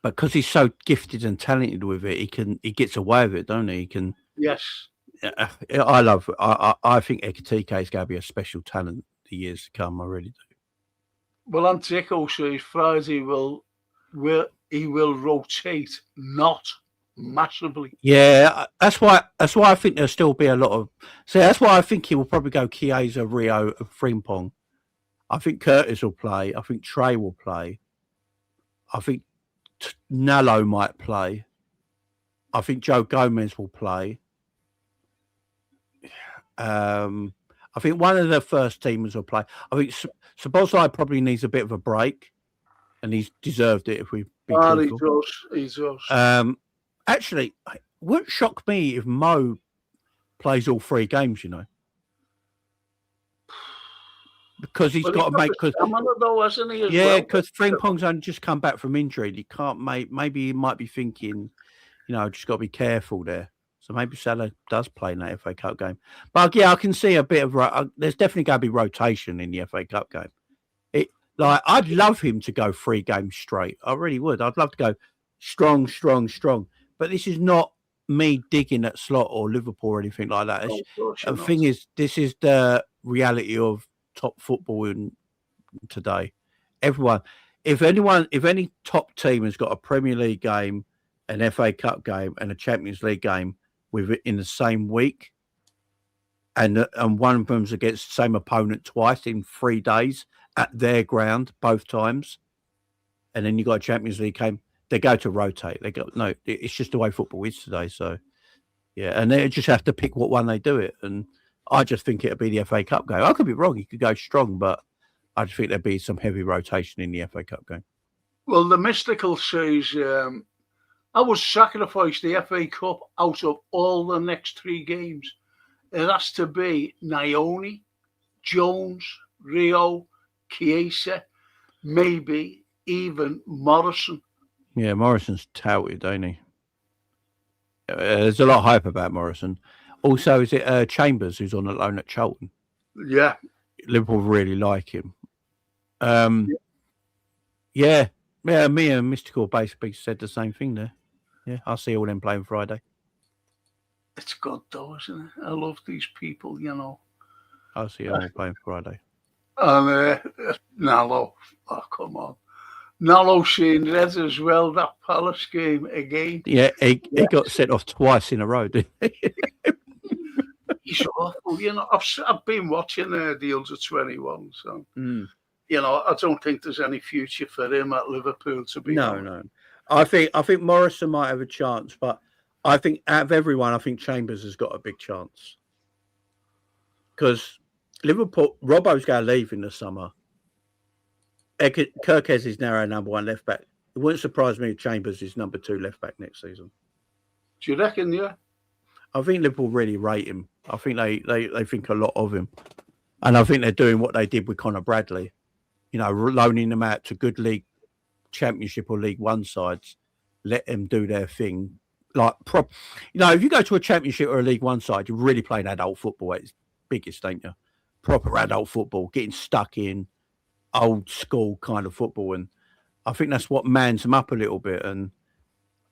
Speaker 4: Because he's so gifted and talented with it, he gets away with it, don't he? He can.
Speaker 1: Yes.
Speaker 4: I think Ekitike is going to be a special talent the years to come. I really do.
Speaker 1: Well, Antico says Friday he will rotate, not massively.
Speaker 4: Yeah, that's why I think there'll still be a lot of. So that's why I think he will probably go Chiesa, Rio, and Frimpong. I think Curtis will play. I think Trey will play. I think Nallo might play. I think Joe Gomez will play. I think one of the first teamers will play. I think Szoboszlai probably needs a bit of a break, and he's deserved it if we've been
Speaker 1: truthful. He does.
Speaker 4: Actually, it wouldn't shock me if Mo plays all 3 games, you know. Because he's got to make...
Speaker 1: though, hasn't he,
Speaker 4: because Frimpong's only just come back from injury. He can't make... Maybe he might be thinking, you know, just got to be careful there. So maybe Salah does play in that FA Cup game. But yeah, I can see a bit of... there's definitely going to be rotation in the FA Cup game. I'd love him to go 3 games straight. I really would. I'd love to go strong. But this is not me digging at Slot or Liverpool or anything like that. The thing is, this is the reality of top football in today. Everyone, if any top team has got a Premier League game, an FA Cup game, and a Champions League game in the same week, and one of them's against the same opponent twice in 3 days at their ground both times, and then you got a Champions League game, they go to rotate. It's just the way football is today. So yeah, and they just have to pick what one they do it. And I just think it'll be the FA Cup game. I could be wrong. He could go strong, but I just think there'd be some heavy rotation in the FA Cup game.
Speaker 1: Well, the mystical says, I would sacrifice the FA Cup out of all the next 3 games. It has to be Nione, Jones, Rio, Chiesa, maybe even Morrison.
Speaker 4: Yeah, Morrison's touted, ain't he? There's a lot of hype about Morrison. Also, is it Chambers who's on a loan at Charlton?
Speaker 1: Yeah.
Speaker 4: Liverpool really like him. Yeah, me and Mystical basically said the same thing there. Yeah, I'll see all them playing Friday.
Speaker 1: It's good though, isn't it? I love these people, you know.
Speaker 4: I'll see all playing Friday.
Speaker 1: And Nallo, oh come on. Nallo seeing red as well, that Palace game again.
Speaker 4: Yeah, he got sent off twice in a row, didn't he?
Speaker 1: He's awful, you know. I've been watching the under 21, so you know, I don't think there's any future for him at Liverpool to be.
Speaker 4: No. I think Morrison might have a chance, but I think out of everyone, I think Chambers has got a big chance. Because Liverpool, Robbo's going to leave in the summer. Kirkes is now our number 1 left back. It wouldn't surprise me if Chambers is number 2 left back next season.
Speaker 1: Do you reckon? Yeah.
Speaker 4: I think Liverpool really rate him. I think they think a lot of him, and I think they're doing what they did with Conor Bradley. You know, loaning them out to good league, Championship or League One sides. Let them do their thing. Like you know, if you go to a Championship or a League One side, you're really playing adult football at its biggest, ain't you? Proper adult football, getting stuck in. Old school kind of football, and I think that's what mans them up a little bit. And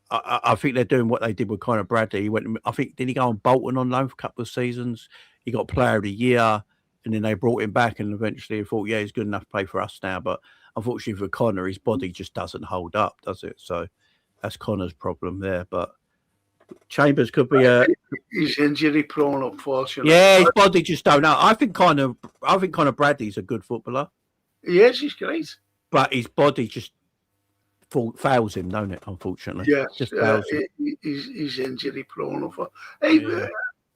Speaker 4: I think they're doing what they did with Conor Bradley. He went, I think, did he go on Bolton on loan for a couple of seasons? He got Player of the Year, and then they brought him back, and eventually they thought, yeah, he's good enough to play for us now. But unfortunately for Conor, his body just doesn't hold up, does it? So that's Conor's problem there. But Chambers could be
Speaker 1: he's injury prone, unfortunately.
Speaker 4: Yeah, his body just don't know. I think Conor Bradley's a good footballer.
Speaker 1: Yes, he's great.
Speaker 4: But his body just fails him, don't it, unfortunately?
Speaker 1: Yes,
Speaker 4: just fails him.
Speaker 1: He's injury prone. Hey,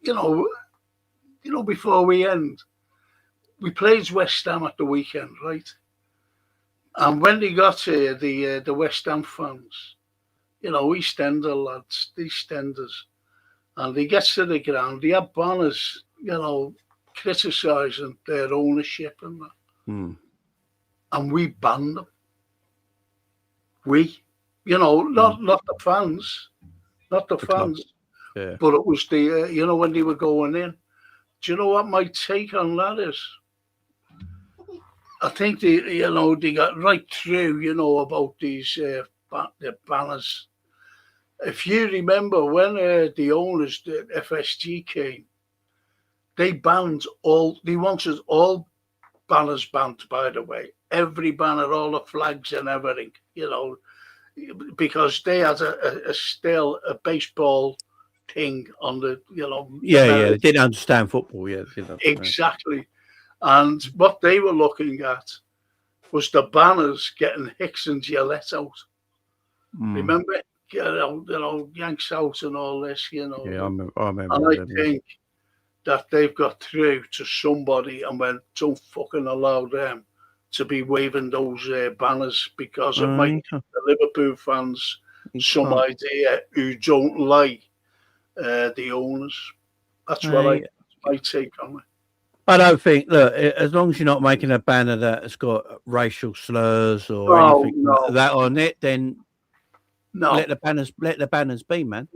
Speaker 1: you know, before we end, we played West Ham at the weekend, right? And when they got here, the West Ham fans, you know, EastEnder lads, the EastEnders, and they get to the ground, they have banners, you know, criticising their ownership and that. And we banned them. We, you know, not the fans, but it was the, you know, when they were going in. Do you know what my take on that is? I think they got right through, you know, about these the banners. If you remember when the owners, the FSG came, they wanted all banners banned, by the way. Every banner, all the flags and everything, you know, because they had a baseball thing on the, you know.
Speaker 4: Yeah, they didn't understand football, you know.
Speaker 1: Exactly. And what they were looking at was the banners getting Hicks and Gillette out. Remember, you know, Yanks out and all this, you know.
Speaker 4: Yeah, I remember.
Speaker 1: And I think that they've got through to somebody and went, don't fucking allow them to be waving those banners, because it might give the Liverpool fans some idea who don't like the owners. That's what I take on it.
Speaker 4: I don't think. Look, as long as you're not making a banner that's got racial slurs or anything like that on it, then let the banners be, man.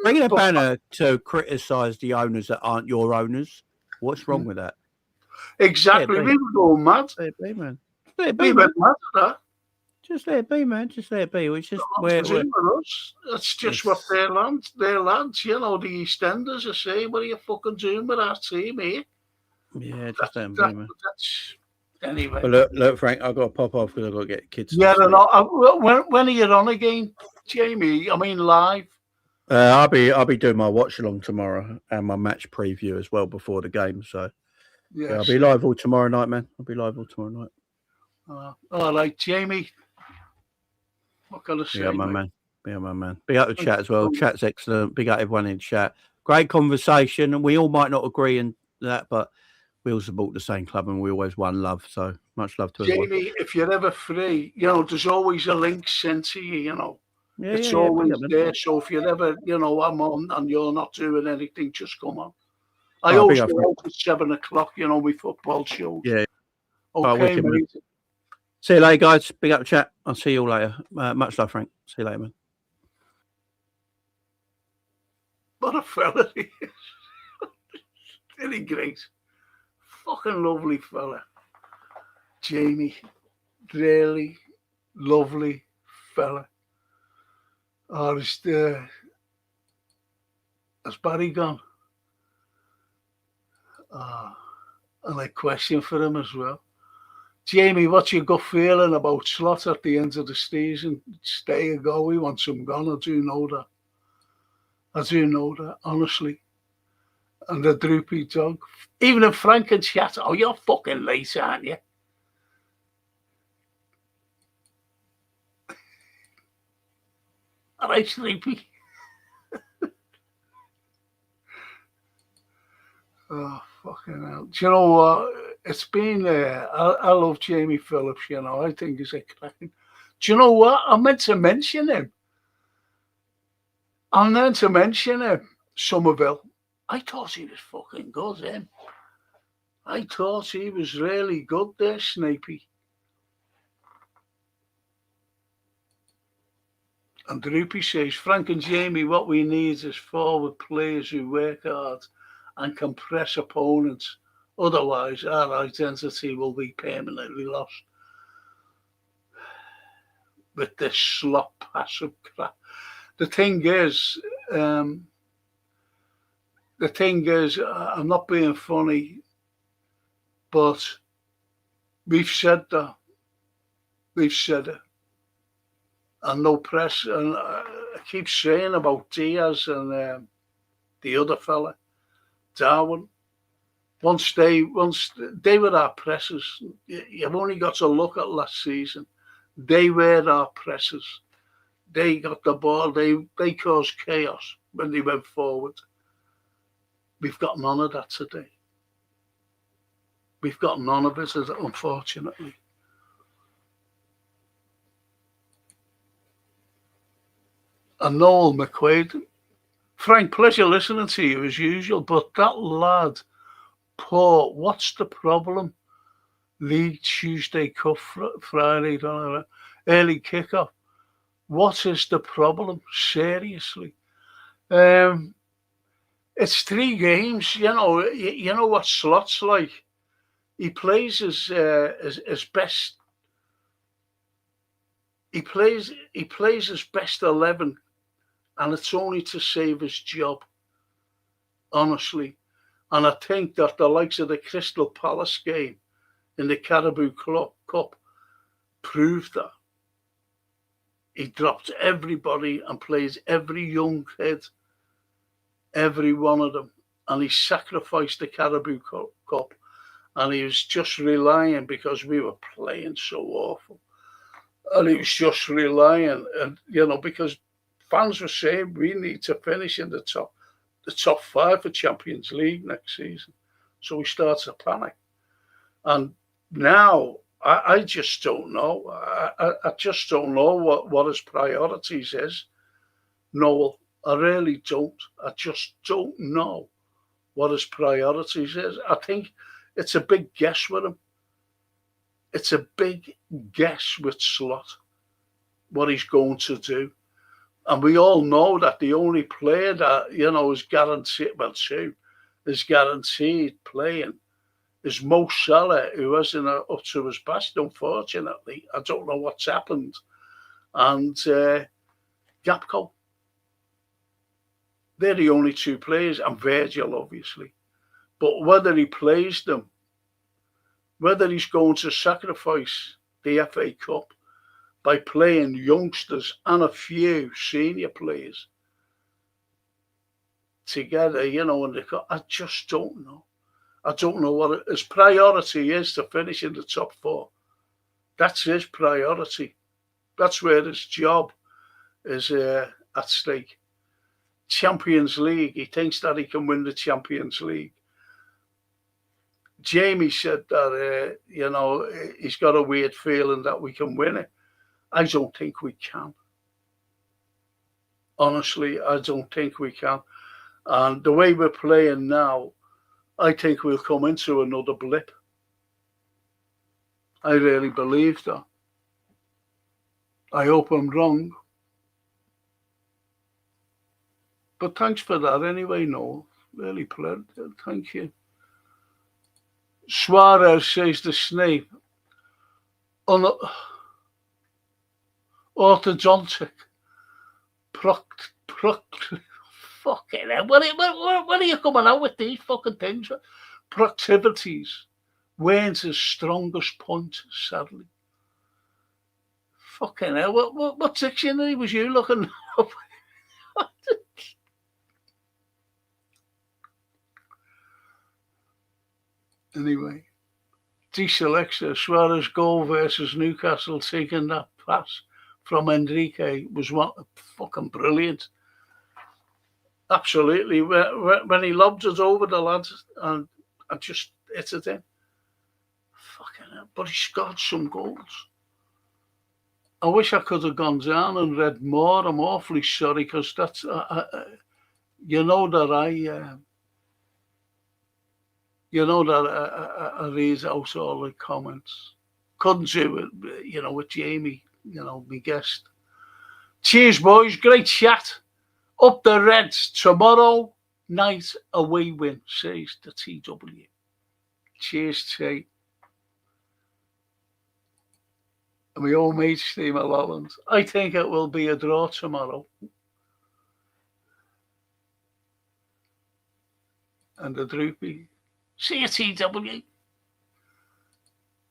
Speaker 4: Bringing a banner to criticise the owners that aren't your owners. What's wrong with that?
Speaker 1: Exactly. We were going mad.
Speaker 4: Let it be, man.
Speaker 1: We went mad at that.
Speaker 4: Just let it be, man. Just let it be. It's just
Speaker 1: That's just what their lads, you know, the EastEnders are saying, what are you fucking doing with our team here?
Speaker 4: Yeah, just let them be, man.
Speaker 1: Anyway.
Speaker 4: But look, Frank, I've got to pop off because I've got to get kids.
Speaker 1: Yeah, when are you on again, Jamie? I mean, live?
Speaker 4: I'll be doing my watch along tomorrow and my match preview as well before the game. So yeah, I'll be live all tomorrow night, man. I'll be live all tomorrow night.
Speaker 1: All right, Jamie. What can I say?
Speaker 4: Yeah, my man. Yeah, my man. Big up the chat as well. Chat's excellent. Big up everyone in chat. Great conversation, and we all might not agree in that, but we all support the same club, and we always one love. So much love to everyone.
Speaker 1: Jamie, if you're ever free, you know, there's always a link sent to you. You know, it's always there. So if you're ever, you know, I'm on and you're not doing anything, just come on. I always go out at 7 o'clock. You know, with football shows.
Speaker 4: Yeah.
Speaker 1: Okay, mate.
Speaker 4: See you later, guys. Big up chat. I'll see you all later. Much love, Frank. See you later, man.
Speaker 1: What a fella he is. Really great. Fucking lovely fella. Jamie. Really lovely fella. Oh, has Barry gone? And a question for him as well. Jamie, what's your gut feeling about Slot at the end of the season? Stay or go? We want him gone. I do know that, honestly. And the droopy dog. Even if Frank and chat, oh, you're fucking late, aren't you? All right, Sleepy. Oh, fucking hell. Do you know what? It's been there. I love Jamie Phillips, you know. I think he's a cracking. Do you know what? I meant to mention him. Somerville. I thought he was fucking good, him. I thought he was really good there, Snapey. And Droopy says, Frank and Jamie, what we need is forward players who work hard and can press opponents. Otherwise, our identity will be permanently lost. With this slop passive crap. The thing is, I'm not being funny, but we've said that. We've said it. And no press. And I keep saying about Diaz and the other fella, Darwin. Once they were our pressers. You've only got to look at last season. They were our pressers. They got the ball. They caused chaos when they went forward. We've got none of that today. We've got none of it, unfortunately. And Noel McQuaid. Frank, pleasure listening to you as usual, but that lad, Paul, what's the problem? League Tuesday Cup Friday, early kickoff. What is the problem? Seriously. It's 3 games, you know. You know what Slot's like. He plays his best. He plays his best 11, and it's only to save his job. Honestly, and I think that the likes of the Crystal Palace game in the Carabao Cup proved that. He dropped everybody and plays every young kid, every one of them. And he sacrificed the Carabao Cup. And he was just relying because we were playing so awful. And he was just relying, and you know, because fans were saying we need to finish in the top 5 for Champions League next season. So he starts to panic. And now I just don't know. I just don't know what his priorities is, Noel. I really don't. I just don't know what his priorities is. I think it's a big guess with him. It's a big guess with Slot, what he's going to do. And we all know that the only player that, is guaranteed, is guaranteed playing is Mo Salah, who isn't up to his best, unfortunately. I don't know what's happened. And Gapco. They're the only two players, and Virgil, obviously. But whether he plays them, whether he's going to sacrifice the FA Cup by playing youngsters and a few senior players together, I just don't know. I don't know what his priority is to finish in the top four. That's his priority. That's where his job is at stake. Champions League, he thinks that he can win the Champions League. Jamie said that, he's got a weird feeling that we can win it. I don't think we can. Honestly, I don't think we can. And the way we're playing now, I think we'll come into another blip. I really believe that. I hope I'm wrong. But thanks for that anyway, Noel. Really pleasant. Thank you. Suarez says the Snape. Orthodontic. Fucking hell. What are you coming out with these fucking things? Proctivities weren't his strongest point, sadly. Fucking hell. What dictionary was you looking up? Anyway, Alexa, Suarez goal versus Newcastle, taking that pass from Enrique was fucking brilliant. Absolutely. When he lobbed it over the lads and I just hit it in. Fucking hell. But he scored some goals. I wish I could have gone down and read more. I'm awfully sorry because that's, you know that I read out all the comments. Couldn't do it, with Jamie, my guest. Cheers, boys. Great chat. Up the Reds. Tomorrow night away win, says the TW. Cheers, T. And my old mate, Steve Holland. I think it will be a draw tomorrow. And the Droopy. See you, TW.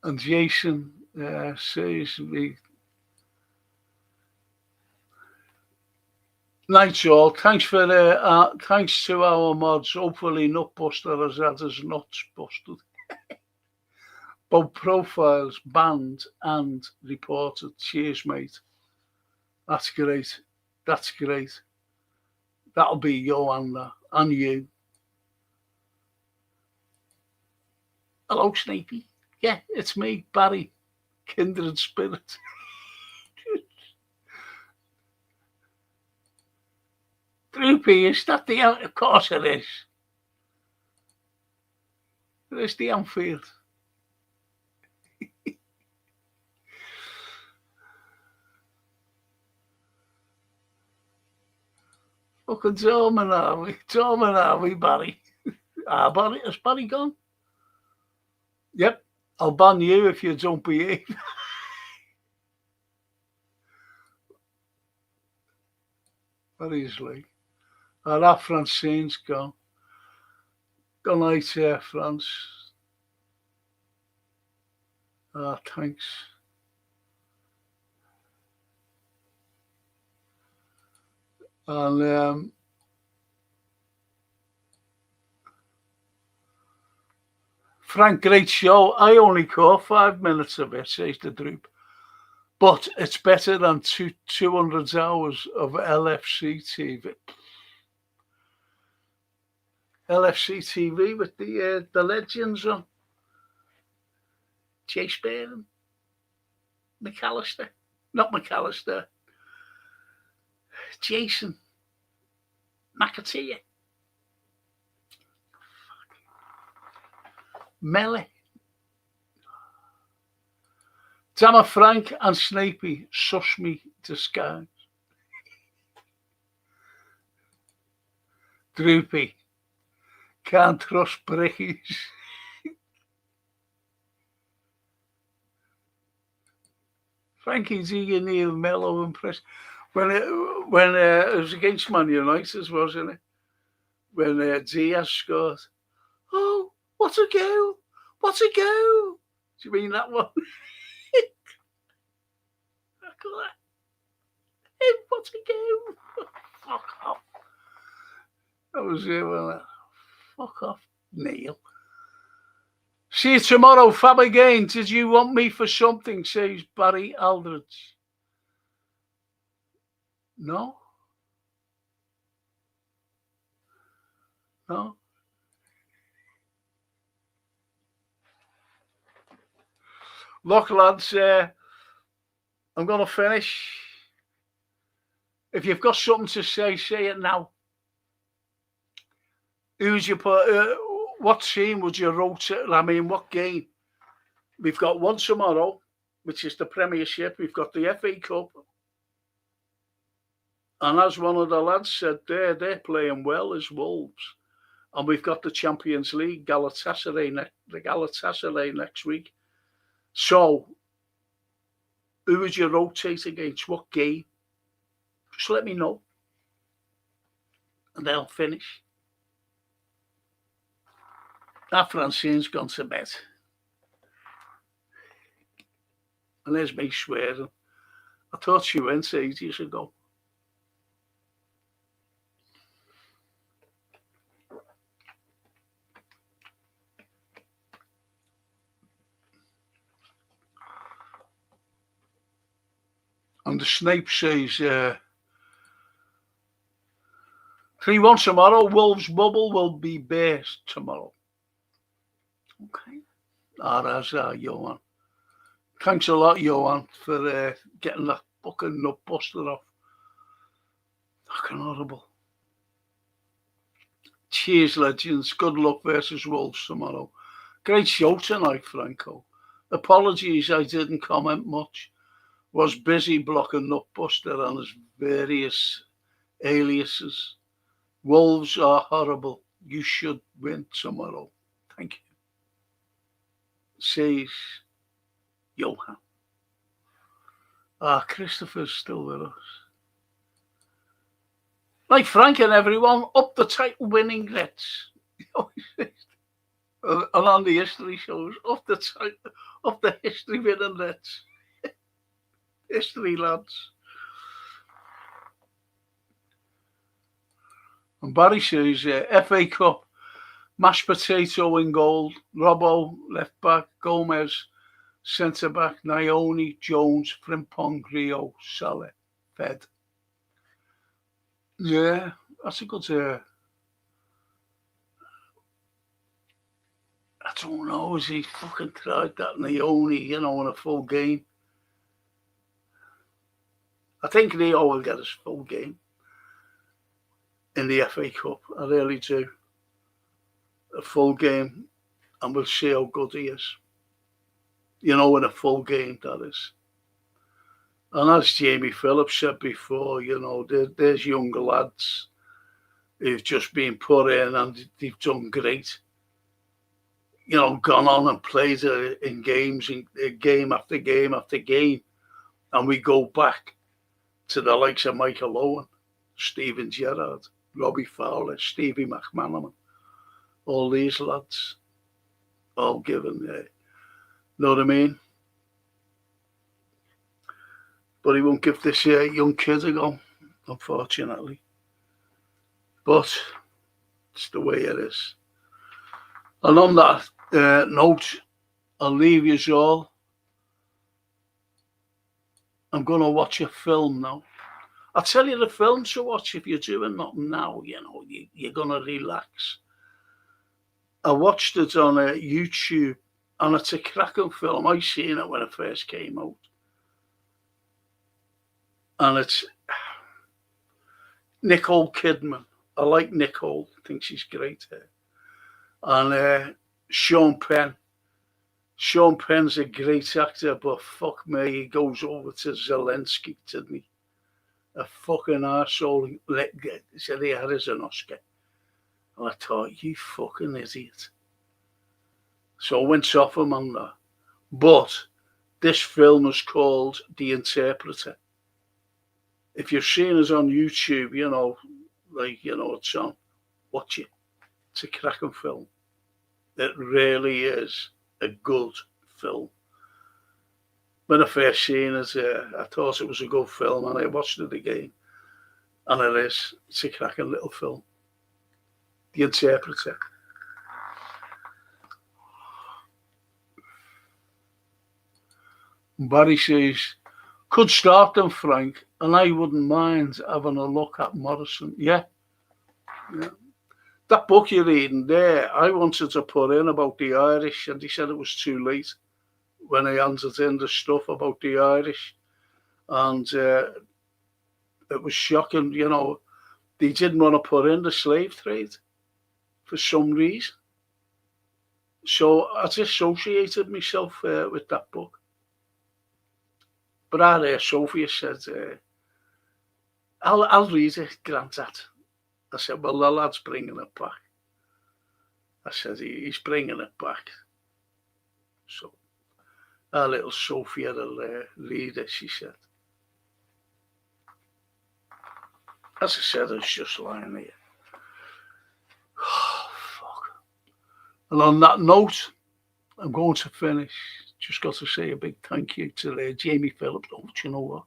Speaker 1: And Jason says me. Night, all. Thanks to our mods. Hopefully, Nutbuster has had his nuts busted. Both profiles banned and reported. Cheers, mate. That's great. That's great. That'll be Joanna and you. Hello, Snapey. Yeah, it's me, Barry. Kindred spirit. Droopy, is that the... Of course it is. It is the Anfield. Fucking Dorman are we, Barry? Barry, has Barry gone? Yep, I'll ban you if you don't behave. Very easily. That Francine's gone. Good night, France. Thanks. And Frank, great show. I only caught 5 minutes of it, says the Droop. But it's better than 200 hours of LFC TV. LFC TV with the legends on. Chase Baron. McAllister. Not McAllister. Jason. McAteer. Melly. Damn Frank and Snapey, suss me disguise. Droopy, can't trust brickies. Frankie G and Neil Mellow and Press. When it was against Man United, wasn't it? When Diaz scored. Oh, what a goal! What a goal! Do you mean that one? What a goal! Fuck off. That was it, wasn't it? Fuck off, Neil. See you tomorrow, Fab again. Did you want me for something, says Barry Aldridge. No? No? Look, lads, I'm going to finish. If you've got something to say it now. Who's your what team would you rotate? I mean, what game? We've got one tomorrow, which is the Premiership. We've got the FA Cup. And as one of the lads said there, they're playing well as Wolves. And we've got the Champions League, Galatasaray next week. So, who would you rotate against? What game? Just let me know. And then I'll finish. Francine's gone to bed. And there's me swearing. I thought she went ages ago. And the Snape says, 3-1 tomorrow. Wolves' bubble will be burst tomorrow. Okay. That's Johan. Thanks a lot, Johan, for getting that fucking nut buster off. Fucking horrible. Cheers, legends. Good luck versus Wolves tomorrow. Great show tonight, Franco. Apologies I didn't comment much. Was busy blocking Nutbuster and his various aliases. Wolves are horrible. You should win tomorrow. Thank you. Says Johan. Christopher's still with us. Like Frank and everyone, up the title winning Reds. And on the history shows, up the history winning Reds. History, lads. And Barry says, FA Cup, mashed potato in goal, Robbo, left back, Gomez, centre back, Nione, Jones, Frimpong, Rio, Salah, Fed. Yeah, that's a good. I don't know, has he fucking tried that Nione, in a full game? I think Rio will get his full game in the FA Cup. I really do. A full game, and we'll see how good he is. In a full game, that is. And as Jamie Phillips said before, there's younger lads who've just been put in and they've done great. Gone on and played in games, in game after game after game. And we go back to the likes of Michael Owen, Steven Gerrard, Robbie Fowler, Stevie McManaman, all these lads, all given, know what I mean? But he won't give this young kid a go, unfortunately. But it's the way it is. And on that note, I'll leave you all. I'm going to watch a film now. I'll tell you the film to watch if you're doing nothing now, you're going to relax. I watched it on YouTube, and it's a cracking film. I seen it when it first came out. And it's Nicole Kidman. I like Nicole. I think she's great. And Sean Penn. Sean Penn's a great actor, but fuck me, he goes over to Zelensky, didn't he? A fucking arsehole. He said he had as an Oscar. And I thought, you fucking idiot. So I went off him on that. But this film is called The Interpreter. If you're seeing us on YouTube, it's on, watch it. It's a cracking film. It really is a good film. When I first seen it, I thought it was a good film, and I watched it again. And it is. It's a cracking little film. The Interpreter. Barry says, could start them, Frank, and I wouldn't mind having a look at Morrison. Yeah. That book you're reading there, I wanted to put in about the Irish, and he said it was too late when I handed in the stuff about the Irish. And it was shocking, they didn't want to put in the slave trade for some reason. So I disassociated myself with that book. But our Sophia said, I'll read it, Granddad. I said, well, the lad's bringing it back. I said, he's bringing it back. So our little Sophia will read it, she said. As I said, it's just lying here. Oh, fuck. And on that note, I'm going to finish. Just got to say a big thank you to Jamie Phillips. Oh, do you know what?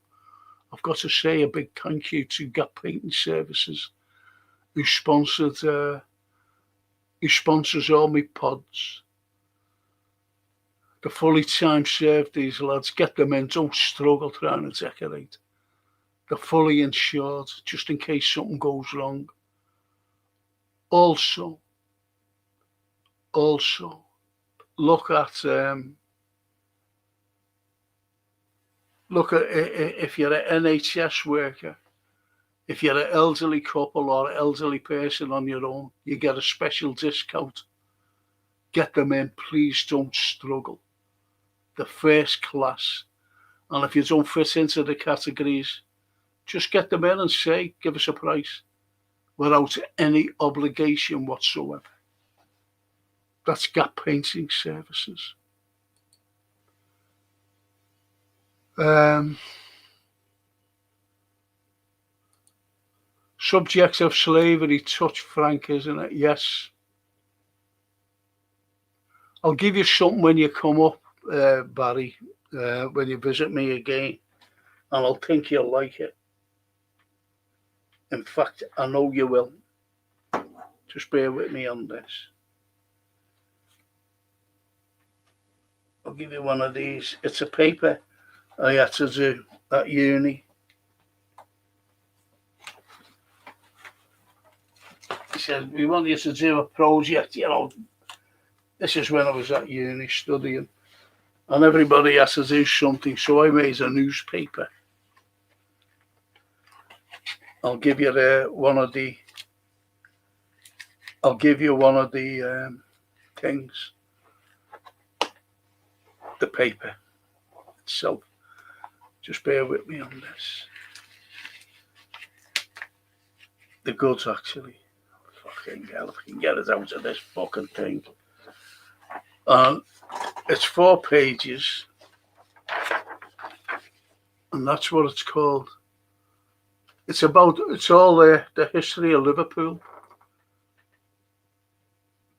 Speaker 1: I've got to say a big thank you to Gap Painting Services, who sponsors all my pods. The fully time served, these lads. Get them in. Don't struggle trying to decorate. They're fully insured, just in case something goes wrong. Also, look at if you're an NHS worker, if you're an elderly couple or an elderly person on your own, you get a special discount. Get them in, please don't struggle. The first class. And if you don't fit into the categories, just get them in and say, give us a price without any obligation whatsoever. That's Gap Painting Services. Subject of slavery, touch Frank, isn't it? Yes. I'll give you something when you come up, Barry, when you visit me again, and I'll think you'll like it. In fact, I know you will. Just bear with me on this. I'll give you one of these. It's a paper I had to do at uni. He said, we want you to do a project, This is when I was at uni studying. And everybody has to do something, so I made a newspaper. I'll give you one of the things. The paper itself. Just bear with me on this. The goods, actually. Fucking hell, if I can get it out of this fucking thing. It's 4 pages. And that's what it's called. It's all the history of Liverpool.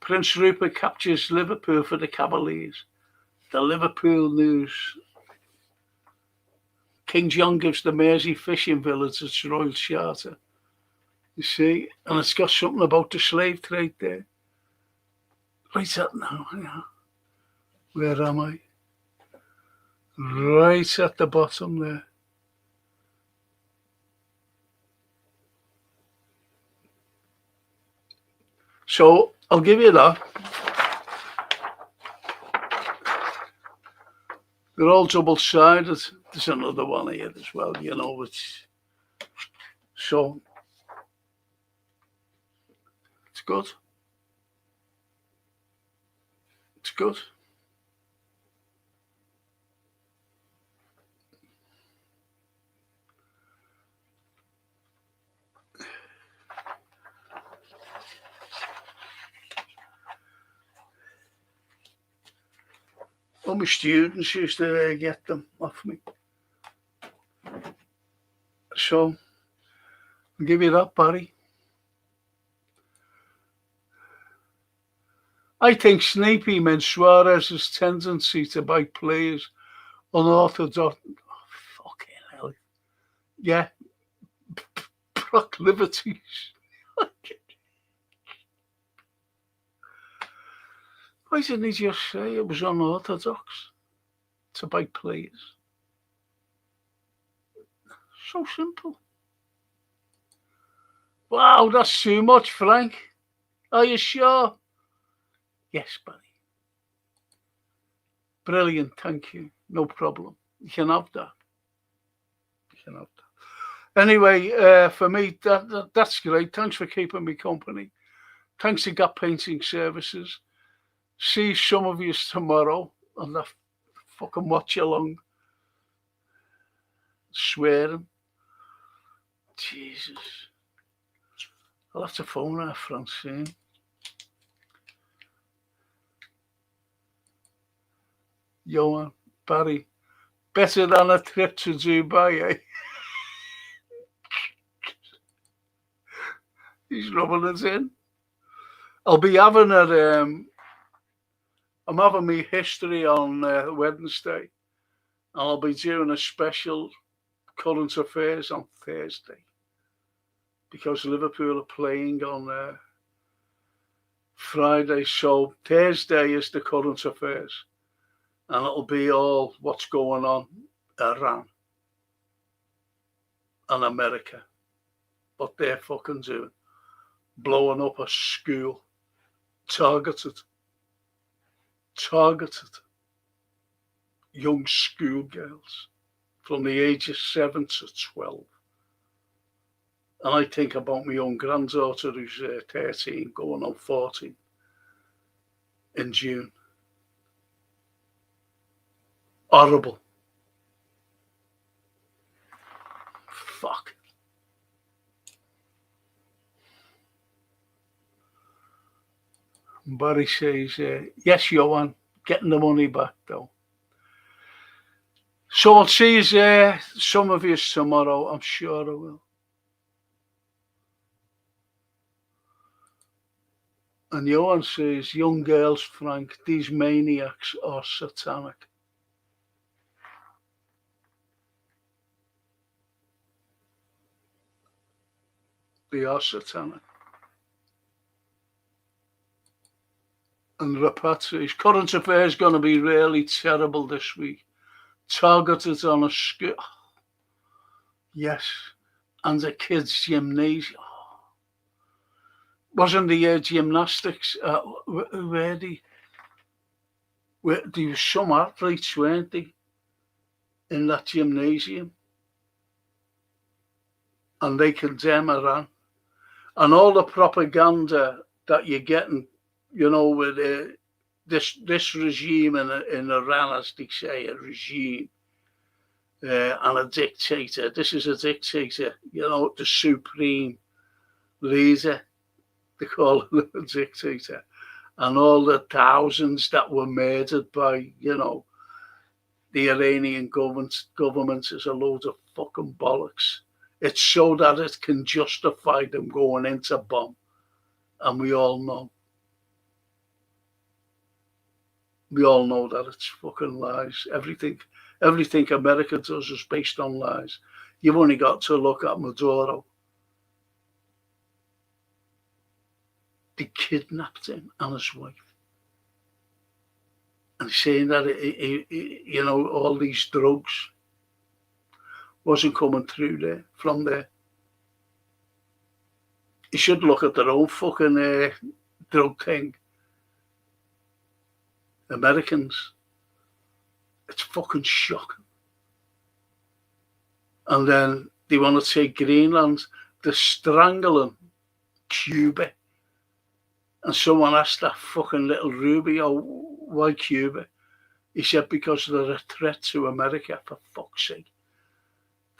Speaker 1: Prince Rupert captures Liverpool for the Cavaliers. The Liverpool news. King John gives the Mersey fishing village its royal charter. You see, and it's got something about the slave trade there. Right at now, where am I? Right at the bottom there. So I'll give you that. They're all double-sided. There's another one here as well, which. So It's good. It's good. All my students used to get them off me. So, I'll give you that, Barry. I think Sneapy meant Suarez's tendency to buy players unorthodox. Oh, fucking hell. Yeah. Proclivities. Why didn't he just say it was unorthodox to buy players? So simple. Wow, that's too much, Frank. Are you sure? Yes, Barry. Brilliant, thank you. No problem. You can have that. You can have that. Anyway, for me, that's great. Thanks for keeping me company. Thanks to Gap Painting Services. See some of you tomorrow on the fucking watch along. Swearing. Jesus. I'll have to phone her, Francine. Johan, Barry, better than a trip to Dubai, eh? He's rubbing it in. I'll be having I'm having my history on Wednesday, and I'll be doing a special current affairs on Thursday because Liverpool are playing on Friday. So Thursday is the current affairs, and it'll be all what's going on Iran and America, what they're fucking doing, blowing up a school, targeted young schoolgirls from the age of 7 to 12. And I think about my own granddaughter who's 13 going on 14 in June. Horrible. Fuck. Barry says, yes, Johan, getting the money back though. So I'll see you, some of you tomorrow, I'm sure I will. And Johan says, young girls, Frank, these maniacs are satanic. They are satanic. And Rapat says, current affairs going to be really terrible this week. Targeted on a school. Yes. And the kids' gymnasium. Wasn't the gymnastics, where there was some athletes, weren't they, in that gymnasium? And they condemn Iran. And all the propaganda that you're getting, you know, with this regime in Iran, as they say, a regime, and a dictator. This is a dictator, you know, the supreme leader. They call him a dictator. And all the thousands that were murdered by, you know, the Iranian government is a load of fucking bollocks. It's so that it can justify them going into bomb. And we all know. We all know that it's fucking lies. Everything America does is based on lies. You've only got to look at Maduro. They kidnapped him and his wife. And saying that, you know, all these drugs wasn't coming through there, from there. You should look at their own fucking drug thing. Americans. It's fucking shocking. And then they want to take Greenland. They're strangling Cuba. And someone asked that fucking little Rubio, why Cuba? He said, because they're a threat to America, for fuck's sake.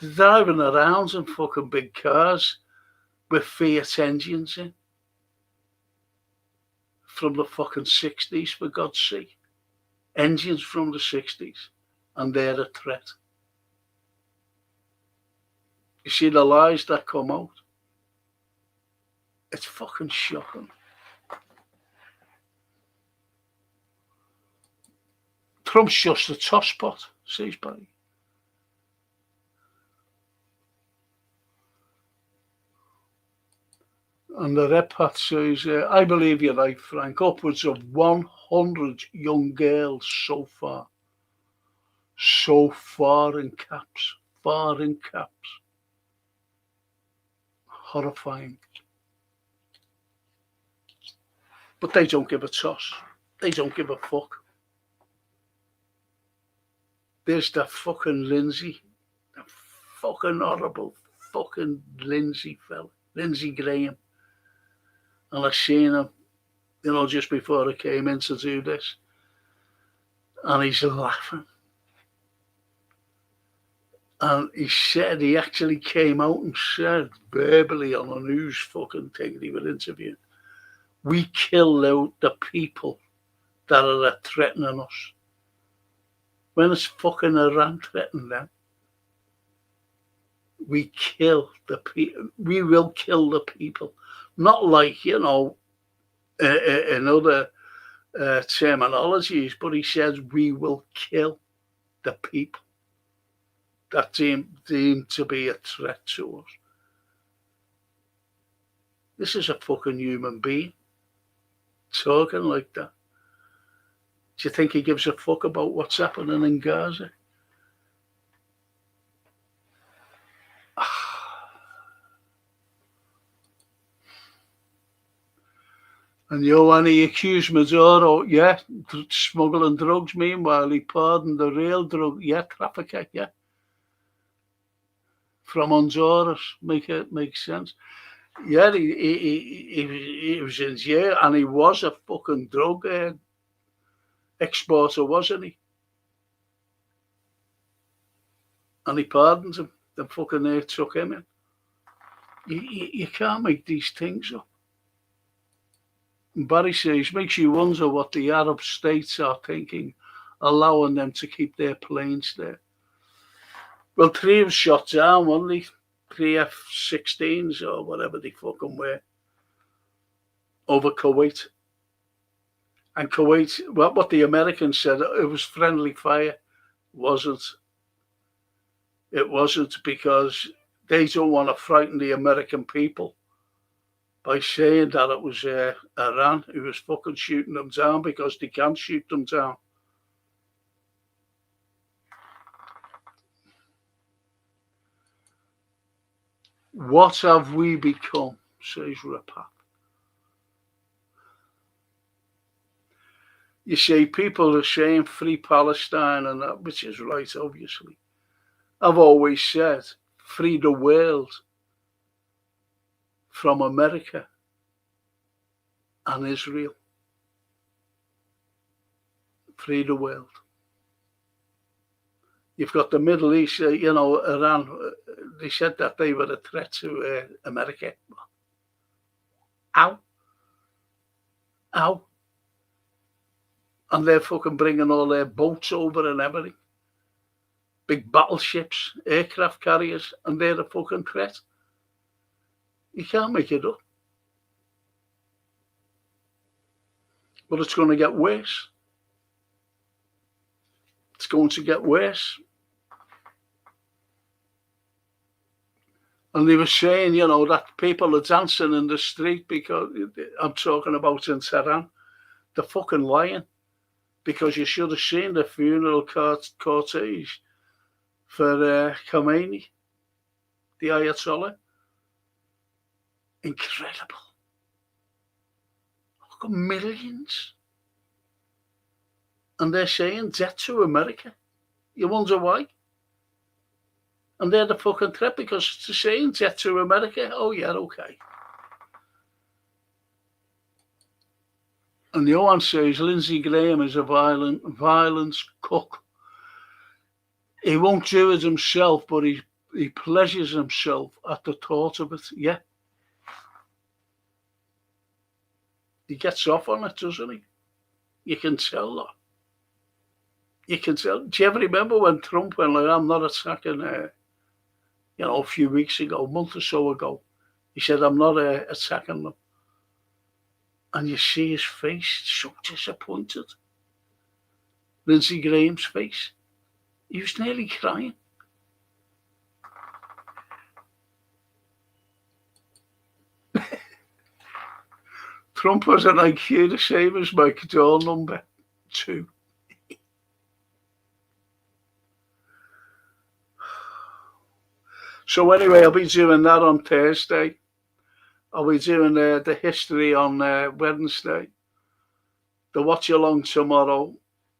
Speaker 1: They're driving around in fucking big cars with Fiat engines in. From the fucking 60s, for God's sake. Engines from the 60s. And they're a threat. You see the lies that come out? It's fucking shocking. Trump's just a tosspot, says Barry. And the Repat says, I believe you're right, Frank. Upwards of 100 young girls so far. So far in caps. Far in caps. Horrifying. But they don't give a toss. They don't give a fuck. There's that fucking Lindsay. That fucking horrible fucking Lindsay fella. Lindsay Graham. And I seen him, just before I came in to do this. And he's laughing. And he actually came out and said verbally on a news fucking thing that he was interviewing, we kill the people that are threatening us. When it's fucking Iran threatening them, we kill the people. We will kill the people. Not like, in other terminologies, but he says we will kill the people that deemed to be a threat to us. This is a fucking human being talking like that. Do you think he gives a fuck about what's happening in Gaza? And when he accused Maduro, smuggling drugs, meanwhile he pardoned the real drug, trafficker, from Honduras, makes sense. Yeah, he was in jail, and he was a fucking drug exporter, wasn't he? And he pardoned him. The fucking took him in. You can't make these things up. And Barry says, makes you wonder what the Arab states are thinking, allowing them to keep their planes there. Well, 3 was shot down, weren't they? 3 F-16s or whatever they fucking were, over Kuwait. And Kuwait, what the Americans said, it was friendly fire. It wasn't because they don't want to frighten the American people by saying that it was Iran who was fucking shooting them down, because they can't shoot them down. What have we become, says Rapat. You see, people are saying free Palestine and that, which is right, obviously. I've always said, free the world from America and Israel. Free the world. You've got the Middle East, Iran. They said that they were a threat to America. Ow. And they're fucking bringing all their boats over and everything. Big battleships, aircraft carriers, and they're a fucking threat. You can't make it up. But it's going to get worse. It's going to get worse. And they were saying, that people are dancing in the street, because I'm talking about in Tehran. They're fucking lying. Because you should have seen the funeral cortege for Khomeini, the Ayatollah. Incredible. Look at millions. And they're saying death to America. You wonder why? And they're the fucking threat, because it's saying death to America. Oh, yeah, okay. And the one says Lindsay Graham is a violence cook. He won't do it himself, but he pleasures himself at the thought of it. Yeah. He gets off on it, doesn't he? You can tell that. You can tell. Do you ever remember when Trump went like, I'm not attacking, a few weeks ago, a month or so ago, he said, I'm not attacking them. And you see his face, so disappointed. Lindsay Graham's face. He was nearly crying. Trump has an IQ the same as Mike Door number 2. So anyway, I'll be doing that on Thursday. I'll be doing the history on Wednesday, the watch along tomorrow,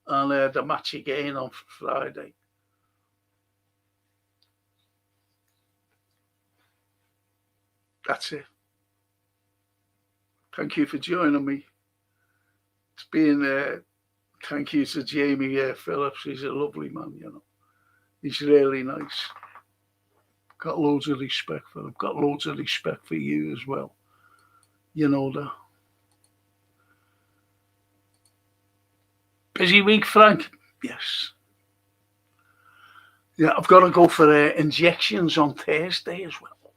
Speaker 1: and the match again on Friday. That's it. Thank you for joining me. It's been thank you to Jamie Phillips. He's a lovely man, He's really nice. Got loads of respect for him. Got loads of respect for you as well. You know that. Busy week, Frank? Yes. Yeah, I've got to go for injections on Thursday as well.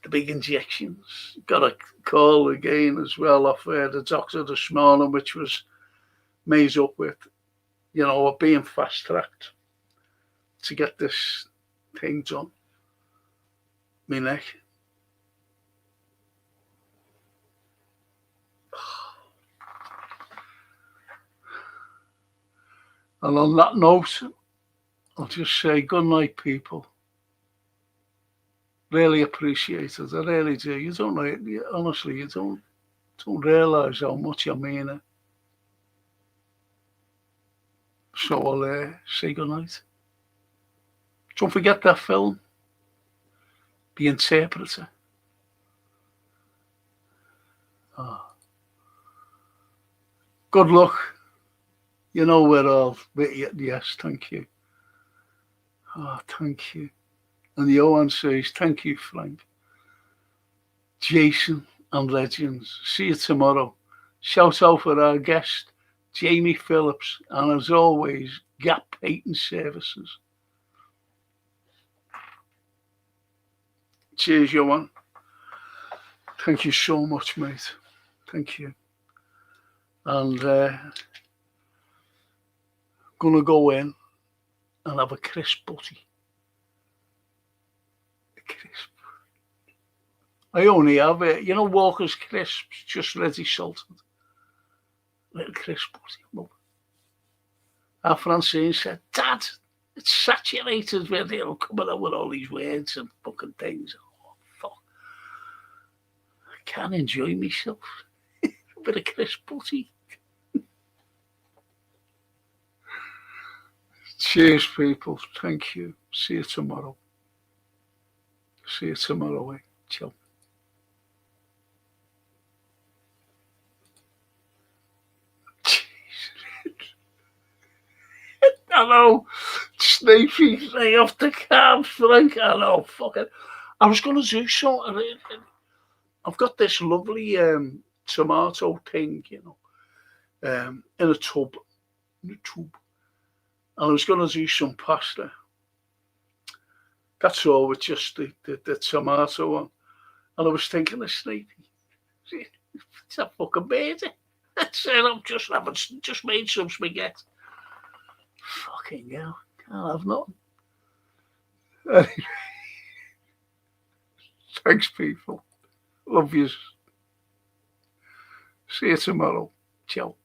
Speaker 1: The big injections. Got a call again as well off the doctor this morning, which was made up with, being fast-tracked to get this thing done. My neck. And on that note, I'll just say good night, people. Really appreciate it. I really do. You don't know, honestly, you don't realise how much I mean it. So I'll say good night. Don't forget that film, The Interpreter. Good luck. We're all with you. Yes, thank you. Thank you. And Johan says, thank you, Frank. Jason and Legends. See you tomorrow. Shout out for our guest, Jamie Phillips. And as always, Gap Patent Services. Cheers, Johan. Thank you so much, mate. Thank you. And gonna go in and have a crisp butty. Crisp. I only have it, Walker's crisps, just ready salted. Little crisp butty. Our Francine said, Dad, it's saturated with it. I'm coming up with all these words and fucking things. Oh, fuck. I can't enjoy myself. A bit of crisp butty. Cheers, people. Thank you. See you tomorrow. See you tomorrow. Ciao. Hello, Sneaky, lay off the carbs, Frank. Hello, fuck it. I was going to do something. I've got this lovely tomato thing, in a tub. And I was going to do some pasta. That's all with just the tomato on. And I was thinking of Sneaky. It's a fucking baby. I said, I've just made some spaghetti. Fucking hell, can't have nothing. Anyway, thanks, people. Love yous. See you tomorrow. Ciao.